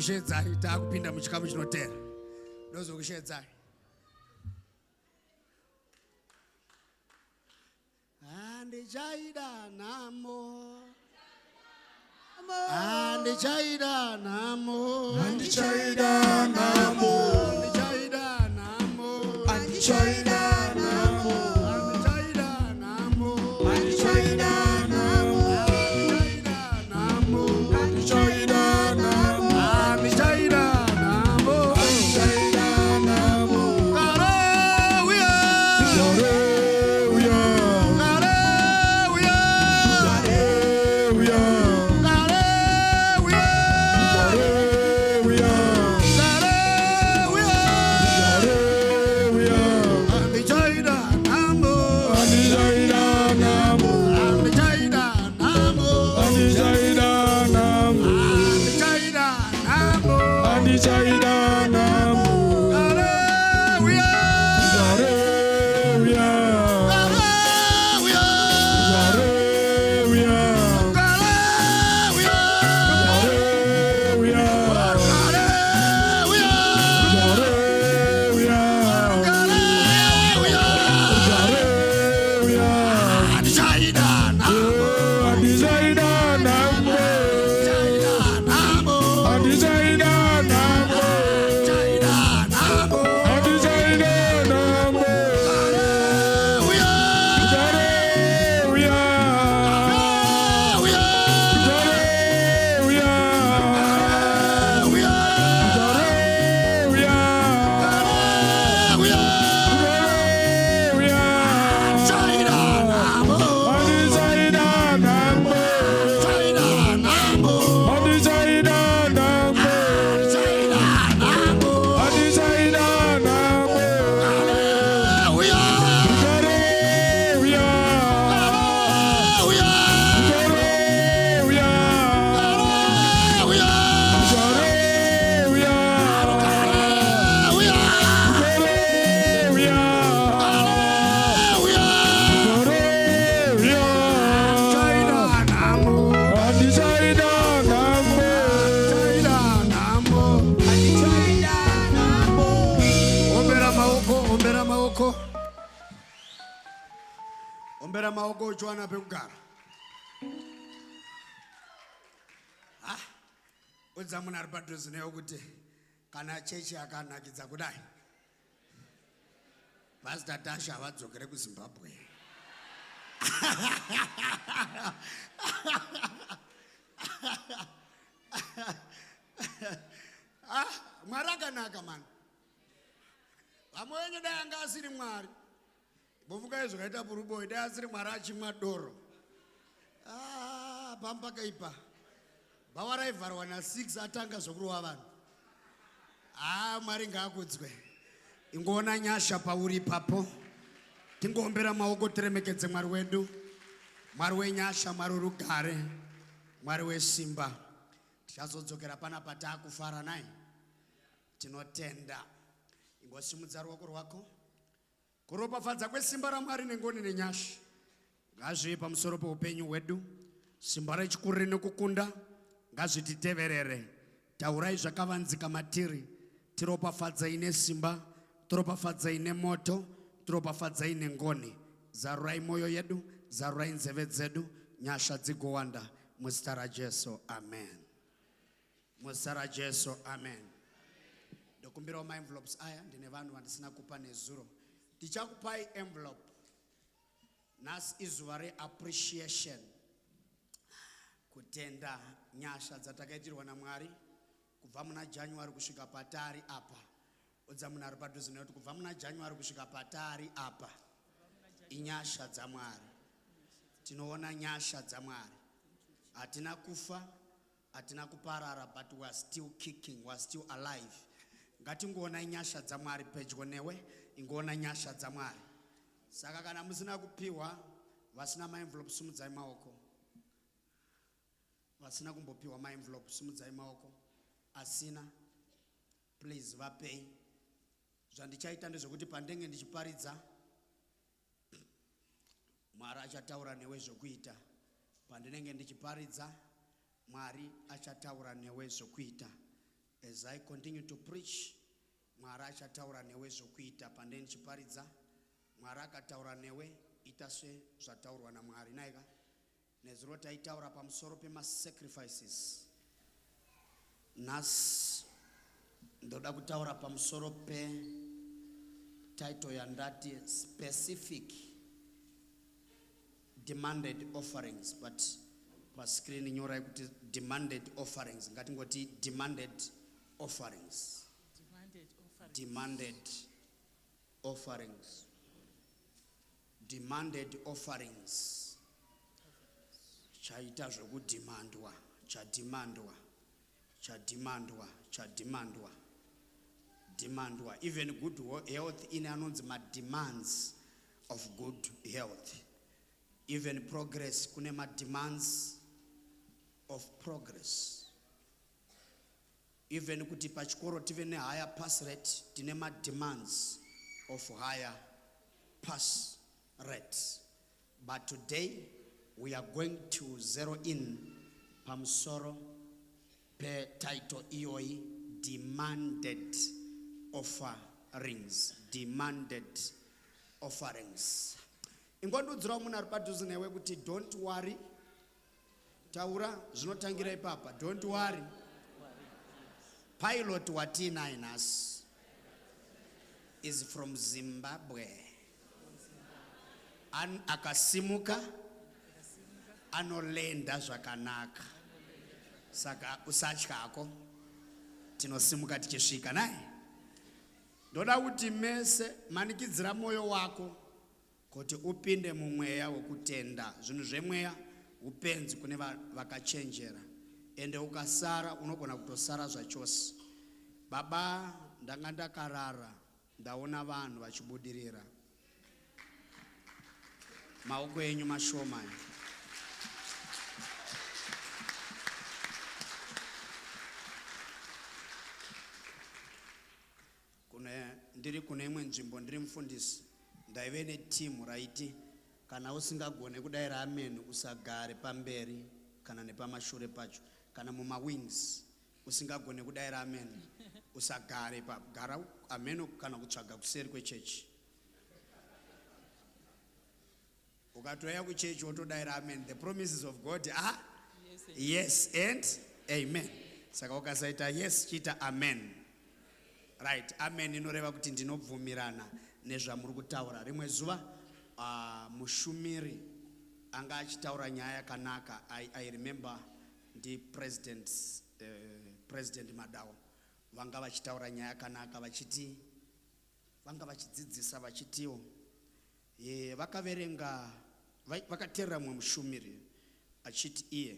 Ndozokushedzai taakupinda muchikamu chinotera. Ndozokushedzai. Andichaida namo. Andichaida namo. Andichaida namo. Andichaida namo. Andichaida namo. Andichaida namo. Andichaida namo. Andichaida namo. Andichaida namo. Andichaida namo. Hallelujah. Hallelujah. Andichaida namo. Ombera maoko uchwana pekugara. Udza munhu ari padhuze newo kuti kana chechi akanakidza kudai Pastor Tasha vadzokere kuZimbabwe. Mwari akanaka mani. Vamwe wenyu dai anga asiri Mwari. Bovuka izvokaita Buruboi dai asiri Mwari achimwa doro. Pamba kaipa. Bhawa raivharwa na6 atanga zvokurova vanhu. Mwari ngaakudzwe. Ingoona nyasha pauri ipapo. Tingombera maoko tiremekedze Mwari wedu. Mwari wenyasha, Mwari werugare, Mwari wesimba. Tichazodzokera panapa taakufara naye. Tinotenda. Ingosimudza ruoko rwako. Kuropafadza kwesimba raMwari nengoni nenyasha ngazvive pamusoro peupenyu hwedu. Simba rechikuru rinokukunda ngazvititeverere. Taurai zvakavanzika matiri. Tiropafadzai nesimba, tiropafadzai nemoto, tiropafadzai nengoni. Zarurai moyo yedu, zarurai nzeve dzedu, nyasha dzigowanda muzita raJesu. Amen. Muzita raJesu. Amen. Ndokumbirawo maenvelopes aya ndine vanhu vandisina kupa nezuro. Tichakupai envelope. Nhasi izuva reappreciation. Kutenda nyasha dzatakaitirwa naMwari kubva muna January kusvika patari apa. Udza munhu ari padhuze nekuti kubva muna January kusvika patari apa inyasha dzaMwari. Tinoona nyasha dzaMwari. Hatina kufa, hatina kuparara, but we are still kicking, we are still alive. Ngatingoona nyasha dzaMwari pedyo newe, ingoona nyasha dzaMwari. Saka kana musina kupiwa, vasina maenvelope simudzai maoko. Vasina kumbopiwa maenvelope simudzai maoko. Asina, please vapei. Zvandichaita ndezvokuti pandenge ndichiparidza Mwari achataura newe zvokuita. Pandinenge ndichiparidza Mwari achataura newe zvokuita. As I continue to preach, Mwari achataura newe zvokuita pandeni chiparidza. Mwari akataura newe ita zvataurwa naMwari naika. Nezuro taitaura pamusoro pema-sacrifices. Nhasi ndoda kutaura pamusoro title yandati specific demanded offerings, but pa screen nyorai kuti demanded offerings. Ngatingoti demanded offerings. Demanded offerings. Demanded offerings. Chaita zvokudimandwa, chadimandwa, chadimandwa, chadimandwa. Demandwa. Even good health in anonzi ma demands of good health. Even progress kune ma demands of progress. Even kuti pachikoro tive ne higher pass rate tine ma demands of higher pass rate. But today we are going to zero in pamusoro pe title ioi demanded offerings. Demanded offerings. Ingondudzira munhu ari padhuze newe kuti don't worry. Taura zvinotangira ipapa. Don't worry. Pilot watina nhasi is from Zimbabwe. Akasimuka anolenda zvakanaka. Saka usatyako. Tinosimuka tichisvika naye. Ndoda kuti mese manikidzira moyo wako kuti upinde mumweya wokutenda. Zvinhu zvemweya upenzi kune vakachenjera. Ende ukasara unogona kutosara zvachose. Baba, ndanga ndakarara ndaona vanhu vachibudirira. Maoko enyu mashoma. Ndiri kune imwe nzvimbo ndiri mufundisi ndaive netimu raiti kana usingagone kudaira amen usagare pamberi kana nepamashure pacho kana mumawings usingagone kudaira amen usagare gara amen kana kutsvaga kuseri kwechechi. Ukatoya kuchechi wotodaira amen, the promises of God are yes and amen. Saka ukasaita yes chita amen. Right, amen inoreva kuti ndinobvumirana nezvamuri kutaura. Rimwe zuva mushumiri anga achitaura nyaya yakanaka. I remember the president Madao vanga vachitaura nyaya yakanaka vachiti vanga vachidzidzisa vachitiwo vakaverenga vakateerera mumwe mushumiri achiti iye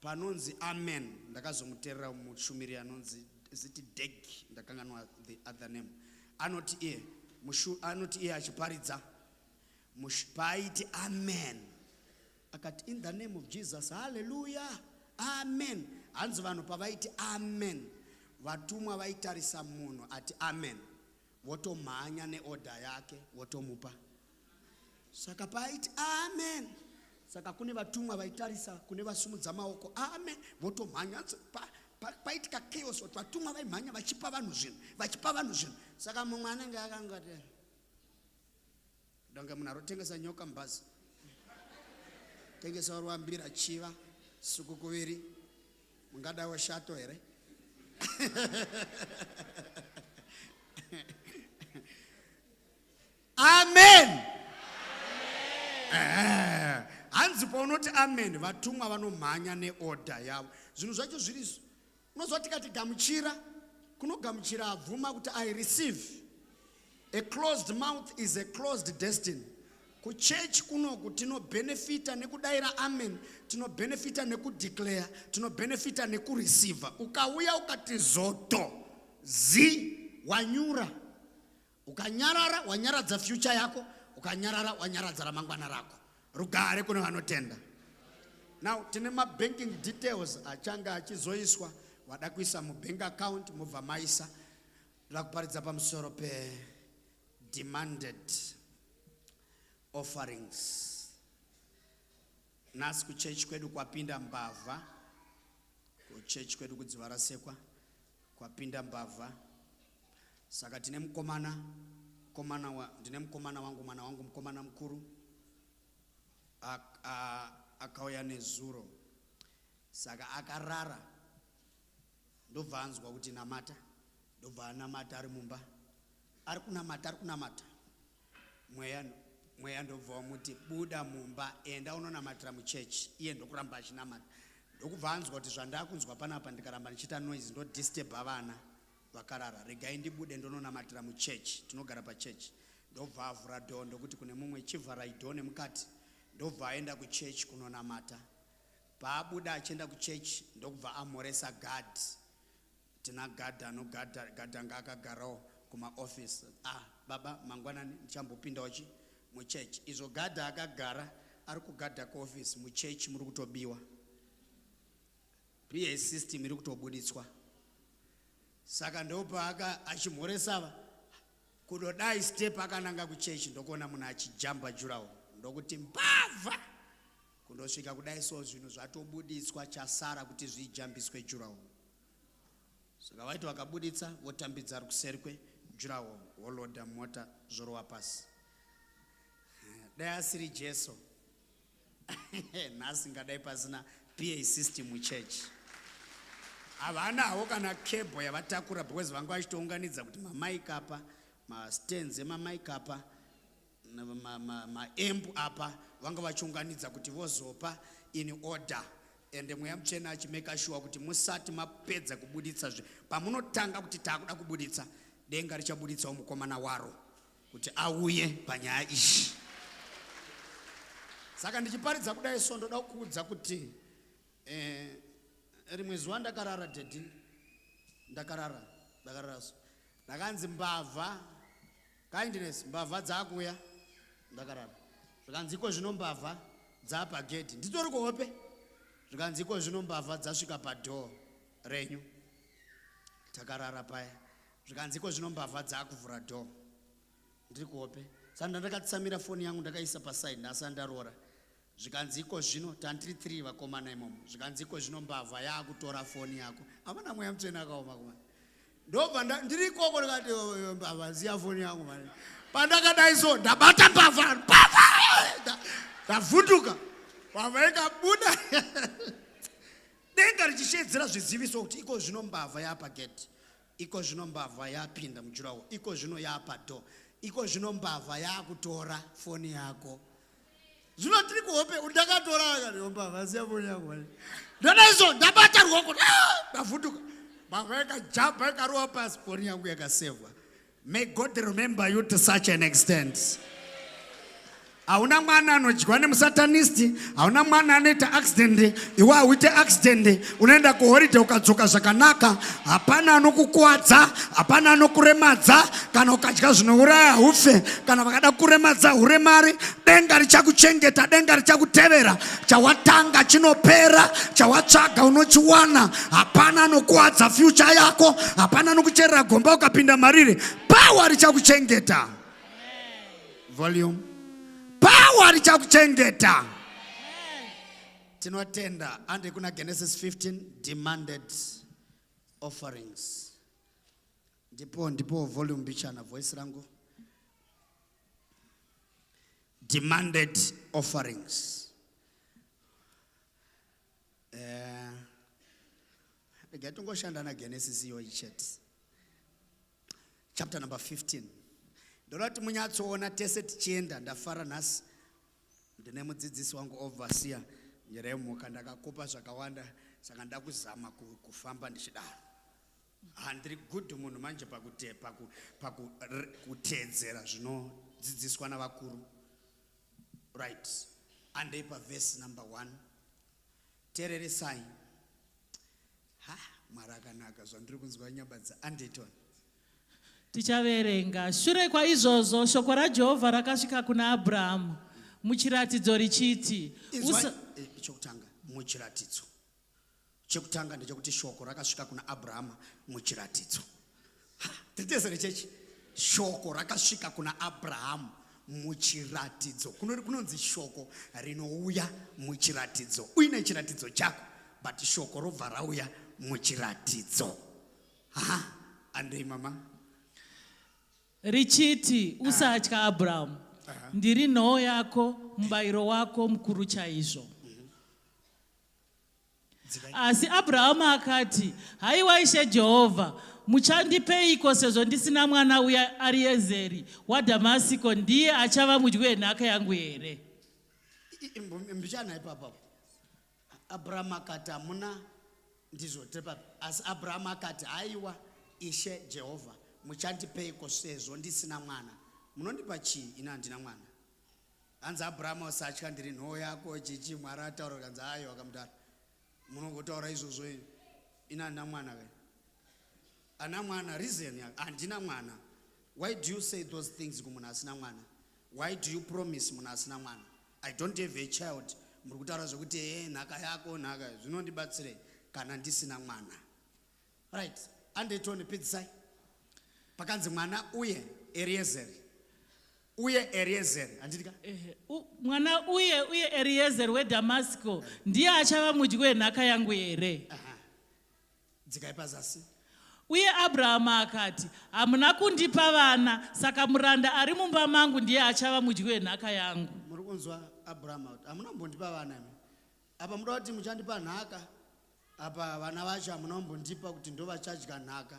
panonzi amen. Ndakazomuteerera mushumiri anonzi ziti deg ndakanganwa the other name. Anoti iye achiparidza paiti amen akati in the name of Jesus, hallelujah, amen. Hanzi vanhu pavaiti amen vatumwa vaitarisa munhu ati amen votomhanya neorder yake votomupa. Saka paiti amen. Saka kune vatumwa vaitarisa kune vasumudza maoko amen votomhanya. Paitika chaos kuti vatumwa vaimhanya vachipa vanhu zvinhu. Saka mumwe anenge akangati donge munhu arotengesa nyoka mubhazi tengesa ruambira chiva suku kuviri mungadawo shato here. Amen. Hanzi paunoti amen vatumwa vanomhanya neorder yavo. Zvinhu zvacho zvirizo unozwa tikati gamuchira kunogamuchira abvuma kuti I receive. A closed mouth is a closed destiny. Kuchurch kunoku tinobenefita nekudaira amen, tinobenefita nekudeclare, tinobenefita nekureceive. Ukauya ukati zoto wanyura. Ukanyarara wanyaradza future yako, ukanyarara wanyaradza ramangwana rako. Rugare kune vanotenda. Now tine ma banking details achanga achizoiswa wada kuisa mu bank account mubva maisa. Ndakuparidza pamusoro pe demanded offerings. Nasi kuchechi kwedu kwapinda mbavha kuchechi kwedu kudziva rasekwa kwapinda mbavha. Saka ndine mukomana wangu, mwana wangu mukomana mukuru akauya nezuro. Saka akarara, ndobva anzwa kuti namata, ndobva anamata ari mumba, ari kunamata. Mweya ndobva wamuti buda mumba, enda unonamatira muchechi. Iye ndokuramba achinamata. Ndokubva anzwa kuti zvandakunzwa panapa ndikaramba ndichita noise ndodisturba vana vakarara. Regai ndibude ndononamatira muchechi, tinogara pachechi. Ndobva avhura dhoo ndokuti kune mumwe chivhara idhoo nemukati. Ndobva aenda kuchechi kunonamata. Paabuda achienda kuchechi ndokubva amhoresa gadhi. Tina gadhi anogadha ngaakagarawo kumaofisi. Baba mangwanani ndichambopindawo muchechi. Izvo gadhi akagara ari kugadha kuofisi, muchechi muri kutobiwa. PA system iri kutobuditswa. Saka ndopa achimhoresava kudodai step akananga kuchechi ndokuona munhu achijamba jurawo. Ndokuti mbavha kundosvika kudai so zvinhu zvatobuditswa, chasara kuti zvijambiswe jurawo. Saka vaiti vakabuditsa votambidza ari kuseri kwejurawo, woloda mota zvorowa pasi. Dai asiri Jesu nhasi ngadai pasina PA system muchechi. Havanawo kana cable yavatakura because vanga vachitounganidza kuti mamaiki apa, mastands emamaiki apa, maamp apa vanga vachiunganidza kuti vozopa in order. Ende mweya muchena achimeka sure kuti musati mapedza kubuditsa pamunotanga kuti takuda kubuditsa, denga richabuditsawo mukomana waro kuti auye panyaya ishi. Saka ndichiparidza kudai so ndoda kuudza kuti rimwe zuva ndakarara dedi, ndakarara so ndakanzi mbavha kindness, mbavha dzakuya, ndakarara. Zvikanziko zvino mbavha dzapagedhi, nditori kuhope. Zvikanziko zvino mbavha dzasvika padhoo renyu, takarara paya. Zvikanziko zvino mbavha dzakuvhura dhoo, ndiri kuhope. Saka ndakatsamira foni yangu ndakaisa paside ndasa ndarora. Zvikanziko zvino tandiri 3 vakomana imomo. Zvikanziko zvino mbavha yakutora foni yako. Hamana mweya muchena akaoma kuma. Ndobva ndiri koko ndikati mbavha ziya foni yangu mani. Pandakadai so ndabata mbavha. Ndavhunduka. Mbavha ikabuda. Denga richishedzera zviziviso kuti iko zvino mbavha yapagedhi. Iko zvino mbavha yapinda mujurawo. Iko zvino yapadhoo. Iko zvino mbavha yakutora foni yako. Zvino tiri kuhope ndakatora akati mbavha ziya foni yangu. Ndodaiso ndabata ruoko ndavhunduka. Mbavha ikajamba ikarowa pasi, foni yangu yakasevwa. May God remember you to such an extent. Hauna mwana anodyiwa nemusatanisti, hauna mwana anoita accident, iwe hauite accident, unoenda kuholiday ukadzoka zvakanaka, hapana anokukuwadza, hapana anokuremadza, kana ukadya zvinouraya hufe, kana vakada kuremadza huremari, denga richakuchengeta, denga richakutevera, chawatanga chinopera, chawatsvaga unochiwana, hapana anokuwadza future yako, hapana anokucherera gomba ukapinda mariri, power richakuchengeta. Volume. Power richakuchengeta. Tinotenda ande kuna Genesis 15 demanded offerings. Ndipo volume bichana voice rangu. Demanded offerings. Ngetongoshanda na Genesis yo ichet. Chapter number 15. Ndorati munyatsoona tese tichienda, ndafara nhasi ndine mudzidzisi wangu overseer Nyeremuka, ndakakopa zvakawanda, saka ndakuzama kufamba ndichidaro. Handiri good munhu manje pakuteedzera zvinodzidziswa navakuru. Right. Andeipa verse number 1. Tereresai. Mwari akanaka zvandiri kunzwa nyamba andeitona. Tichaverenga. Shure kwaizvozvo shoko raJehovha rakasvika kuna Abrahamu muchiratidzo richiti, chokutanga muchiratidzo. Chekutanga ndechekuti shoko rakasvika kuna Abrahamu muchiratidzo. Titesere chechi. Shoko rakasvika kuna Abrahamu muchiratidzo. Kunonzi shoko rinouya muchiratidzo. Uine chiratidzo chako. but shoko robva rauya muchiratidzo. Andei mama. Richiti usatya Abraham. Ndiri nhoo yako, mubayiro wako mukuru chaizvo. Asi Abraham akati, haiwa Ishe Jehovha, muchandipeiko sezvo ndisina mwana uya Ariezeri waDhamasiko ndiye achava mudyi wenhaka yangu here? Mbichana ipapa. Abraham akati hamuna ndizotepa. Asi Abraham akati haiwa Ishe Jehovha, muchandipeiko sezvo ndisina mwana. Munondipa chii ina handina mwana? Hanzi Abraham asatya ndiri nhoo yako chichi Mwari ataura kanzi aiwa akamudaro. Munongotaura izvozvo ina handina mwana kai? Ana mwana reason handina mwana. Why do you say those things kumunhu asina mwana? Why do you promise munhu asina mwana? I don't have a child. Muri kutaura zvokuti nhaka yako nhaka zvinondibatsirei kana ndisina mwana. Right. Andetoni pedzisai. Pakanzi mwana uye Eliezeri. Uye Eliezeri. Handitika? Mwana uye Eliezeri weDhamasiko ndiye achava mudyi wenhaka yangu here? Dzikai pazasi. Uye Abraham akati, hamuna kundipa vana, saka muranda ari mumba mangu ndiye achava mudyi wenhaka yangu. Muri kunzwa Abraham kuti hamuna kumbondipa vana imi. Apa munoda kuti muchandipa nhaka. Apa vana vacho hamuna kumbondipa kuti ndo vachadya nhaka.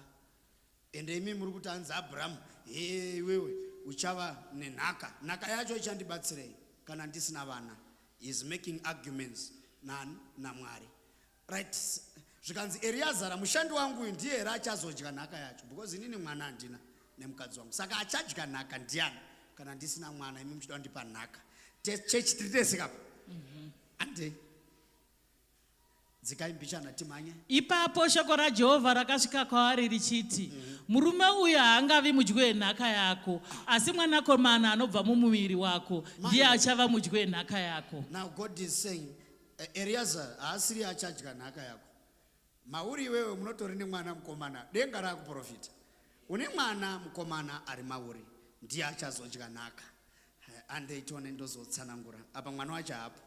Ende imi muri kuti hanzi Abraham, iwewe uchava nenhaka. Nhaka yacho ichandibatsirei kana ndisina vana. He is making arguments naMwari. Right. Zvikanzi Eliazara mushandi wangu ndiye here achazodya nhaka yacho because inini mwana handina nemukadzi wangu. Saka achadya nhaka ndiani kana ndisina mwana imi muchida kundipa nhaka. Chechi tiri tese kapo. Ande. Dzikai mbichana timanye. Ipapo shoko raJehovha rakasvika kwaari richiti, murume uyu haangavi mudyi wenhaka yako, asi mwanakomana anobva mumuviri wako ndiye achava mudyi wenhaka yako. Now God is saying, Eliazar haasiri achadya nhaka yako. Mauri iwewe munotori nemwana mukomana, denga rakuprofita. Une mwana mukomana ari mauri, ndiye achazodya nhaka. Andeitone ndozotsanangura. Apa mwana wacho hapo.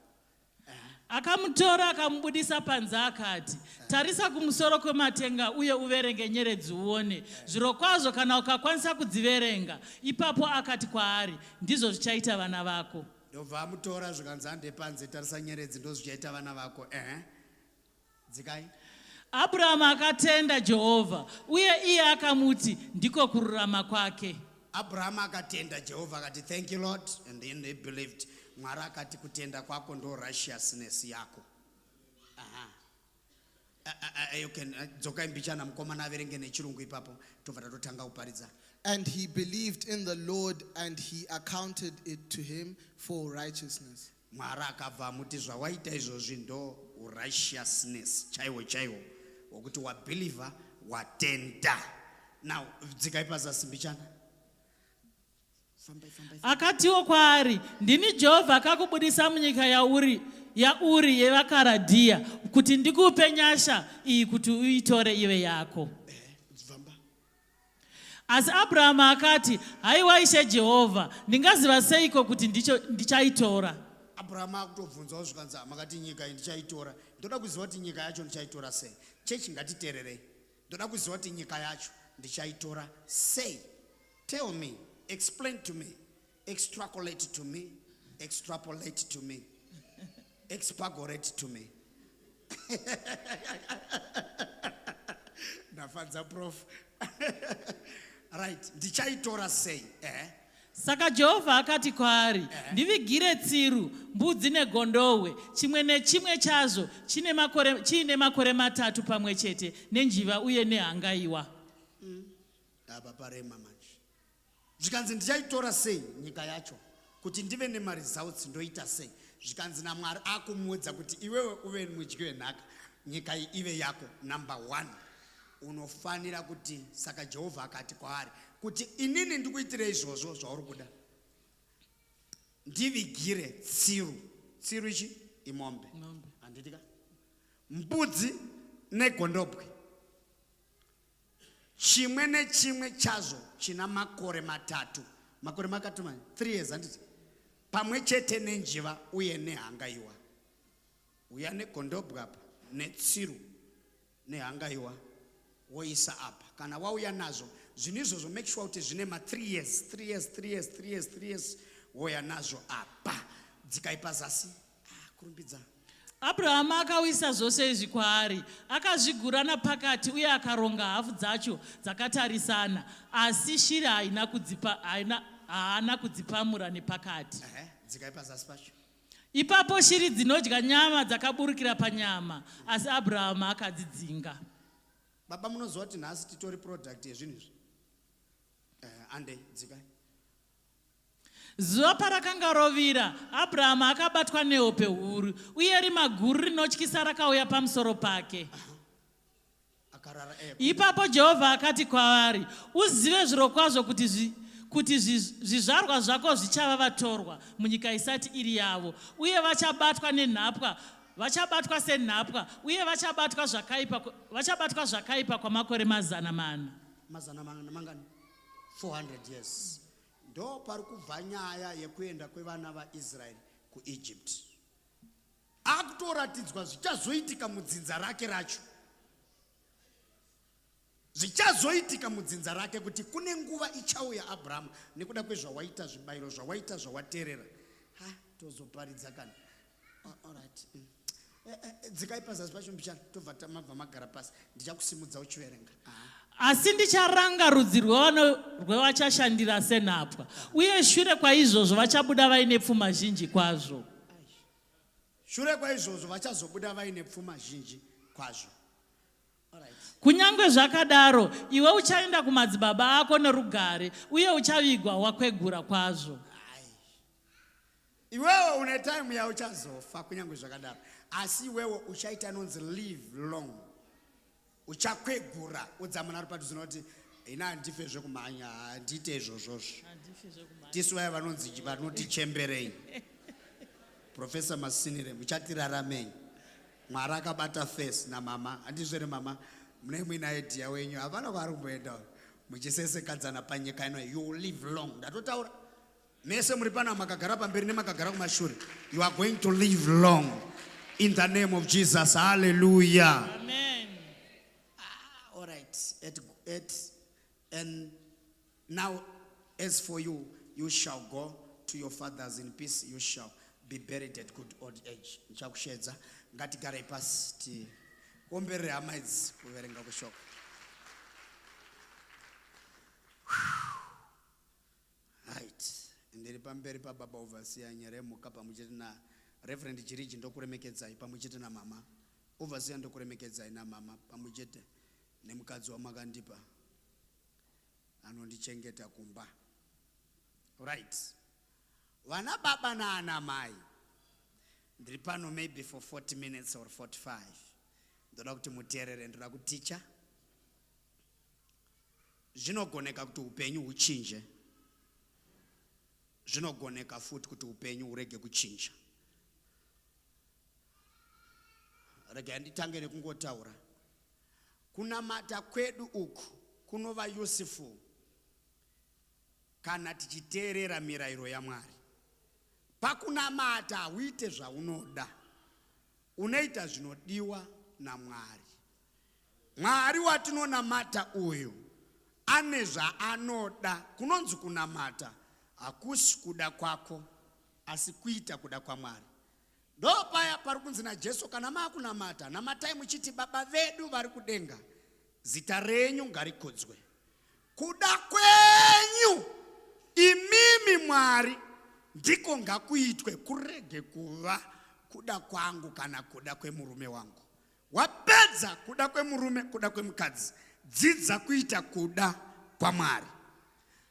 Akamutora akamubudisa panze akati, tarisa kumusoro kwematenga uye uverenge nyeredzi uone. Zvirokwazvo kana ukakwanisa kudziverenga, ipapo akati kwaari, ndizvo zvichaita vana vako. Ndobva amutora zvikanzi ande panze tarisa nyeredzi ndozvichaita vana vako. Dzikai. Abraham akatenda Jehovha, uye iye akamuti ndiko kururama kwake. Abraham akatenda Jehovah akati thank you Lord, and then they believed. Mwari akati kutenda kwako ndo righteousness yako. You can dzoka imbichana mukomana averenge nechirungu ipapo tobva tatotanga kuparidza. And he believed in the Lord and he accounted it to him for righteousness. Mwari akabva amuti zvawaita izvozvi ndo righteousness chaiwo chaiwo wokuti wabeliever watenda. Now dzikai pazasi mbichana. Akatiwo kwaari, ndini Jehovha akakubudisa munyika yauri yevakaradhiya kuti ndikupe nyasha iyi kuti uitore ive yako. Asi Abraham akati, haiwa Ishe Jehovha, ndingaziva seiko kuti ndichaitora? Abraham akutobvunzawo zvikanzi makati nyika iyi ndichaitora. Ndoda kuziva kuti nyika yacho ndichaitora sei. Chechi ngatitererei. Ndoda kuziva kuti nyika yacho ndichaitora sei. Tell me. Explain to me, extrapolate to me, extrapolate to me, expagorate to me. Nafanza prof. Right, ndichaitora sei. Saka Jehovha akati kwaari, ndivigire tsiru, mbudzi negondowe, chimwe nechimwe chazvo chine makore 3 pamwe chete, nenjiva uye nehangaiwa. Apa parema manje. Zvikanzi ndichaitora sei nyika yacho kuti ndive nemaresults ndoita sei. Zvikanzi naMwari akumuudza kuti iwewe uve mudyi wenhaka, nyika iyi ive yako. Number 1 unofanira kuti, saka Jehovha akati kwaari kuti inini ndikuitire izvozvo zvauri kuda. Ndivigire tsiru ichi imombe. Handitika? Mbudzi negondobwe. Chimwe nechimwe chazvo china makore 3. Makore makati 3 years handiti. Pamwe chete nenjiva uye nehangaiwa. Uya negondobwe apa netsiru nehangaiwa woisa apa. Kana wauya nazvo zvinhu izvozvo make sure kuti zvine ma 3 years woya nazvo apa. Dzikai pazasi. Kurumbidza. Abrahama akawisa zvose izvi kwaari, akazvigura napakati uye akaronga hafu dzacho dzakatarisana, asi shiri haana kudzipamura nepakati. Dzikai pazasi pacho. Ipapo shiri dzinodya nyama dzakaburukira panyama, asi Abrahama akadzidzinga. Baba munoziva kuti nhasi titori product yezvinhu izvi. Ande dzikai. Zuva parakanga rovira, Abrahama akabatwa nehope huru, uye rima guru rinotyisa rakauya pamusoro pake. Ipapo Jehovha akati kwaari, uzive zvirokwazvo kuti zvizvarwa zvako zvichava vatorwa munyika isati iri yavo, uye vachabatwa senhapwa, uye vachabatwa zvakaipa kwamakore 400. 400 years. Ndo pari kubva nyaya yekuenda kwevana vaIsraeri kuEgypt. Akutoratidzwa zvichazoitika mudzinza rake racho. Zvichazoitika mudzinza rake kuti kune nguva ichauya Abraham nekuda kwezvawaita zvibayiro zvawaita zvawateerera. Tozoparidza kana. Alright. Dzikai pazasi pacho mbichana tobva tamabva magara pasi. Ndichakusimudza uchiverenga. Asi ndicharanga rudzi rwevachashandira senhapwa, uye shure kwaizvozvo vachabuda vaine pfuma zhinji kwazvo. Shure kwaizvozvo vachazobuda vaine pfuma zhinji kwazvo. Kunyange zvakadaro, iwe uchaenda kumadzibaba ako nerugare, uye uchavigwa wakwegura kwazvo. Iwewe une time yauchazofa kunyange zvakadaro, asi iwewe uchaita nonzi live long. Uchakwegura udzamana ari padhuze noti ina handife zvekumhanya, handite izvozvozvo. Tisu vaya vanoti chemberei. Professor Masinire muchatiraramei. Mwari akabata face namama. Handizvere mama mune muina idea wenyu havana kwari kumboenda muchisesekadzana panyika ino. You will live long. Ndatotaura mese muri pana makagara pamberi nemakagara kumashure. You are going to live long in the name of Jesus. Hallelujah. Amen. All right. And now, as for you, you shall go to your fathers in peace. You shall be buried at good old age. Nchakushedza ngatigare pasi omberere hama idzi kuverenga kushoka. Right. Ndiri pamberi pababa Overseer Nyeremuka pamwechete na Reverend Chiriji ndokuremekedzai pamwechete na mama. Overseer ndokuremekedzai na mama pamwechete nemukadzi wamakandipa anondichengeta kumba. Right. Vana baba naana mai. Ndiri pano maybe for 40 minutes or 45. Ndoda kuti muteerere, ndoda kuticha. Zvinogoneka kuti upenyu huchinje. Zvinogoneka futi kuti upenyu urege kuchinja. Rega nditange nekungotaura. Kunamata kwedu uku kunova Yusufu kana tichiteerera mirayiro yaMwari. Pakunamata uite zvaunoda, unoita zvinodiwa naMwari. Mwari watinonamata uyu ane zvaanoda. Kunonzi kunamata hakusi kuda kwako asi kuita kuda kwaMwari. Ndo paya pari kunzi naJesu kana makunamata namatai muchiti baba vedu vari kudenga, zita renyu ngarikudzwe. Kuda kwenyu imimi Mwari ndiko ngakuitwe, kurege kuva kuda kwangu kana kuda kwemurume wangu. Wapedza kuda kwemurume, kuda kwemukadzi, dzidza kuita kuda kwaMwari.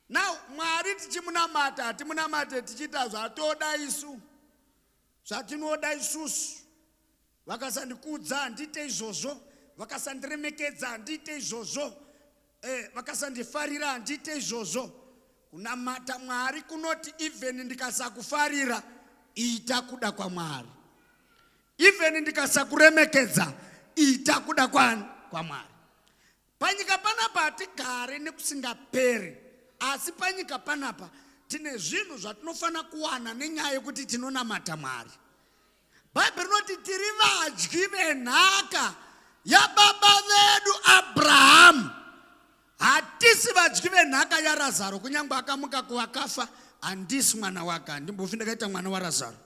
Now Mwari tichimunamata hatimunamate tichita zvatoda isu, zvatinoda isusu. Vakasandikudza handite izvozvo, vakasandiremekedza handite izvozvo, vakasandifarira handite izvozvo. Kunamata Mwari kunoti even ndikasakufarira ita kuda kwaMwari. Even ndikasakuremekedza ita kuda kwaMwari. Panyika panapa hatigare nekusingaperi, asi panyika panapa tine zvinhu zvatinofana kuwana nenyaya yekuti tinonamata Mwari. bhaibheri rinoti tiri vadyi venhaka yababa vedu Abrahamu. Hatisi vadyi venhaka yaRazaro. Kunyangwe akamuka kuvakafa, handisi mwana wake. Handimbofi ndakaita mwana waRazaro.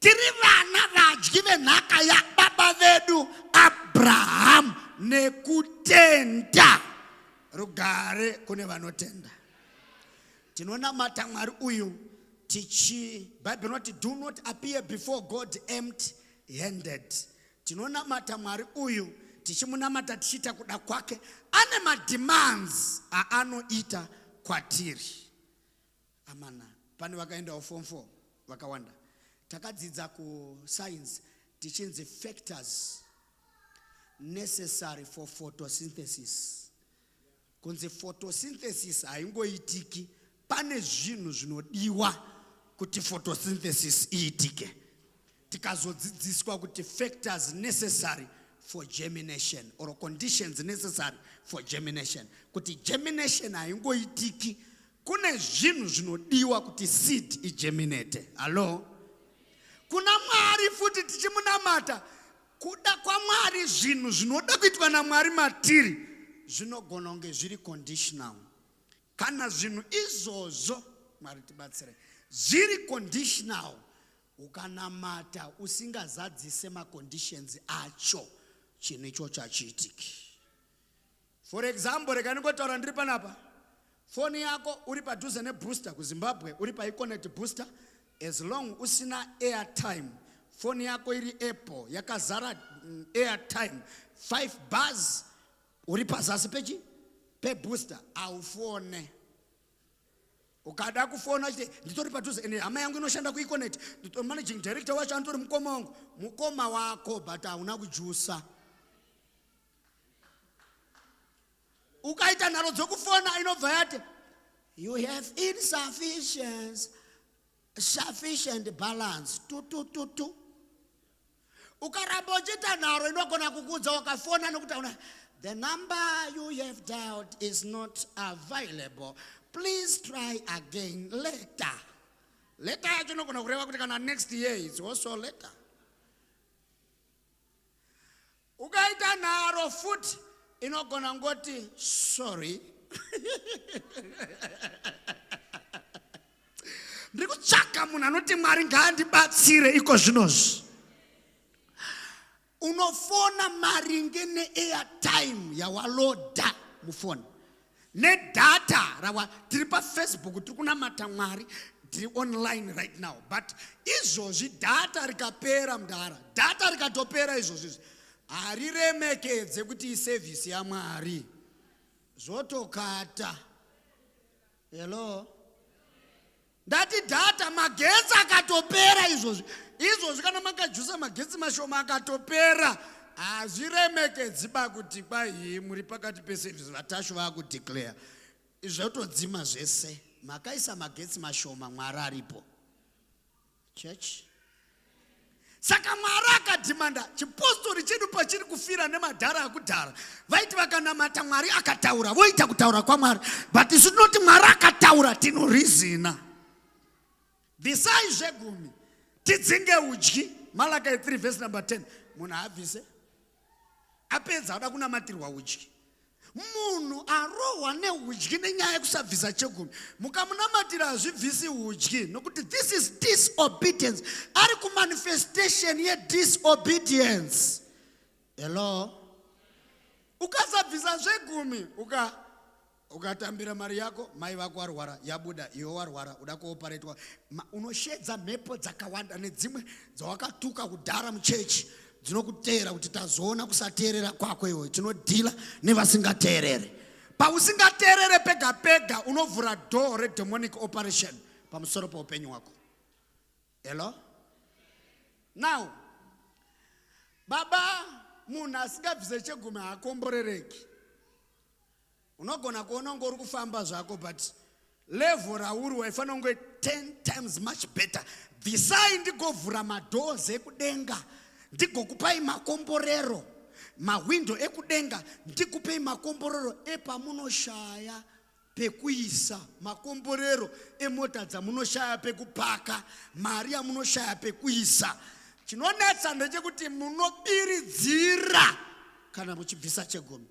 Tiri vana vadyi venhaka yababa vedu Abrahamu nekutenda. Rugare kune vanotenda. Tinonamata Mwari uyu bhaibheri rinoti do not appear before God empty-handed. Tinonamata Mwari uyu tichimunamata tichiita kuda kwake. Ane mademands aanoita kwatiri. Amana. Pane vakaendawo form 4 vakawanda. Takadzidza kuscience tichinzi factors necessary for photosynthesis. Kunzi photosynthesis haingoitiki, pane zvinhu zvinodiwa kuti photosynthesis iitike. Tikazodzidziswa kuti factors necessary for germination or conditions necessary for germination. Kuti germination haingoitiki, kune zvinhu zvinodiwa kuti seed igerminate. Hello? Kuna Mwari futi tichimunamata, kuda kwa Mwari zvinhu zvinoda kuitwa naMwari matiri zvinogona kunge zviri conditional. Kana zvinhu izvozvo, Mwari tibatsire, zviri conditional, ukanamata usingazadzise maconditions acho, chinhu ichocho hachiitiki. For example, reka ndingotaura ndiri panapa, foni yako uri padhuze nebooster kuZimbabwe, uri paiconnect booster, as long usina airtime, foni yako iri Apple yakazara airtime 5 bars, uri pazasi pebooster, aufone. Ukada kufona uchite nditori padhuze ene hama yangu inoshanda kuiconnect, managing director wacho antori mukoma wangu, mukoma wako but hauna kujusa. Ukaita nharo dzokufona inobva yati you have sufficient balance. Tu. Ukaramba uchita nharo inogona kukudza wakafona nokuti the number you have dialed is not available. Please try again later. Later yacho inogona kureva kuti kana next year it's also later. Ukaita nharo futi inogona ngoti sorry. Ndikutsvaka munhu anoti Mwari ngaandibatsire iko zvinozvi. Unofona maringe ne-airtime yawaloda mufoni. Nedata rawa tiri paFacebook tiri kunamata Mwari, tiri online right now. But izvozvi data rikapera mudara, data rikatopera izvozvi, hariremekedze kuti iservice yaMwari. Zvotokata. Hello? Ndati data magetsi akatopera izvozvi. Izvozvi kana makajusa magetsi mashoma akatopera, hazviremekedzi kuti kwai muri pakati peservice vatashu vakudeclare. Zvotodzima zvese. Makaisa magetsi mashoma Mwari aripo. Church. Saka Mwari akadhimanda chipostori chedu pachiri kufira nemadhara akudhara. Vaiti vakanamata Mwari akataura, voita kutaura kwaMwari. But isu tinoti Mwari akataura tinorizina. Visai zvegumi. Tidzinge udyi. Malachi 3 verse number 10. Munhu abvise. Apedza ada kunamatirwa udyi. Munhu arohwa neudyi nenyaya yekusabvisa chegumi. Mukamunamatira zvibvisi udyi nokuti this is disobedience. Ari kumanifestation ye-disobedience. Hello? Ukasabvisa zvegumi ukatambira mari yako, mai vako warwara, yabuda, iwe warwara, uda kuoparetwa, unoshedza mhepo dzakawanda nedzimwe dzawakatuka kudhara muchechi dzinokuteera kuti tazoona kusateerera kwako iwe, tinodhila nevasingateerere. Pausingateerere pega pega unovhura door redemonic operation pamusoro paupenyu hwako. Hello? Now, baba munhu asingabvise chegumi haakomborereki. Unogona kuona ngori kufamba zvako, but level rauri waifanira kunge 10 times much better. Visai ndigovhura madhozi ekudenga, ndigokupai makomborero, mawindo ekudenga, ndikupei makomborero epamunoshaya pekuisa, makomborero emota dzamunoshaya pekupaka, mari yamunoshaya pekuisa. chinonetsa ndechekuti munobiridzira kana muchibvisa chegumi.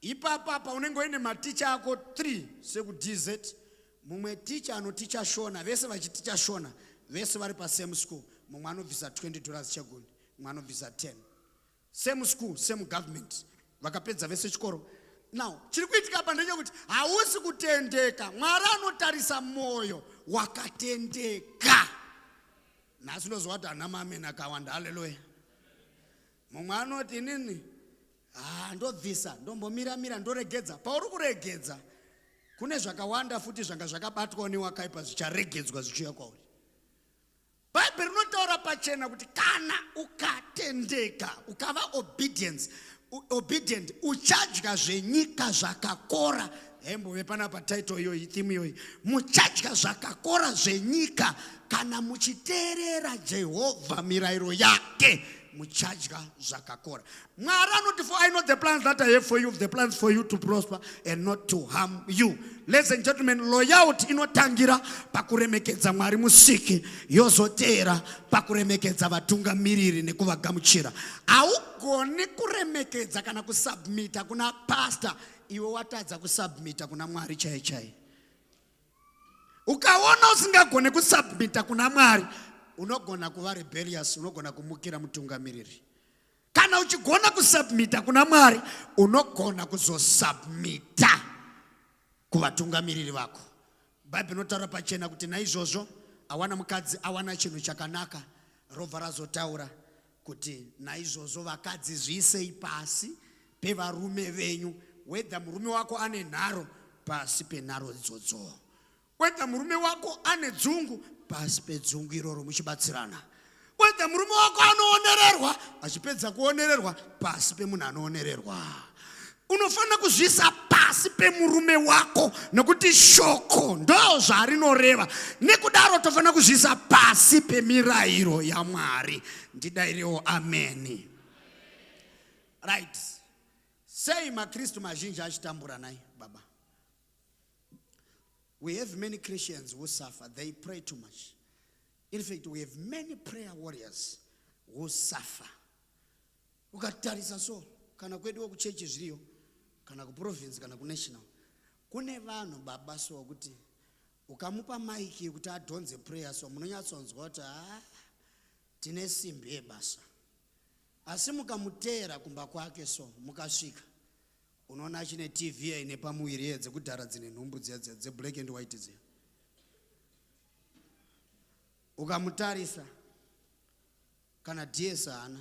Ipapa unenge uine maticha ako 3 sekudz. Mumwe ticha anoticha Shona, vese vachiticha Shona, vese vari pasame school. Mumwe anobvisa $20 chegumi, mumwe anobvisa 10. Same school, same government. Vakapedza vese chikoro. Now, chiri kuitika apa ndechekuti hausi kutendeka. Mwari anotarisa moyo wakatendeka. Nhasi ndozwa kuti ana mameni akawanda. Haleluya. Mumwe anoti inini ndobvisa, ndombomira ndoregedza. Pauri kuregedza kune zvakawanda futi zvanga zvakabatwa newakaipa zvicharegedzwa zvichiuya kwauri. Bhaibheri rinotaura pachena kuti kana ukatendeka ukava obedient uchadya zvenyika zvakakora. Hembove panapa title iyoyi, theme iyoyi, muchadya zvakakora zvenyika kana muchiteerera Jehovha mirayiro yake. Muchadya zvakakora. Mwari anoti, for I know the plans that I have for you, the plans for you to prosper and not to harm you. Ladies and gentlemen, loyalty inotangira pakuremekedza Mwari musiki, yozoteera pakuremekedza vatungamiriri nekuvagamuchira. Haugoni kuremekedza kana kusubmita kuna pastor iwe watadza kusubmita kuna Mwari chaiye. Ukaona usingagone kusubmita kuna Mwari, unogona kuva rebellious, unogona kumukira mutungamiriri. Kana uchigona kusubmita kuna Mwari, unogona kuzosubmita kuvatungamiriri vako. Bhaibheri rinotaura pachena kuti naizvozvo awana mukadzi awana chinhu chakanaka, robva razotaura kuti naizvozvo vakadzi zviisei pasi pevarume venyu. Whether murume wako ane nharo, pasi penharo idzodzo. Whether murume wako ane dzungu, pasi pedzungu iroro muchibatsirana. Whether murume wako anoonererwa, achipedza kuonererwa, pasi pemunhu anoonererwa. Unofanira kuzviisa pasi pemurume wako nokuti shoko ndo zvarinoreva. Nekudaro tofanira kuzviisa pasi pemirayiro yaMwari. Ndidairewo ameni. Right. Sei maKristu mazhinji achitambura nai baba? We have many Christians who suffer. They pray too much. In fact, we have many prayer warriors who suffer. Ukatarisa so, kana kwedu kuchechi zviriyo, kana kuprovince, kana kunational. Kune vanhu baba so kuti ukamupa maiki kuti adonze prayer so munonyatsonzwa kuti tine simbi yebasa. Asi mukamuteera kumba kwake so mukasvika, unoona chine TV ine pamuwiri yedze kudhara dzine nhumbu dze black and white dze. Ukamutarisa kana DS hana,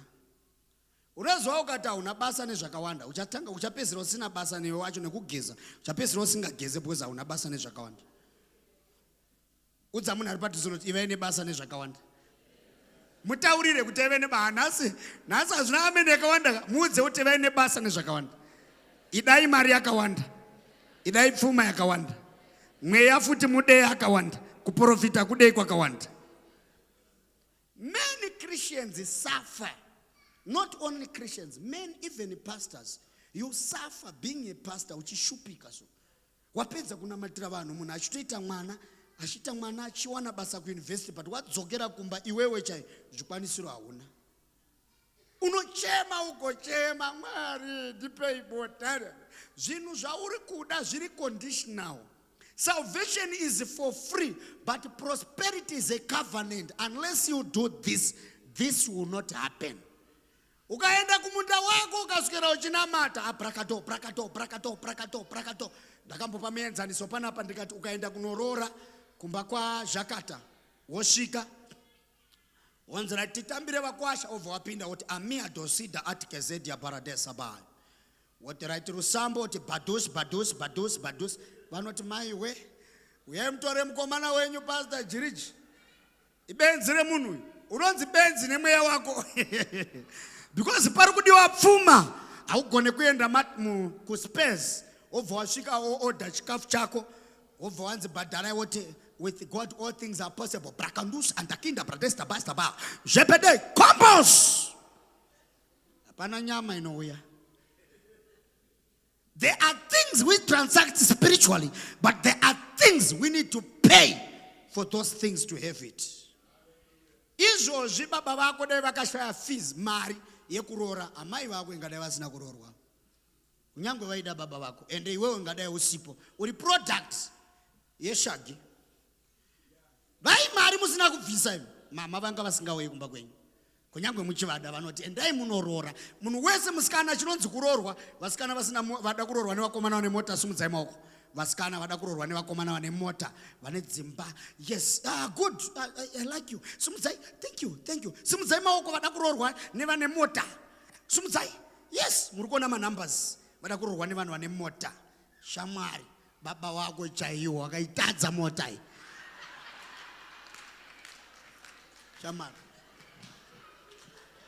unozwa ukati una basa nezvakawanda, uchapedzera usina basa newe wacho nekugeza, uchapedzera usingageze because una basa nezvakawanda. Udza munhu ari padhuze kuti ive ine basa nezvakawanda. Mutaurire kuti ive ine basa. Nhasi hazvina amene yakawanda, muudze kuti ive ine basa nezvakawanda. Idai mari yakawanda, idai pfuma yakawanda, mweya futi mudei yakawanda, kuprofita kudei kwakawanda. Many Christians suffer. Not only Christians, men, even pastors. You suffer being a pastor uchishupika so. Wapedza kunamatira vanhu munhu achitoita mwana achiwana basa kuuniversity but wadzokera kumba iwewe chai zvikwanisiro hauna. Unochema ugochema Mwari ndipei botara. Zvinhu zvauri kuda zviri conditional. Salvation is for free, but prosperity is a covenant. Unless you do this, this will not happen. Ukaenda kumunda wako ukaswera uchinamata abrakato brakato brakato brakato brakato. Ndakambopa muenzaniso panapa ndikati ukaenda kunorora kumba kwa Jakata wosvika wanzira titambire vakwasha obva wapinda kuti amia dosida atikezedia paradesa bai. Woti right rusambo woti badus. Vanoti mai we uyai mutore mukomana wenyu pastor Jiriji. Ibenzi remunhu unonzi benzi nemweya wako. Because pari kudiwa pfuma haugone kuenda kuspace obva wasvika order chikafu chako obva wanzi bhadharai woti with God all things are possible. Brakandus antakinda pradesta basta ba. Jepede combos. Hapana nyama inouya. There are things we transact spiritually, but there are things we need to pay for those things to have it. izvozvi baba vako dai vakashaya fees mari yekuroora, amai vako ingadai vasina kuroorwa, kunyange vaida baba vako, ende iwewe ingadai usipo, uri product yeshagi. Vai mari musina kubvisa imi, mama vanga vasingauyi kumba kwenyu, kunyange muchivada vanoti endai munoroora. Munhu wese musikana chinonzi kuroorwa, vasikana vasina vada kuroorwa nevakomana vane mota, simudzai maoko. Vasikana vada kuroorwa nevakomana vane mota, vane dzimba. Yes, good, I like you. Simudzai, thank you. Simudzai maoko vada kuroorwa nevane mota. Simudzai, yes, muri kuona manumbers. Vada kuroorwa nevanhu vane mota. Shamwari, baba wako chaiwo akaitadza mota iyi. Shamwari.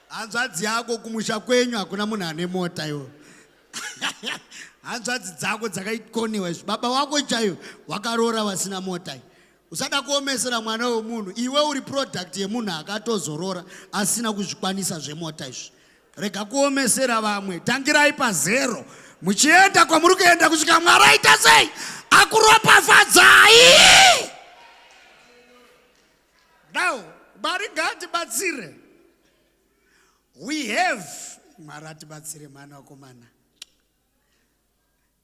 Hanzvadzi yako kumusha kwenyu hakuna munhu ane mota iwo. Hanzvadzi dzako dzakaikoniwa izvi. Baba wako chaiwo wakaroora vasina mota iyi. Usada kuomesera mwana wemunhu, iwe uri product yemunhu akatozorora asina kuzvikwanisa zvemota izvi. Rega kuomesera vamwe, tangirai pazero. Muchienda kwamuri kuenda kusvika Mwari aita sei? Akuropafadzai. Now, Mwari ngatibatsire. We have Marati batsire mana wakomana.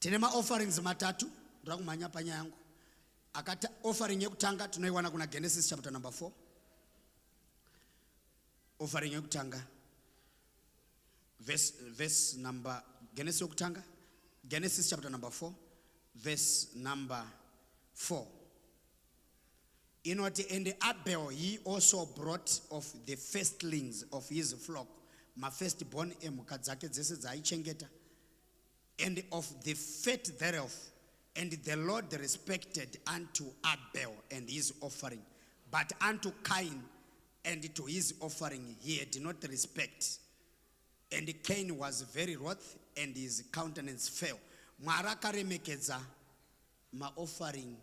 Tine offerings matatu, ndira kumanya panya yangu. Akata offering yekutanga tunoiwana kuna Genesis chapter number 4. Offering yekutanga. Verse number Genesis yekutanga. Genesis chapter number 4, verse number 4. And Abel, he also brought of the firstlings of his flock, my firstborn emukadzake dzese dzaichengeta, and of the fat thereof. And the Lord respected unto Abel and his offering, but unto Cain and to his offering he had not respect. And Cain was very wroth, and his countenance fell. Mwari akaremekedza ma offering,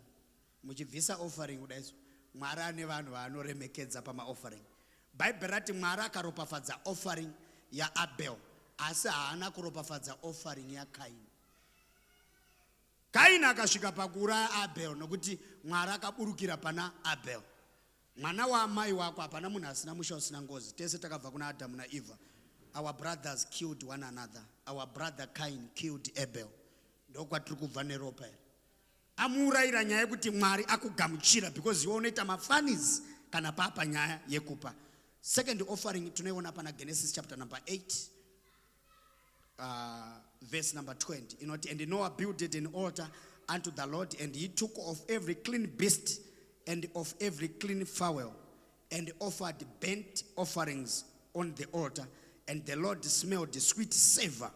muchibvisa offering kudaiso. Mwari ane vanhu vanoremekedza pama offering. Bible rati Mwari akaropafadza offering ya Abel, asi haana kuropafadza offering ya Cain. Cain akasvika pakuuraya Abel nokuti Mwari akaburukira pana Abel. Mwana waamai wako hapana munhu asina musha usina ngozi. Tese takabva kuna Adamu naEva. Our brothers killed one another. Our brother Cain killed Abel. Ndokwatiri kubva neropa iri. Amuurayira nyaya yekuti Mwari akugamuchira because iwe unoita mafanizi kana papa nyaya yekupa. Second offering tunoiona pana Genesis chapter number 8. Verse number 20. And Noah builded an altar unto the Lord, and he took of every clean beast and of every clean fowl, and offered burnt offerings on the altar. And the Lord smelled the sweet savor.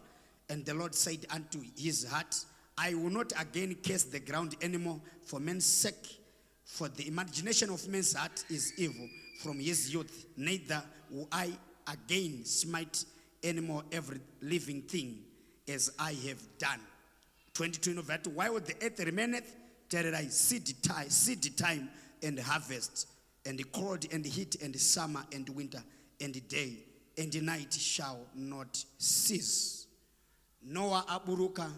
And the Lord said unto his heart, I will not again curse the ground anymore for men's sake, for the imagination of men's heart is evil from his youth. Neither will I again smite anymore every living thing as I have done. 22 that while the earth remaineth, there is seed time and harvest, and cold and heat and summer and winter, and day and night shall not cease. Noah aburuka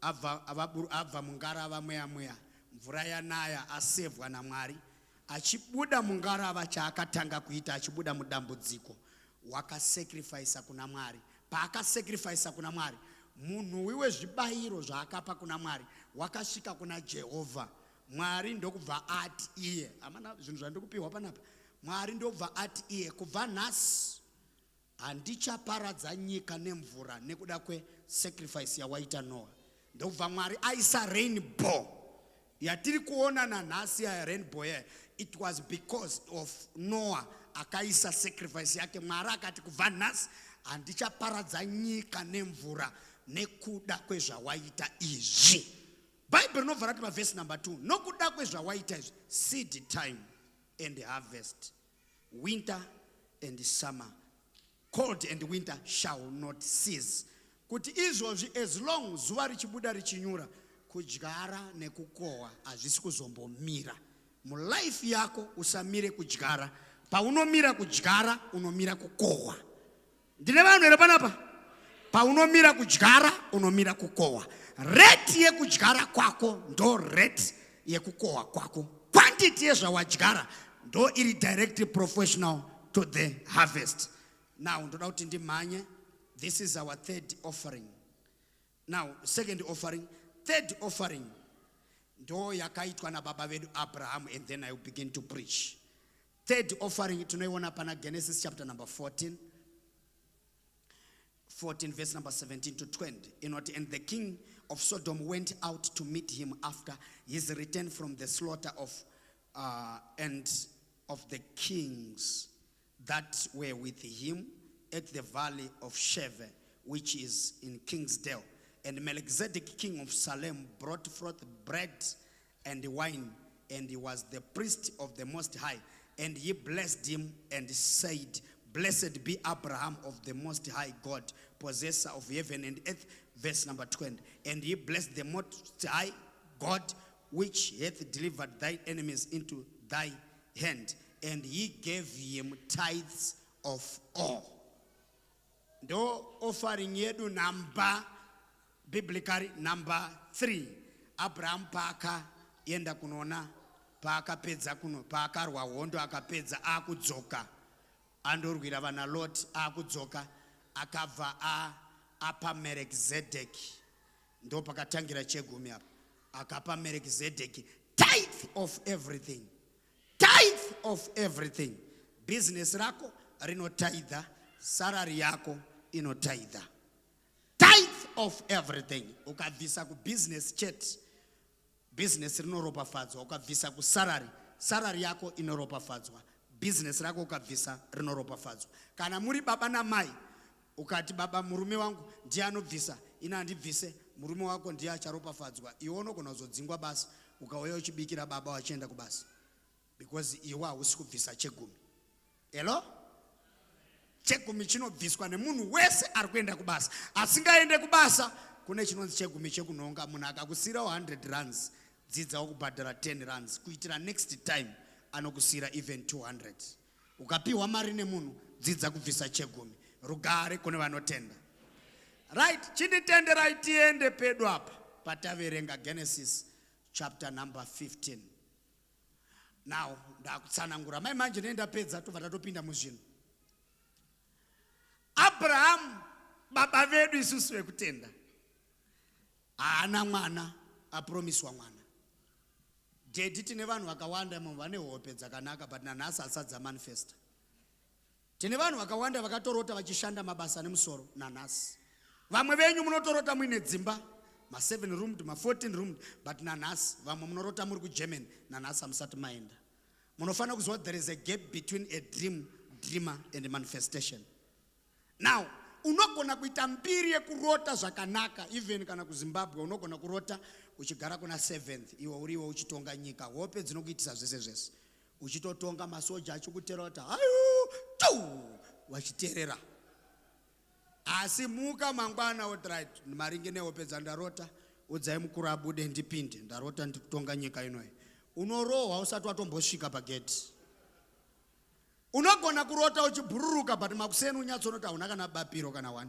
abva mungarava mweya mvura yanaya asevwa naMwari achibuda mungarava chaakatanga kuita achibuda mudambudziko wakasacrifice kuna Mwari. Paakasacrifice kuna Mwari, munhu wiwe zvibayiro zvaakapa kuna Mwari wakasvika kuna Jehovha. Mwari ndokubva ati iye, amana zvinhu zvandikupiwa panapa, Mwari ndokubva ati iye, kubva nhasi handichaparadza nyika nemvura nekuda kwesacrifice yawaita Noah. Ndokubva Mwari aisa rainbow yatiri kuona nanhasi ya rainbow ya. It was because of Noah akaisa sacrifice yake. Mwari akati kubva nhasi handichaparadza nyika nemvura nekuda kwezvawaita izvi. Bible rinovhara kuti verse number 2, nokuda kwezvawaita izvi, seed time and harvest, winter and summer, cold and winter shall not cease. Kuti izvozvi as long zuva richibuda richinyura, kudyara nekukohwa hazvisi kuzombomira. Mulife yako usamire kudyara. Paunomira kudyara unomira kukohwa. Ndine vanhu here panapa? Paunomira kudyara unomira kukohwa. Rate yekudyara kwako ndo rate yekukohwa kwako. Quantity yezvawadyara ndo iri direct proportional to the harvest. Now, ndoda kuti ndimhanye. This is our third offering. Now, second offering, third offering. Ndo yakaitwa na baba vedu Abraham, and then I will begin to preach. Third offering, tunoiona pana Genesis chapter number 14. 14 verse number 17 to 20. And the king of Sodom went out to meet him after his return from the slaughter of and of the kings that were with him at the valley of Sheve, which is in Kingsdale. And Melchizedek, king of Salem, brought forth bread and wine, and he was the priest of the Most High. And he blessed him and said, Blessed be Abraham of the Most High God, possessor of heaven and earth. Verse number 20. And he blessed the Most High God, which hath delivered thy enemies into thy hand. And he gave him tithes of all. Do offering yedu number, biblically number 3. Abraham paka yenda kunona, paka pedza kuno, paka rwa hondo akapedza akudzoka. Andorwira vana Lot akudzoka, akava apa Melchizedek. Ndo pakatangira chegumi apa. Akapa Melchizedek tithe of everything. Tithe of everything. Business rako rino tithe, salary yako ino tithe. Tithe of everything. Ukavisa ku business chat, business rino ropafadzwa. Ukavisa ku salary, salary yako ino ropafadzwa. Business rako ukavisa rino ropafadzwa. Kana muri baba na mai, ukati baba murume wangu ndiye anobvisa, ina andibvise, murume wako ndiye acharopafadzwa. Iwe unogona kuzodzingwa basi, ukauya uchibikira baba wachienda kubasa. Because iwe hausi kubvisa chegumi. Hello? Chegumi chinobviswa nemunhu wese ari kuenda kubasa. Asingaende kubasa, kune chinonzi chegumi chekunhonga. Munhu akakusira 100 rands, dzidzawo kubhadhara 10 rands. Kuitira next time, anokusira even 200. Ukapiwa mari nemunhu, dzidza kubvisa chegumi. Rugare kune vanotenda. Right, chinditenderai tiende pedu apa. Pataverenga Genesis chapter number 15. Now, ndakutsanangura. Mai manje nenda pedza tobva tatopinda muzvinhu. Abraham baba vedu isusu vekutenda. Haana mwana, apromiswa mwana. Dedi tine vanhu vakawanda vane hope dzakanaka, but nanhasi hasadza manifesta. Tine vanhu vakawanda vakatorota vachishanda mabasa nemusoro nanhasi. Vamwe venyu munotorota muine dzimba, ma 7 roomed, ma 14 roomed, but nanhasi vamwe munorota muri kuGermany, nanhasi hamusati maenda. Munofana kuzwa there is a gap between a dreamer and a manifestation. Now, unogona kuita mbiri yekurota zvakanaka, even kana kuZimbabwe unogona kurota uchigara kuna 7th, iwe uriwo uchitonga nyika, hope dzinokuitisa zvese zvese. Uchitotonga masoja achikuterota, ayu, tu, wachiterera. Asi muka mangwana right, maringe nehope dzandarota, udzai mukuru abude ndipinde, ndarota ndikutonga nyika inoyi. Unorohwa usati watombosvika pageti. Unogona kurota uchibhururuka, but makuseni unyatsonota hauna kana bapiro kana 1.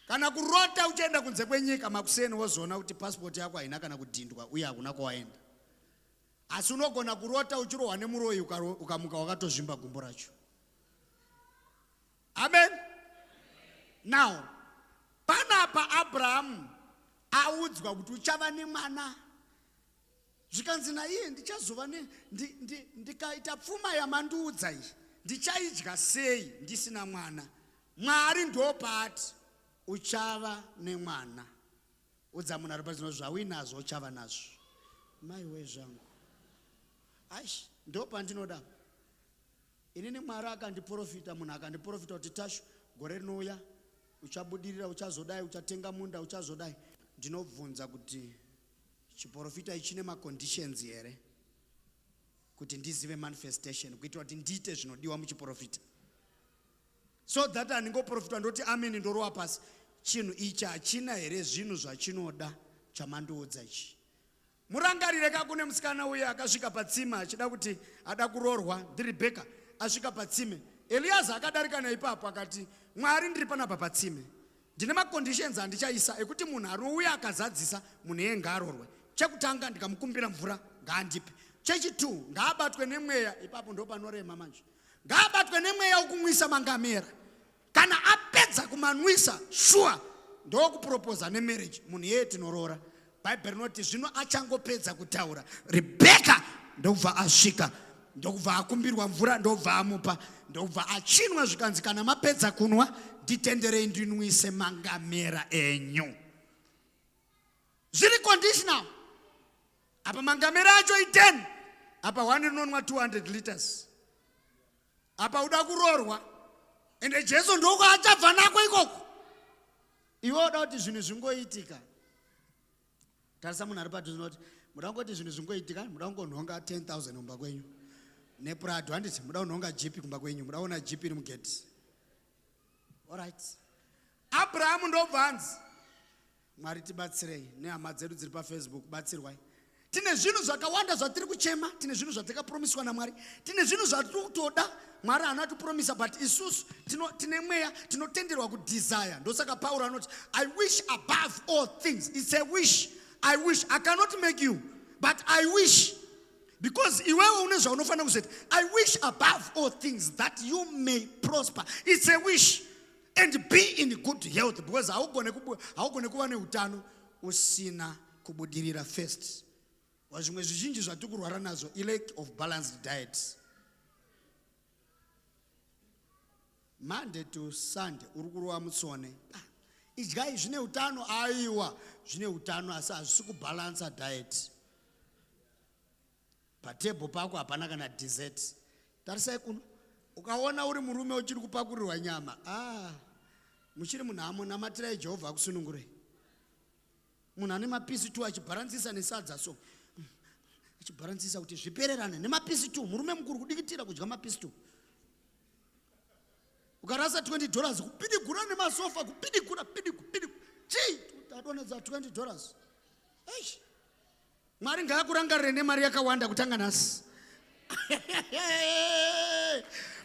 Kana kurota uchienda kunze kwenyika, makuseni wozona kuti passport yako haina kana kudhindwa uye hakuna kwawaenda. Asi unogona kurota uchirohwa nemuroyi ukamuka wakatozvimba gumbo racho. Amen. Now, panapa Abraham audzwa kuti uchava nemwana. Zvikanzi naiye ndichazova ndikaita pfuma yamandiudza iyi, ndichaidya sei ndisina mwana? Mwari ndopati uchava nemwana. Udza munhu ari pazino zvawinazvo uchava nazvo. Maiwe zvangu. Aish, ndopandinoda. Inini Mwari akandiprofita, munhu akandiprofita kuti Tashu, gore rinouya, uchabudirira, uchazodai, uchatenga munda, uchazodai. Ndinobvunza kuti chiprofita ichine maconditions here kuti ndizive manifestation, kuitira kuti ndiite zvinodiwa muchiprofita. So that andingoprofitwa ndoti amen ndorowa pasi. Chinhu ichi hachina here zvinhu zvachinoda chamandiudza ichi. Murangarire kakune musikana uya akasvika patsime achida kuti ada kurorwa, ndiRebeka asvika patsime. Eliaza akadarika naipapo akati, Mwari ndiri panapa patsime. Ndine maconditions andichaisa ekuti munhu anouya akazadzisa munhu iye ngaarorwe. Chekutanga ndikamukumbira mvura ngaandipe. Chechitu ngaabatwe nemweya, ipapo ndo panorema manje. ngaabatwe nemweya wokumwisa mangamera. Kana apedza kumanwisa, sure, ndokuproposa nemarriage. Munhu yeye tinorora. Bible rinoti zvino achangopedza kutaura, Rebecca ndobva asvika, ndobva akumbirwa mvura, ndobva amupa, ndobva achinwa zvikanzi kana mapedza kunwa nditenderei ndinwise mangamera enyu. Zviri conditional. Apa mangamera acho 10. Apa one inonwa 200 liters. Apa uda kurorwa. Ende Jesu ndoko achabva nako ikoko. Iwe uda kuti zvinhu zvingoitika. Tarisa munhu ari padhuze noti muda kungoti zvinhu zvingoitika, muda kungonhonga 10,000 kumba kwenyu. Neprado handiti muda kunhonga jipi kumba kwenyu, muda kuona jipi iri mugeti. Alright. Abrahamu ndobvanzi. Mwari tibatsirei nehama dzedu dziri paFacebook, batsirwai. Tine zvinhu zvakawanda zvatiri kuchema, tine zvinhu zvatakapromiswa naMwari, tine zvinhu zvatiri kutoda, Mwari anatipromisa, but isusu tine mweya tinotenderwa kudesire. Ndosaka Paul anoti, I wish above all things. It's a wish. I wish. I cannot make you, but I wish. Because iwewe une zvaunofana kuzeti, I wish above all things that you may prosper. It's a wish. And be in good health, because haugone kuva neutano usina kubudirira first. Wazvimwe zvizhinji zvatiri kurwara nazvo, lack of balanced diet. Monday to Sunday uri kurova mutsone. Idyai zvine utano, aiwa zvine utano asi hazvisi kubalansa diet. Patebho pako hapana kana dessert. Tarisai kuno. Ukaona uri murume uchiri kupakurirwa nyama, muchiri munhu amunamatirai Jehovha akusunungurei. Munhu ane mapisi 2 achibharansisa nesadza so. Achibharansisa kuti zvipererane nemapisi 2, murume mukuru kudikitira kudya mapisi 2. Ukarasa $20 kupidigura nemasofa, kupidigura. Chii, tadonedza $20. Eish. Mwari ngaakurangarire nemari yakawanda kutanga nhasi.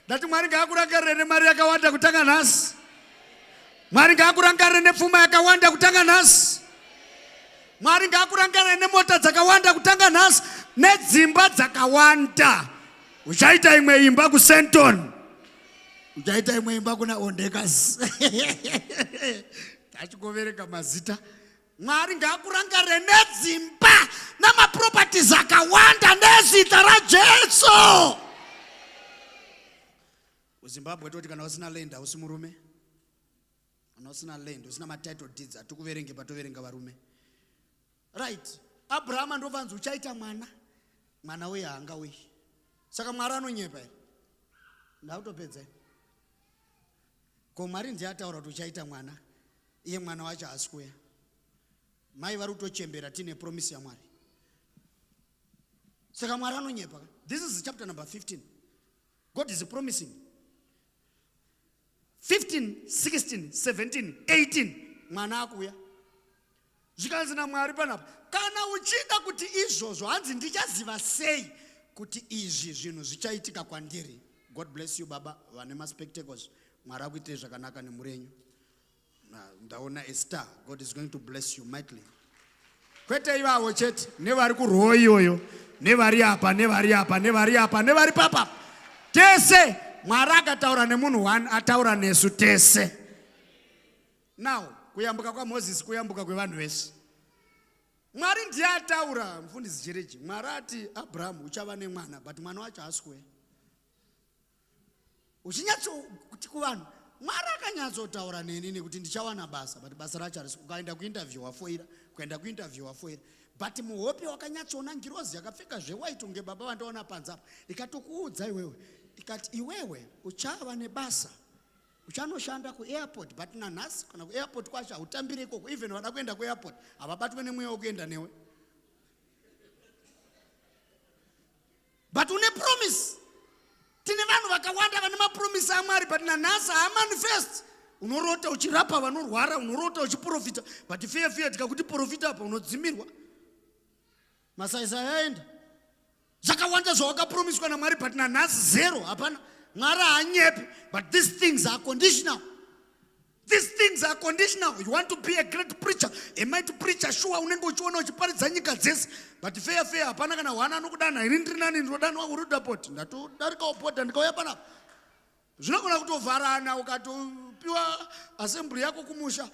Ndati Mwari ngaakurangarire nemari yakawanda kutanga nhasi. Mwari ngaakurangarire nepfuma yakawanda kutanga nhasi. Mwari ngaakurangarire nemota dzakawanda kutanga nhasi, nedzimba dzakawanda. Uchaita imwe imba kuSenton. Uchaita imwe imba kuna Ondekas. Tachikovereka mazita. Mwari ngaakurangarire nedzimba namaproperties akawanda nezita raJesu. UZimbabwe toti kana usina land hausi murume. Kana usina land, usina matitle deeds, hatukuverenge patoverenga varume. Right. Abraham ndovanzi uchaita mwana uye haangauyi. Saka Mwari anonyepa here. Ndautopedza. Ko Mwari ndiye ataura kuti uchaita mwana, iye mwana wacho haasi kuuya. Mai vari kutochembera tine promise yaMwari. Saka Mwari anonyepa. This is chapter number 15. God is promising. 15, 16, 17, 18. Mwana akuya. Zvikanzi naMwari panapa, kana uchida kuti izvozvo hanzi ndichaziva sei kuti izvi zvinhu zvichaitika kwandiri. God bless you baba vane maspectacles. Mwari akuitei zvakanaka nemurenyu. Ndaona Esther, God is going to bless you mightily. Kwete ivavo chete, nevari kuroo iyoyo, nevari papa. Tese, Mwari akataura nemunhu 1, ataura nesu tese. Now, kuyambuka kwaMozisi, kuyambuka kwevanhu vese. Mwari ndiye ataura, mufundisi Jereji. Mwari ati Abraham uchava nemwana, but mwana wacho haasi kuuya. Uchinyatso kuti kuvanhu, Mwari akanyatsotaura neni kuti ndichawana basa, but basa racho harisi. Ukaenda kuinterview wafoira, but muhope wakanyatsoona ngirozi yakapfeka zvewaiti unge baba vandaona panzapa. Ikatokuudza iwewe, ikati iwewe uchava nebasa. Uchanoshanda kuairport, but nanhasi kana kuairport kwacho hautambiri ikoko. Even wada kuenda kuairport, havabatwe nemweya wekuenda newe. But une promise. Tine vanhu vakawanda vane mapromise aMwari, but nanhasi haamanifest. Unorota uchirapa vanorwara, unorota uchiprofita, but fear tikakuti profita apa unodzimirwa. Masaisa aenda. Zvakawanda zvawakapromiswa naMwari, but nanhasi zero, hapana. Mwari haanyepi, but these things are conditional. These things are conditional. You want to be a great preacher, a mighty preacher, sure unenge uchiona uchiparidza nyika dzese, but fear hapana kana wana anokudana, ini ndiri nani ndinodanwa kuRudaport, ndatodarika upota ndikauya panapa. Zvinogona kutovharana ukatopiwa assembly yako kumusha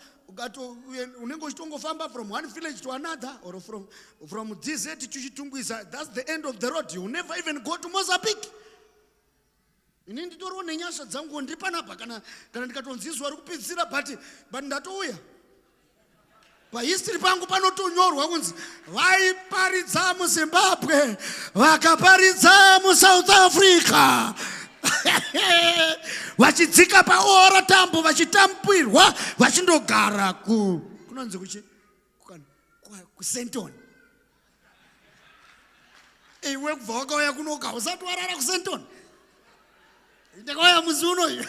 unenge uchitongofamba from one village to another or from DZ to Chitungwiza. That's the end of the road. You never even go to Mozambique. Ini nditoriwo nenyasha dzangu ndiri panapa kana ndikatonzizwa ri kupedzisira but ndatouya. Pahistory pangu panotonyorwa kunzi vaiparidza muZimbabwe vakaparidza muSouth Africa. Vachidzika paora tambo vachitampirwa vachindogara kunonzi kuSenton. Iwe kubva wakauya kunoka usati warara kuSenton. Ndakauya musi unoyu.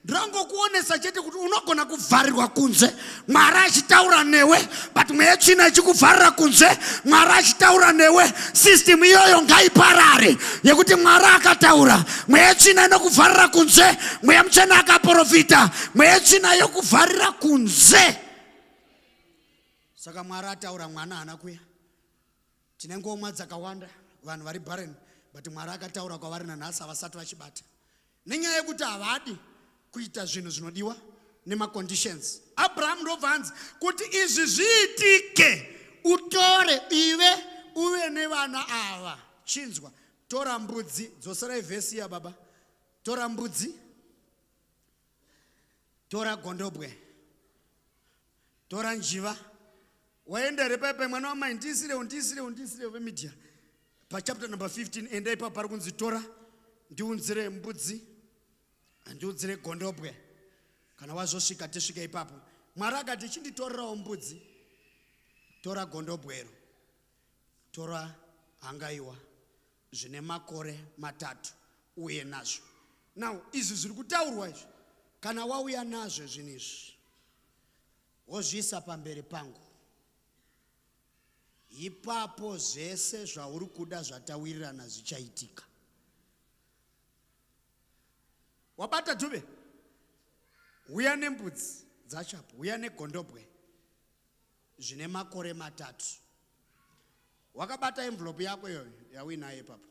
Ndirangokuonesa chete kuti unogona kuvharirwa kunze Mwari achitaura newe, but mweya tsvina ichikuvharira kunze Mwari achitaura newe. System iyoyo ngaiparare yekuti Mwari akataura mweya tsvina inokuvharira kunze, mweya muchena akaprofita mweya tsvina yokuvharira kunze. Saka Mwari ataura mwana haana kuya. Tine ngomwa dzakawanda vanhu vari barren, but Mwari akataura kwavari nanhasi havasati vachibata nenyaya yekuti havadi kuita zvinhu zvinodiwa nemaconditions. Abraham ndobvanzi kuti izvi zviitike utore ive uve nevana ava. Chinzwa, tora mbudzi, dzosera ivhesi ya baba. Tora mbudzi, tora gondobwe, tora njiva. Waendere pepe mwana wamai ndisire vemedia. Pa chapter number 15 enda ipa pari kunzi tora ndiunzire mbudzi ndiunzire gondobwe. Kana wazosvika tesvika ipapo Mwari akati chinditorerawo mbudzi, tora gondobwero, tora hangaiwa zvine makore 3 uye nazvo. Now izvi zviri kutaurwa izvi kana wauya nazvo zvinhu izvi wozviisa pamberi pangu, ipapo zvese zvauri kuda zvatawirirana zvichaitika. Wabata Dube? Uya nembudzi dzachapo, uya negondobwe zvine makore 3. Wakabata envelope yako yoyo yawinayo ipapo.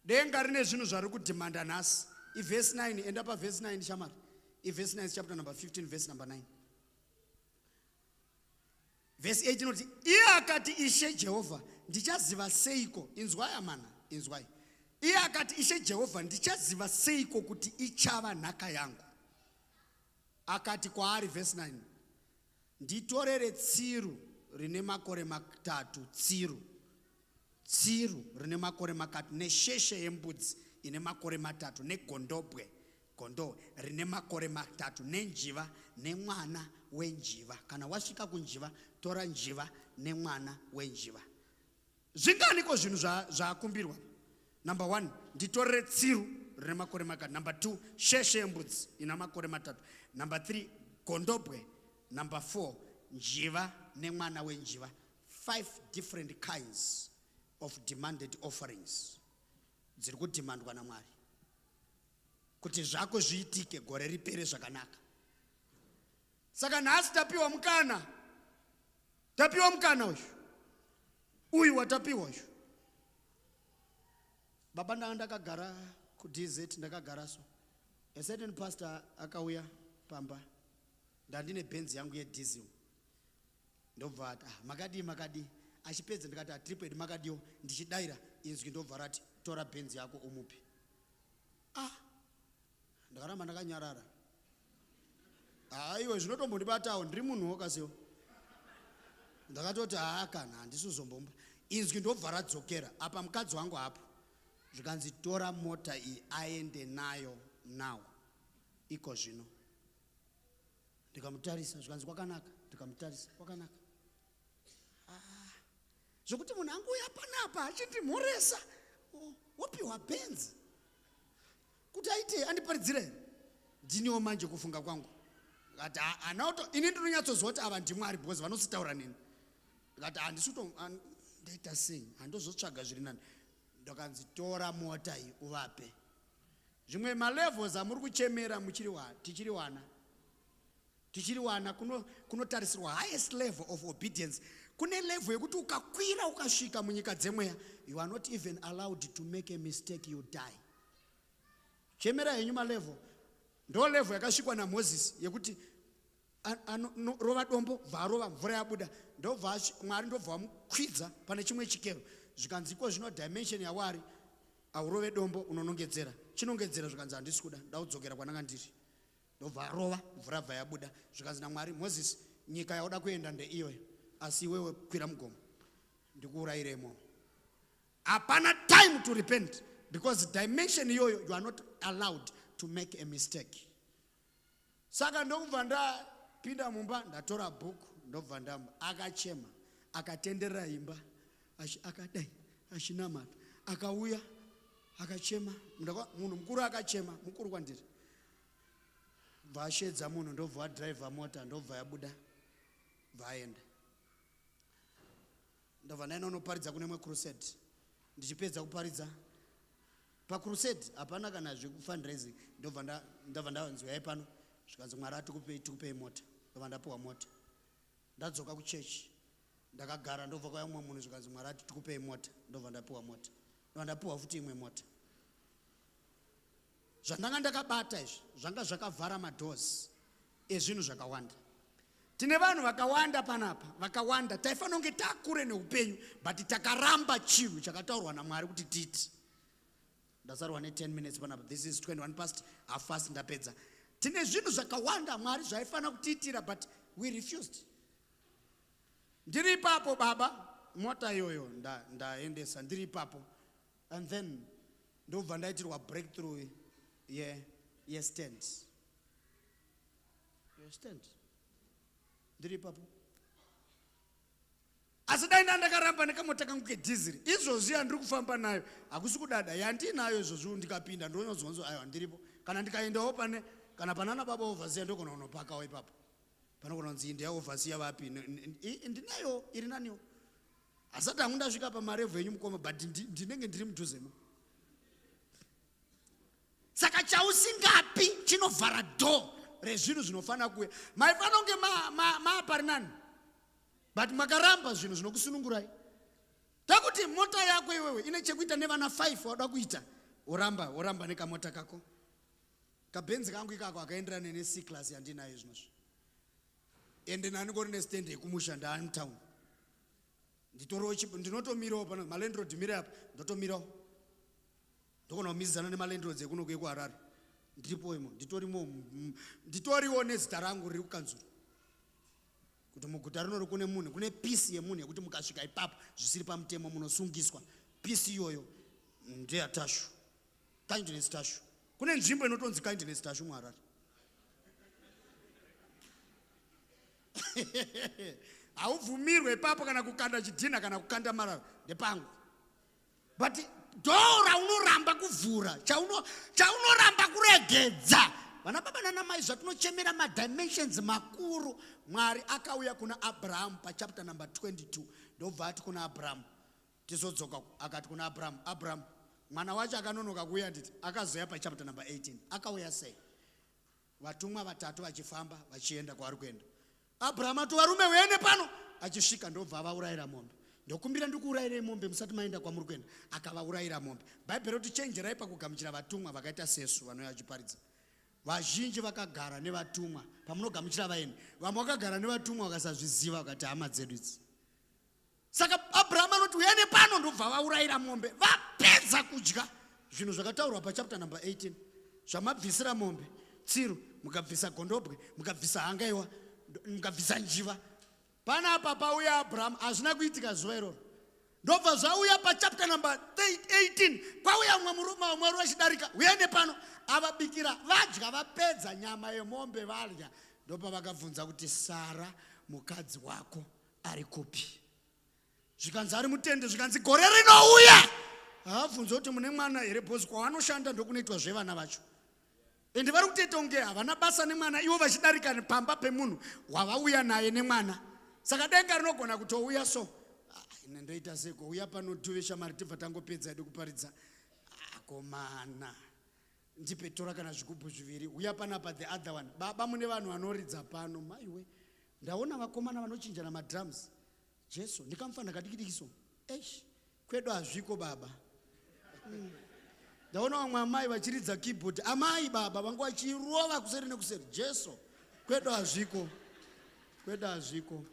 Denga rine zvinhu zvari kudhimanda nhasi. Verse 9, enda pa verse 9 shamari. Verse 9 chapter number 15 verse number 9. Verse 8 inoti iye akati Ishe Jehovha ndichaziva seiko. Inzwai amana, inzwai. Iye akati Ishe Jehovha ndichaziva seiko kuti ichava nhaka yangu. Akati kwaari verse 9 nditorere tsiru rine makore 3, tsiru rine makore 3 nesheshe yembudzi ine makore 3 negondobwe rine makore 3 nenjiva nemwana wenjiva. Kana wasvika kunjiva tora njiva nemwana wenjiva. Zvinganiko zvinhu zvaakumbirwa? Number 1 nditorere tsiru rine makore 3. Number 2 sheshe yembudzi ina makore 3. Number 3 gondobwe. Number 4 njiva nemwana wenjiva. 5 different kinds of demanded offerings dziri kudimandwa naMwari kuti zvako zviitike gore ripere zvakanaka. Saka nhasi tapiwa mukana uyu watapiwa uyu. Baba ndakagara kuDZ ndakagara so. A certain pastor akauya pamba ndandine benzi yangu yediesel. Ndobva ati makadi achipedza ndikati triped makadiyo ndichidaira inzwi ndobva rati tora benzi yako umupi. Ndakaramba ndakanyarara. Iwe zvinotombondibatawo ndiri munhu wakasewo. Ndakatoti kana handisuzombomba. Inzwi ndobva radzokera apa mukadzi wangu hapo. Zvikanzi tora mota iyi aende nayo now. Iko zvino. Ndikamutarisa zvikanzi kwakanaka, ndikamutarisa kwakanaka. Zvokuti munhu anguya panapa achindimhoresa wopiwa benzi kuti aite andiparidzire. Ndiniwo manje kufunga kwangu ngati anaoto ini ndinonyatsozoti ava ndimwari because vanositaura nini. Ngati handisuto ndaita sei handozotsvaga zviri nani. Ndakanzi tora mota iyi uvape. Zvimwe malevels amuri kuchemera tichiri wana kunotarisirwa highest level of obedience kune level yekuti ukakwira ukasvika munyika dzemweya, you are not even allowed to make a mistake, you die. Chemera yenyu malevel ndo level yakasvikwa naMoses yekuti rova dombo bvarova mvura yabuda, ndobva Mwari ndobva mukwidza pane chimwe chikero, zvikanzi iko zvino dimension yaWari aurove dombo unonongedzera, chinongedzera zvikanzi handisi kuda, ndaudzokera kwananga ndiri, ndobva rova mvura bva yabuda, zvikanzi naMwari, Moses nyika yauda kuenda ndeiyoyo, asi iwewe kwira mugomo ndikuurayiremo. Hapana time to repent, because dimension iyoyo you are not allowed to make a mistake. Saka ndobva ndapinda mumba ndatora bhuku ndobva ndamba, akachema akatenderera imba akadai achinamata, akauya akachema, munhu mukuru akachema, mukuru kwandiri, vashedza munhu ndobva driver mota ndobva yabuda vaenda. Ndobva ndaenda unoparidza kune mwe crusade, ndichipedza kuparidza pakrusade hapana kana zvekufundraising, ndobva ndavanzwa yai pano zvikanzi Mwari tikupei mota, ndobva ndapuwa mota, ndadzoka kuchechi ndakagara, ndobva kwaya mumwe munhu zvikanzi Mwari tikupei mota, ndobva ndapuwa mota, ndobva ndapuwa futi imwe mota. Zvandanga ndakabata izvi zvanga zvakavhara madoors ezvinhu zvakawanda. Tine vanhu vakawanda panapa, vakawanda, taifanira kunge takure neupenyu, but takaramba chinhu chakataurwa naMwari kuti titi. Ndasarwa ne10 minutes panapa, this is 21 past half past ndapedza. Tine zvinhu zvakawanda Mwari zvaifanira kutiitira, but we refused. Ndiri ipapo baba, mota iyoyo ndaendesa, ndiri ipapo, and then ndobva ndaitirwa breakthrough stand. Stand. Ndiri ipapo. Asi dai ndakaramba nekamota kangu kedhiziri, izvozvi yandiri kufamba nayo hakusi kudada, yandinayo izvozvo ndikapinda ndonozonzo ayo ndiripo. Kana ndikaendawo kana panana baba overseer ndokona unopakawo ipapo. Panokona kunzi ndiya overseer vapi, ndinayo iri naniwo. Asati hangu ndasvika pamarevu enyu mukoma, but ndinenge ndiri mudhuzemo. Saka chausingapi chinovhara door rezvinhu zvinofanira kuuya. Maifanira kunge maapari nani, but makaramba zvinhu zvinokusunungurai. Takuti mota yako iwewe ine chekuita nevana 5 wauda kuita, oramba nekamota kako. Kabenzi kangu ikako akaenderana ne-C class yandinayo zvinozvo. Ende nani kuri nestand yekumusha ndaani town. Ndinotomirawo pano, malandlord mira apa, ndotomirawo. Ndokona kumizana nemalandlords ekuno kwekuHarare. Ndiripo imo, nditoriwo nezita rangu riri kukanzuru. Kuti muguta rinori kune munhu, kune peace yemunhu yekuti mukasvika ipapo zvisiri pamutemo munosungiswa. Peace iyoyo ndeyaTashu. Kindness Tashu. Kune nzvimbo inotonzi Kindness Tashu muHarare. Haubvumirwe ipapo kana kukanda chidhina kana kukanda marara ndepangu. But dora unoramba kuvhura, chaunoramba kuregedza. Vana baba nana mai zvatunochemera madimensions makuru, Mwari akauya kuna Abraham pachapter number 22. Ndobva ati kuna Abraham, tizodzoka akati kuna Abraham, mwana wacho akanonoka kuuya nditi, akazoya pachapter number 18. Akauya sei? Vatumwa vatatu vachifamba vachienda kwaari kuenda. Abraham ati varume uyende pano, achisvika ndobva avaurayira mombe. Ndokumbira ndikuurayirei mombe musati maenda kwamuri kuenda, akavaurayira mombe. Bhaibheri kuti chenjerai pakugamuchira vatumwa vakaita sesu vanouya vachiparidza. Vazhinji vakagara nevatumwa pamunogamuchira vaeni, vamwe vakagara nevatumwa vakasazviziva vakati hama dzedu idzi. Saka Abraham anoti uyende pano, ndobva vaurayira mombe. Vapedza kudya zvinhu zvakataurwa pachapter number 18. Zvamabvisira mombe, tsiru, mukabvisa gondobwe, mukabvisa hangaiwa, mukabvisa njiva. Panapa pauya Abraham, hazvina kuitika zuva iroro. Ndobva zvauya pachapter number 18, kwauya mumwe murume wamwari vachidarika, uyende pano, avabikira, vadya, vapedza nyama yemombe varya. Ndopa vakabvunza kuti Sara mukadzi wako ari kupi? Zvikanzi ari mutende, zvikanzi gore rinouya. Havabvunza kuti mune mwana here, bhozi kwavanoshanda ndokunoitwa zvevana vacho. Ende vari kutoita kunge havana basa nemwana, ivo vachidarika pamba pemunhu wavauya naye nemwana. Saka denga rinogona kutouya so. Ine ndoita seko, uya pano tuve shamari tibva tangopedza edu kuparidza. Komana. Ndipe tora kana zvigubhu zviviri. Uya panapa the other one. Baba mune vanhu vanoridza pano. Maiwe. Ndaona vakomana vanochinjana madrums. Jesu ndikamufana kadikidikiso kwedu hazviko baba. Ndaona vamwe amai vachiridza keyboard, amai baba vanga vachirova kuseri nekuseri. Jesu kwedu hazviko, kwedu hazviko.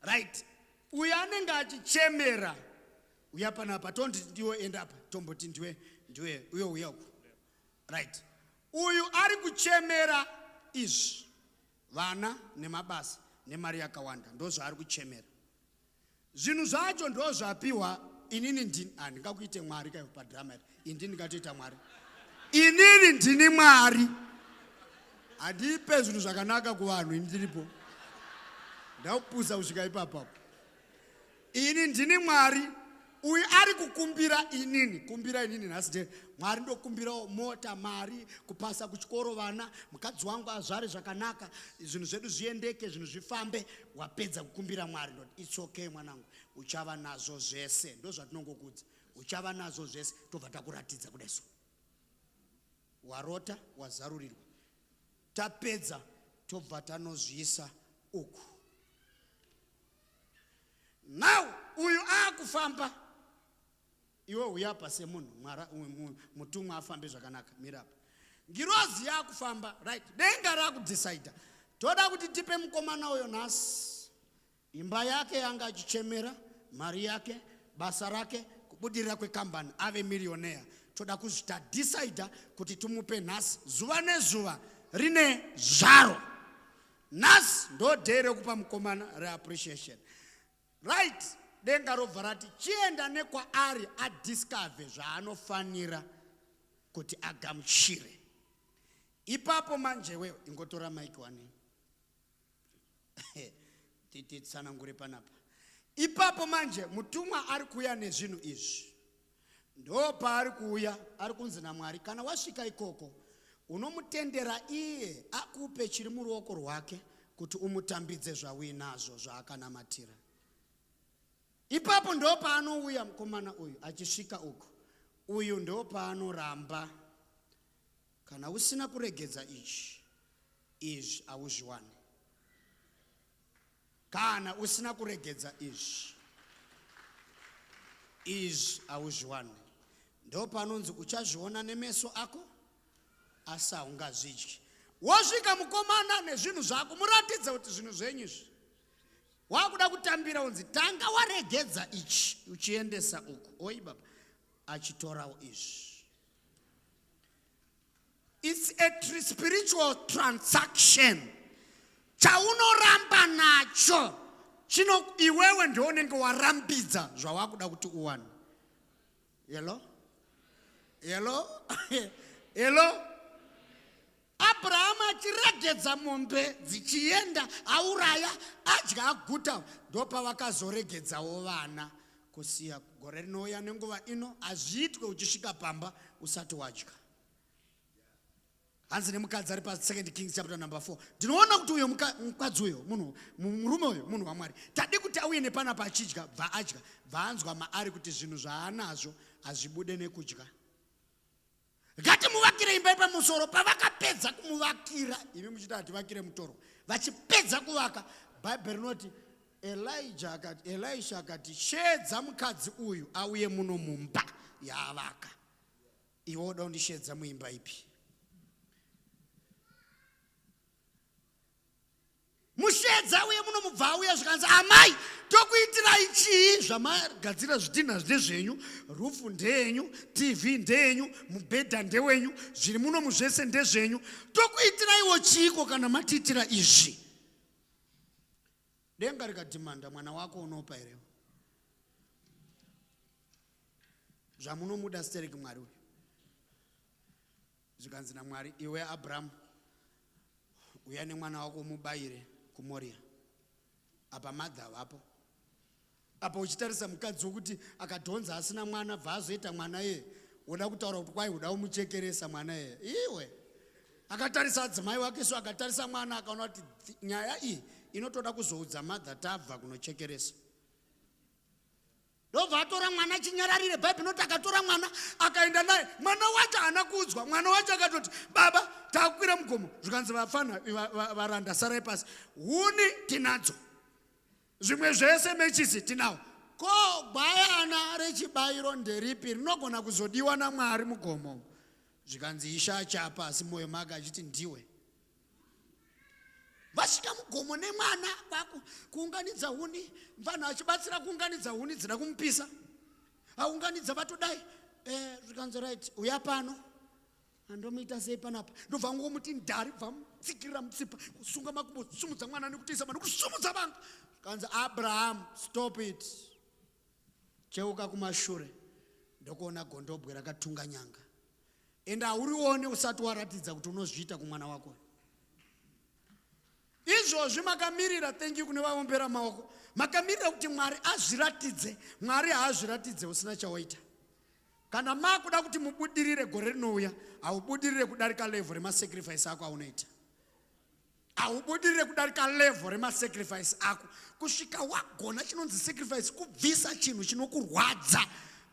Right, uyo anenge achichemera uya panapa, tondi ndiwe enda apa, tomboti ndiwe uyo uya uku. Right, uyu ari kuchemera izvi, vana nemabasa nemari yakawanda, ndo zvaari kuchemera. Zvinhu zvacho ndo zvapiwa. Inini ndini handingakuite Mwari kai padrama iri. Indini ndingatoita Mwari. Inini ndini Mwari. Handipe zvinhu zvakanaka kuvanhu, ini ndiripo. Ndakupusa kusvika ipapo. Ini ndini Mwari. Uyu ari kukumbira inini, kumbira inini nhasi. Mwari ndokumbirawo mota, mari, kupasa kuchikoro vana, mukadzi wangu azvare zvakanaka, zvinhu zvedu zviendeke, zvinhu zvifambe. Wapedza kukumbira Mwari, ndoti it's okay mwanangu, uchava nazvo zvese. Ndo zvatinongokudza, uchava nazvo zvese, tobva takuratidza kudeso. Warota, wazarurirwa. Tapedza, tobva tanozviisa uku. Now, uyu akufamba. Iwe uyapa semunhu, mutumwa afambe zvakanaka, mirapa. Ngirozi yakufamba, right? Denga rakudecide. Toda kuti tipe mukomana uyo nhasi. Imba yake yanga achichemera, mari yake, basa rake, kubudirira kwekambani, ave millionaire. Toda kuzvita decide kuti tumupe nhasi, zuva nezuva rine zvaro. Nhasi ndo day rekupa mukomana reappreciation. Right? Denga robva rati chienda nekwaari adiscover zvaanofanira kuti agamuchire. Ipapo manje wewe ingotora mic wani. Titsanangure panapa. Ipapo manje mutumwa ari kuuya nezvinhu izvi. Ndo paari kuuya, ari kunzi naMwari, kana wasvika ikoko unomutendera iye akupe chiri muruoko rwake kuti umutambidze zvauinazvo zvaakanamatira. Ipapo ndo paanouya mukomana uyu achisvika uku. Uyu ndo paanoramba, kana usina kuregedza ichi, izvi hauzviwani. Kana usina kuregedza izvi, izvi hauzviwani. Ndo panonzi uchazviona nemeso ako, asi haungazvidyi. Wasvika mukomana nezvinhu zvako, muratidze kuti zvinhu zvenyu izvi wakuda kutambira, unzi tanga waregedza ichi uchiendesa uku. Oi baba, achitorawo izvi. It's a spiritual transaction. Chaunoramba nacho chino iwewe ndio unenge warambidza zvawakuda kuti uwane. Hello? Hello? Hello? Abraham achiregedza mombe dzichienda, auraya, adya, aguta, ndo pavakazoregedzawo vana. Kusiya gore rinouya nenguva ino hazviitwe uchisvika pamba usati wadya. Hanzi nemukadzi ari pa 2 Kings chapter number 4. Ndinoona kuti uyo mukadzi uyo, murume uyo, munhu waMwari. Tadi kuti auye nepanapa achidya, bva adya, bva anzwa maari kuti zvinhu zvaanazvo hazvibude nekudya. Ngatimuvakire imba yepamusoro. Pavakapedza kumuvakira, imi muchiti hativakire mutoro, vachipedza kuvaka, Bhaibheri rinoti Elisha akati shedza mukadzi uyu auye muno mumba yaavaka. Iwe uda kundishedza muimba ipi? Mushedza uye muno mubva auya zvikanzi amai tokuitira ichi zvamagadzira zvidhina ndezvenyu, rufu ndeyenyu, TV ndeyenyu, mubhedha ndewenyu, zviri muno muzvese ndezvenyu, tokuitira iwo chiko kana matiitira izvi. Denga rikadhimanda mwana wako unopa here? Zvamunomuda stereki Mwari uyu. Zvikanzi naMwari, iwe Abraham uya nemwana wako mubayire kuMoria. Apa madha vapo. Apa uchitarisa mukadzi wokuti akadhonza asina mwana bva azoita mwana iye, uda kutaura kuti kwai uda kumuchekeresa mwana iye. Iwe akatarisa adzimai wake, so akatarisa mwana akaona kuti nyaya iyi inotoda kuzoudza madha tabva kunochekeresa. Ndobva atora mwana chinyararire. Bhaibheri inoti akatora mwana akaenda naye. Mwana wacho haana kuudzwa. Mwana wacho akatoti baba takwira mugomo. Zvikanzi vafana varanda sarai pasi. Huni tinadzo. zvimwe zvese mechisi tinawo. Ko gwayana rechibayiro nderipi rinogona kuzodiwa naMwari mugomo zvikanzi Isha chapa asi moyo maka achiti ndiwe. Vasvika mugomo nemwana kuunganidza huni, mfana achibatsira kuunganidza huni dzina kumupisa. Aunganidza vatodai zvikanzi right uya pano andomuita sei panapa. Ndobva ngomuti ndari bva mutsikirira mutsipa kusunga makumbo kusumudza mwana nekutiisa mwana kusumudza vanhu. Kanzi Abraham stop it. Cheuka kumashure ndokuona gondobwe rakatunga nyanga. Enda urione usati waratidza kuti unozviita kumwana wako. Izvozvi makamirira, thank you kune vaombera maoko. Makamirira kuti Mwari azviratidze. Mwari haazviratidze usina chawaita. Kana makuda kuti mubudirire gore rinouya, haubudirire kudarika level remasacrifice ako aunoita. Haubudirire kudarika level remasacrifice ako. Kusvika wagona chinonzi sacrifice kubvisa chinhu chinokurwadza.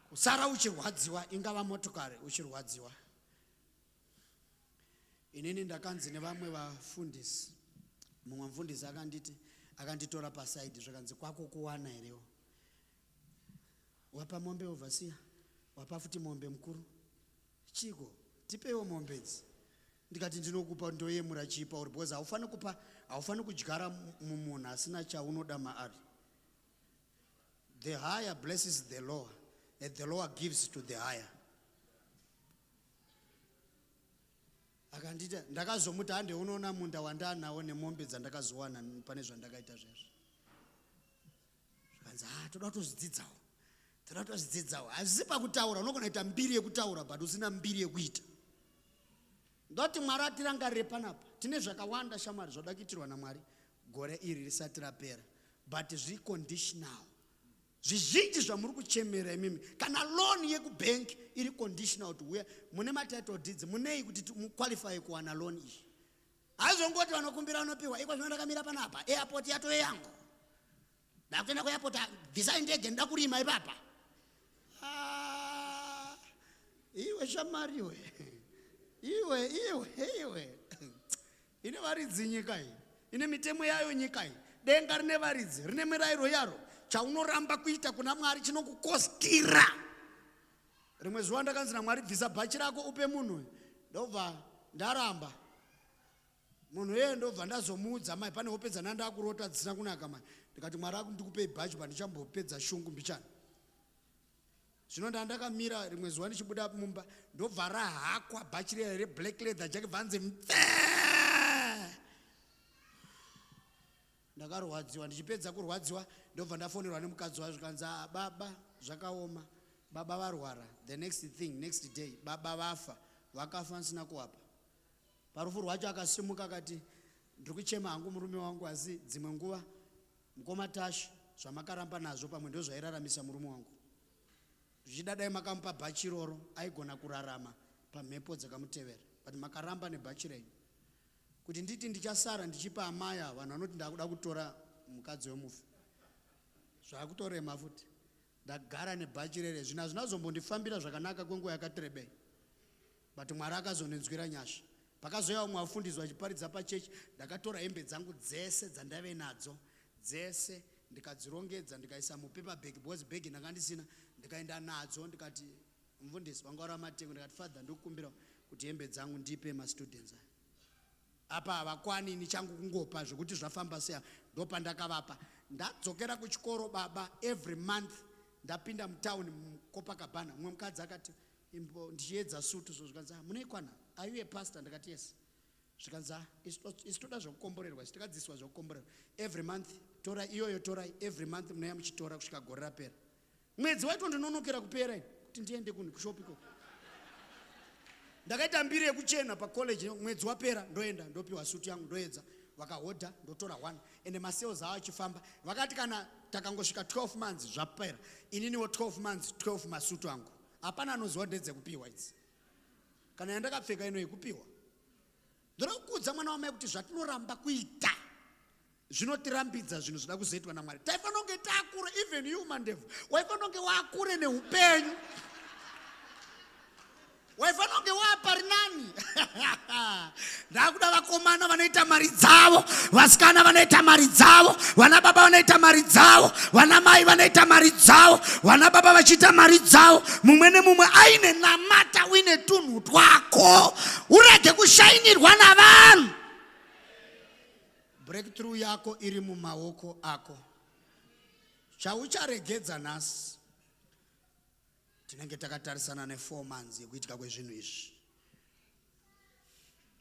Kusara uchirwadziwa, ingava motokari uchirwadziwa. Inini ndakanzi nevamwe vafundisi. Mumwe mufundisi akanditora pasaidi zvakanzi kwako kuwana herewo. Wapa mombe overseer, wapa futi mombe mukuru. Chiko, tipewo mombe idzi. Ndikati ndinokupa ndoyemura chipa uri because haufani kudyara mumunhu asina chaunoda maari. The higher blesses the lower, and the lower gives to the higher. Akandita ndakazomuti hande unoona munda wandanawo nemombe dzandakazowana pane zvandakaita zvezvo. Zvakanzi toda kutozvidzidzawo. Hazisi pakutaura, unogona kuita mbiri yekutaura but usina mbiri yekuita. Ndoti Mwari atirangarire panapa. Tine zvakawanda shamwari zvoda kuitirwa naMwari gore iri risati rapera, but conditional. Zvizhinji zvamuri kuchemera imimi. Kana loan yekubank iri conditional kuti uya mune matitle deeds munei kuti muqualify kuwana loan iyi. Haizongoti vanokumbira vanopiwa iko zvinodakamira panapa airport yatove yangu. Ndakuenda kuairport visa indege nda kurima ipapa. Iwe shamari iwe. Ine varidzi nyika iyi. Ine mitemo yayo nyika iyi. Denga rine varidzi, rine mirayiro yaro. Chaunoramba kuita kuna Mwari chinokukostira. Rimwe zuva ndakanzi naMwari bvisa bhachi rako upe munhu. Ndobva ndaramba. Munhu yeye ndobva ndazomuudza mai pane wopedza nandakurota dzisina kunaka mai. Ndikati Mwari ndikupe bhachi pandichambopedza shungu mbichana. Zvino ndakamira rimwe zuva ndichibuda mumba ndobva rahakwa bhachi re black leather jacket bvanze ndakarwadziwa. Ndichipedza kurwadziwa ndobva ndafonerwa nemukadzi wazvo kanzi baba zvakaoma, baba varwara, the next day baba vafa, vakafa nsina kuwapa. Parufu rwacho akasimuka akati ndiri kuchema hangu murume wangu asi dzimwe nguva mukoma Tashi zvamakaramba nazvo pamwe ndozvairaramisa murume wangu. Zvichidadai makamupa bhachi roro aigona kurarama pamhepo dzakamutevera, but makaramba nebhachi renyu. Kuti nditi ndichasara ndichipa amai ava vanhu vanoti ndakuda kutora mukadzi wemufi. Zvakutorema futi. Ndagara nebhachi rere zvino hazvinazombondifambira zvakanaka kwenguva yakatirebei. But Mwari akazondinzwira nyasha. Pakazoya umwe wafundisi achiparidza pachechi, ndakatora hembe dzangu dzese dzandave nadzo dzese ndikadzirongedza ndikaisa mupaper bag because bag ndakandisina, ndikaenda nadzo ndikati mufundisi wangaura matengo ndikati father ndikukumbira kuti hembe dzangu ndipe mastudents aya. Apa havakwani nichangu kungopa zvokuti zvafamba seya ndopandakavapa. Ndadzokera kuchikoro baba every month ndapinda mutown muCopacabana. Mumwe mukadzi akati ndichiedza sutu zvikanzi munoikwana, are you a pastor? Ndikati yes. Zvikanzi isi toda zvokukomborerwa, isi takadziswa zvokukomborerwa. Every month tora iyoyo torai, every month munoya muchitora kusvika gore rapera. Mwedzi waito ndinonokera kupera kuti ndiende kuni kushopiko. Ndakaita mbiri yekuchena pacollege, mwedzi wapera ndoenda ndopiwa sutu yangu ndoedza. Vakahodha ndotora 1 ende masales avo achifamba. Vakati kana takangosvika 12 months zvapera, ininiwo 12 months 12 masutu angu. Hapana anoziva ndedzekupiwa idzi. Kana yandakapfeka ino yekupiwa. Ndoda kukuudza mwana wamai kuti zvatinoramba kuita zvinotirambidza zvinhu zvinoda kuzoitwa naMwari. Taifanira kunge takura, even you mandevhu waifanira kunge wakure neupenyu. waifanira kunge wapa rinani. Ndakuda vakomana vanoita mari dzavo, vasikana vanoita mari dzavo, vana baba vanoita mari dzavo, vana mai vanoita mari dzavo, vana baba vachiita mari dzavo, mumwe nemumwe aine namata uine tunhu twako, urege kushainirwa navanhu. Breakthrough yako iri mumaoko ako. Chaucharegedza nhasi, tinenge takatarisana ne4 months yekuitika kwezvinhu izvi.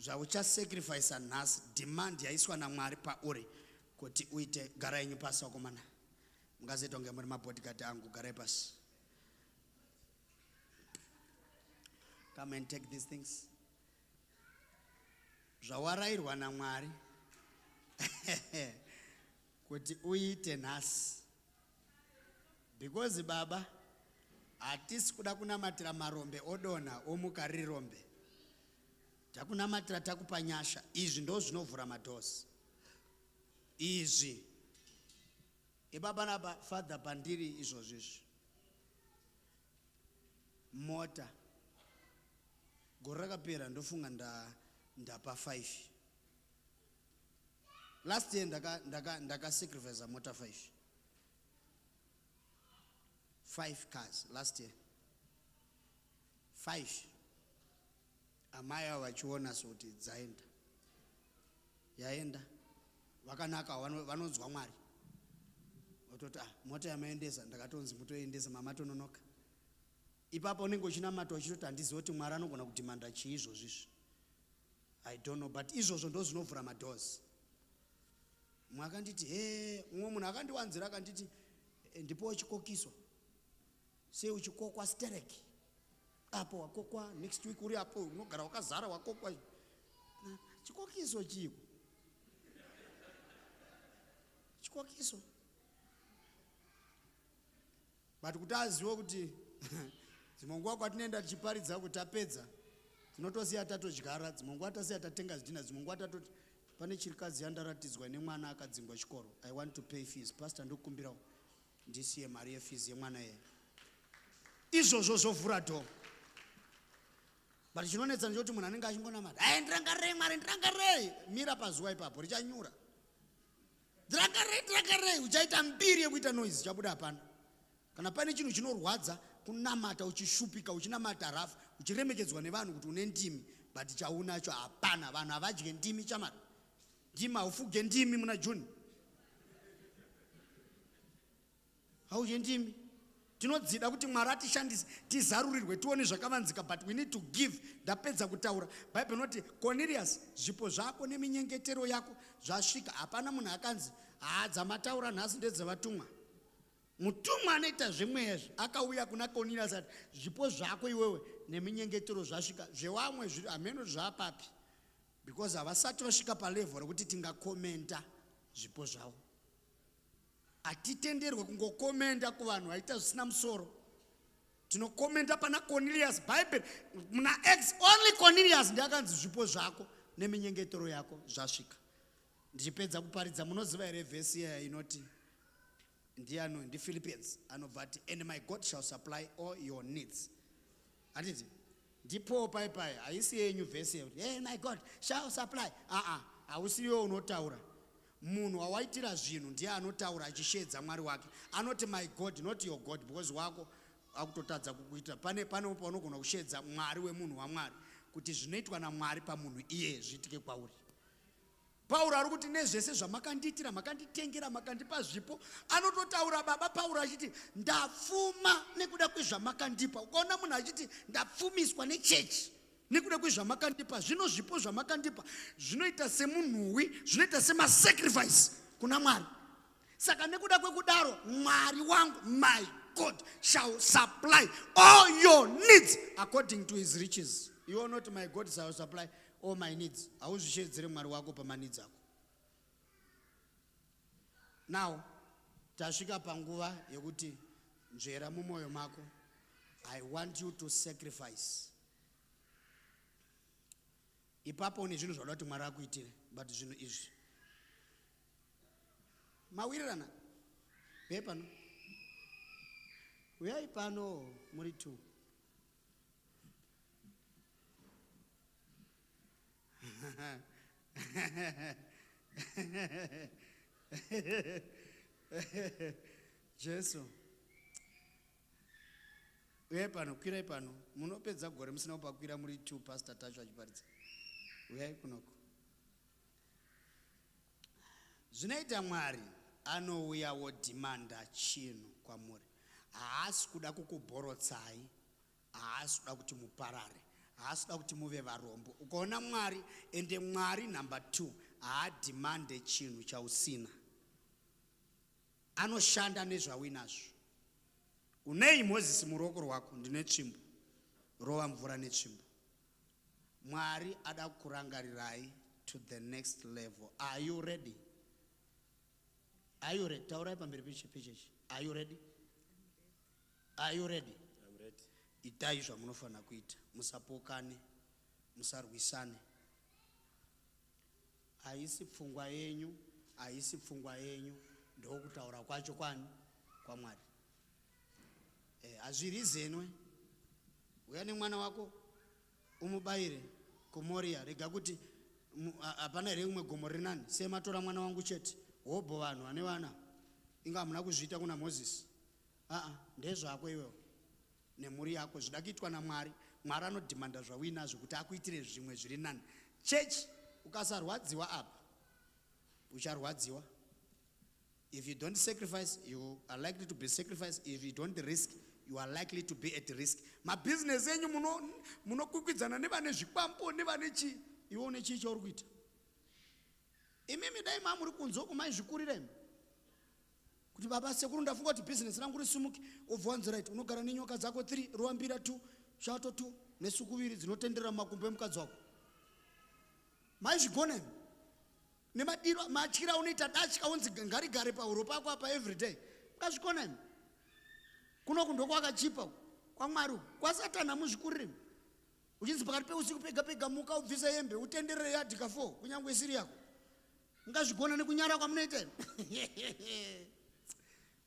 Zvauchasacrifice nhasi, demand yaiswa naMwari pauri kuti uite. Gara yenyu pasi vakomana, mungazoita kunge muri mabodyguard angu. Garai pasi. Come and take these things. Zvawarayirwa naMwari kuti uite nhasi. Because baba, hatisi kuda kunamatira marombe odonha omuka riri rombe. Takunamatira takupa nyasha. Izvi ndo zvinovhura madhosi. Izvi ibaba naba father pandiri izvozvo izvi. Mota gore rakapera ndofunga ndapa 5. Last year ndaka sacrifice mota 5 cars last year. 5. Amaya vachiona soti dzaenda. Yaenda. Vakanaka vanonzwa Mwari. Ototi mota yamaendesa ndakatonzi mutoendesa mama tononoka. Ipapo unenge uchinamata uchitoti handizivi kuti Mwari anogona kudhimanda chii izvozvo. I don't know, but izvozvo ndo zvinovhura madhosi. Mwakanditi umwe munhu akandiwanzira akanditi ndipo chikokiso. Sei uchikokwa stereki. Apo wakokwa next week uri apo unogara wakazara wakokwa. Chikokiso chiko. Chikokiso. But kuti azive kuti dzimwe nguva kwatinoenda tichiparidza kuti tapedza, tinotosiya tatodyara, dzimwe nguva tasiya tatenga zvidhina, dzimwe nguva tatoti pane chirikadzi yandaratidzwa nemwana akadzingwa chikoro. I want to pay fees. Pastor ndokumbirawo ndisiye mari yefees yemwana yeye. Izvozvo zvovhura dho. But chinonetsa ndechoti munhu anenge achingonamata, ndirangarei Mwari, ndirangarei. Mira pazuva ipapo richanyura. Ndirangarei, uchaita mbiri yekuita noise, chabuda hapana. Kana pane chinhu chinorwadza, kunamata uchishupika, uchinamata rafu, uchiremekedzwa nevanhu kuti une ndimi, but chaunacho hapana. Vanhu havadye ndimi chamari. Ndimi haufuge ndimi muna Juni. Haudye ndimi. Tinodzida kuti Mwari atishandise tizarurirwe tione zvakavanzika, but we need to give. Ndapedza kutaura. Bible inoti Cornelius, zvipo zvako neminyengetero yako zvasvika. Hapana munhu akanzi dzamataura nhasi ndedzavatumwa. Mutumwa anoita zvimwe akauya kuna Cornelius ati zvipo zvako iwewe neminyengetero zvasvika. Zvewamwe hameno zvapapi, because havasati vasvika palevel rekuti tingakomenta zvipo zvavo. Hatitenderwe kungokomenta kuvanhu vaita zvisina musoro. Tinokomenta pana Cornelius. Bible muna Acts only Cornelius ndiakanzi zvipo zvako neminyengetero yako zvasvika. Ndichipedza kuparidza, munoziva here vhesi iya inoti ndiano ndiPhilippians anobva ati and my God shall supply all your needs. Handiti ndipo paipai haisi yenyu vhesi yekuti my God shall supply. Hausiyo unotaura. Munhu wawaitira zvinhu ndiye anotaura achishedza Mwari wake. Anoti my God, not your God, because wako akutotadza kukuita. Pane paunogona kushedza Mwari wemunhu waMwari kuti zvinoitwa naMwari pamunhu iye zviitike kwauri. Pauro ari kuti nezvese zvamakandiitira, makanditengera, makandipa zvipo. Anototaura baba Pauro achiti ndapfuma nekuda kwezvamakandipa. Ukaona munhu achiti ndapfumiswa nechechi nekuda kwezvamakandipa, zvino zvipo zvamakandipa zvinoita semunhuwi, zvinoita semasacrifice kuna Mwari. Saka nekuda kwekudaro, Mwari wangu, my God shall supply all your needs according to his riches. You are not my God shall supply all my needs. Hauzvishedzere Mwari wako pamanidzi ako. Now, tasvika panguva yekuti nzvera mumwoyo mako. I want you to sacrifice. Ipapo une zvinhu zvauda kuti Mwari akuitire, but zvinhu izvi mawirirana. Uyai pano. Uyai pano muri 2. Jesu. Uyai pano, kwirai pano. Munopedza gore musina kupakwira muri 2 Pastor Tasha achiparidza. Uyai kunoko. Zvinoita Mwari anouyawo dhimanda chinhu kwamuri. Haasi kuda kukubhorotsai, haasi kuda kuti muparare, haasi kuda kuti muve varombo. Ukaona Mwari ende Mwari number 2 haadhimande chinhu chausina. Anoshanda nezvawinazvo. Unei Mozisi muruoko rwako? Ndine tsvimbo. Rova mvura netsvimbo. Mwari ada kurangarirai to the next level. Are you ready? Are you ready? Taurai pamberi pechechi. Are you ready? Are you ready? I'm ready. Itai zvamunofana kuita. Musapokane, musarwisane. Haisi pfungwa yenyu, haisi pfungwa yenyu. Ndokutaura kwacho kwani kwaMwari. Hazviri zenwe. Uya nemwana wako umubayire kuMoria, rega kuti hapana here umwe gomo rinani. Sematora mwana wangu chete. Hobho vanhu vane vana. Inga hamuna kuzviita kuna Mozisi. Ndezvako iwewe nemhuri yako. Zvida kuitwa naMwari. Mwari anodhimanda zvawinazvo kuti akuitire zvimwe zviri nani. Chechi ukasarwadziwa apa ucharwadziwa. If you don't sacrifice, you are likely to be sacrificed. If you don't risk, you are likely to be at risk. Ma business enyu munokwikwidza nevane zvikwambo nevane chi. Iwe une chi chauri kuita. Imimi dai mamuri kunzo kumai zvikuriremi. Kuti baba sekuru ndafunga kuti business rangu risumuke. Obvanze right. Unogara nenyoka dzako 3, ruambira 2, shato 2, nesukuviri dzinotenderera makumbo emukadzi wako. Mai zvigonemi. Nemadiro machira unoita dachi kaunzi ngarigare pauro pako apa every day. Ngazvikonemi. Kuno kundo kwakachipa kwaMwari kwasatana muzvikuriri. Uchinzi pakati peusiku pega muka ubvisa hembe utenderere yadhika 4 kunyangwe isiri yako. Ngazvigona nekunyara kwamunoita.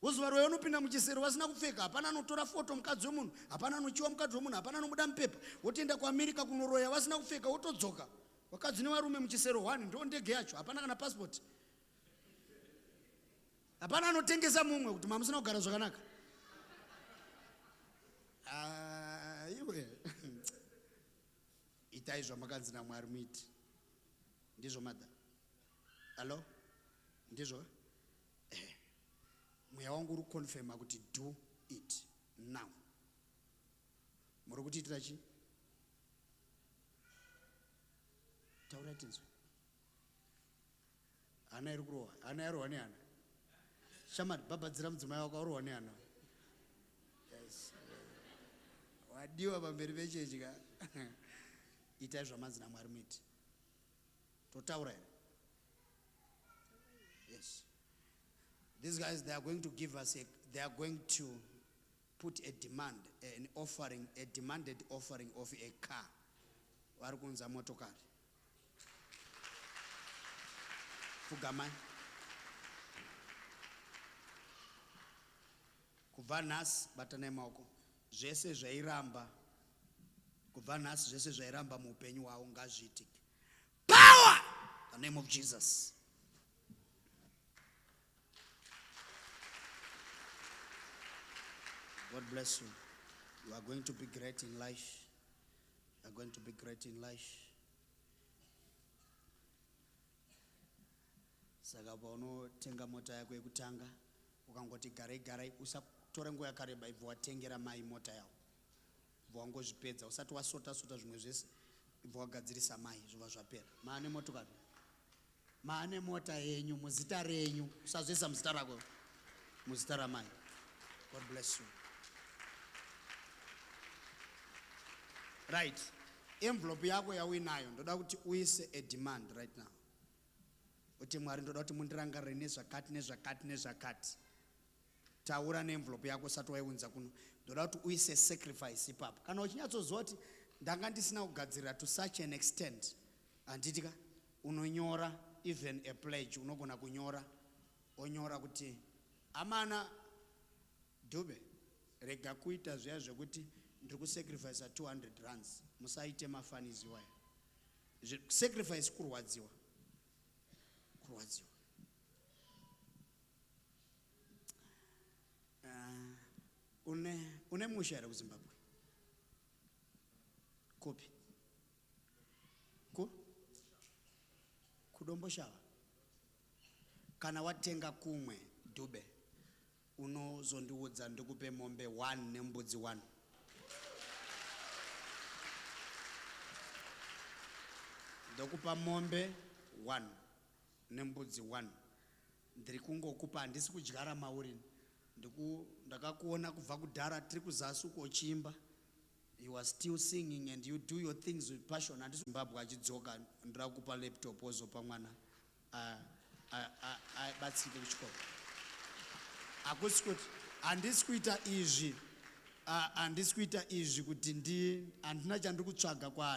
Uzuva rweo unopinda muchisero vasina kupfeka, hapana anotora foto mukadzi womunhu, hapana anochiwa mukadzi womunhu, hapana anomuda mupepa. Wotoenda kuAmerica kunoroya vasina kupfeka wotodzoka. Wakadzi nevarume muchisero 1 ndo ndege yacho, hapana kana passport. Hapana anotengesa mumwe kuti mamusina kugara zvakanaka. Iwe. Itai zvamakanzi naMwari muiti. Ndizvo madha. Hello? Ndizvo? Mweya wangu uri confirm kuti do it now. Muri kutiitira chi? Taura tinzwe. Ana iri kurowa, ana yarowa neana. Shamari babadzira mudzimai wako arowa neana. Yes. Wadiwa pamberi pechechi ka. Itai zvamanzi naMwari muiti. Totaura here. Yes. These guys, they are going to give us they are going to put a demand, an offering, a demanded offering of a car. Warikunza motokari. Fugamai. Kubva nhasi batanai maoko. Zvese zvairamba. Kubva nhasi zvese zvairamba muupenyu hwavo ngazviitike. Power! In the name of Jesus. God bless you. You are going to be great in life. You are going to be great in life. Saka paunotenga mota yako yekutanga ukangoti garai usatora nguva yakareba ibva watengera mai mota yawo. Ibva wangozvipedza usati wasota zvimwe zvese. Ibva wagadzirisa mai zvova zvapera. Maane motokari. Maane mota yenyu muzita renyu. Usazvisa muzita rako. Muzita ramai. God bless you. Right. Envelope yako yawinayo ndoda kuti uise a demand right now. Uti Mwari ndoda kuti mundirangarire nezvakati. Taura neenvelope yako sati waiunza kuno. Ndoda kuti uise sacrifice ipapo. Kana uchinyatsoziva kuti ndanga ndisina kugadzirira to such an extent. Anditika unonyora even a pledge unogona kunyora. Onyora kuti amana Dube rega kuita zviya zvekuti ndiri kusacrifice 200 rands. Musaite mafanizi waya. sacrifice kurwadziwa. Une musha here kuZimbabwe? Kupi? Kudombo Shava. Kana watenga kumwe Dube, unozondiudza ndikupe mombe 1 nembudzi 1. Ndokupa mombe 1 nembudzi 1. Ndiri kungokupa, handisi kudyara mauri. Ndakakuona kubva kudhara tiri kuzasi ukochimba. You are still singing and you do your things with passion. Handisi Zimbabwe achidzoka ndira kupa laptop ozopa mwana batsike kuchikoro. Akusi kuti handisi kuita izvi kuti handina chandiri kutsvaga kwaari.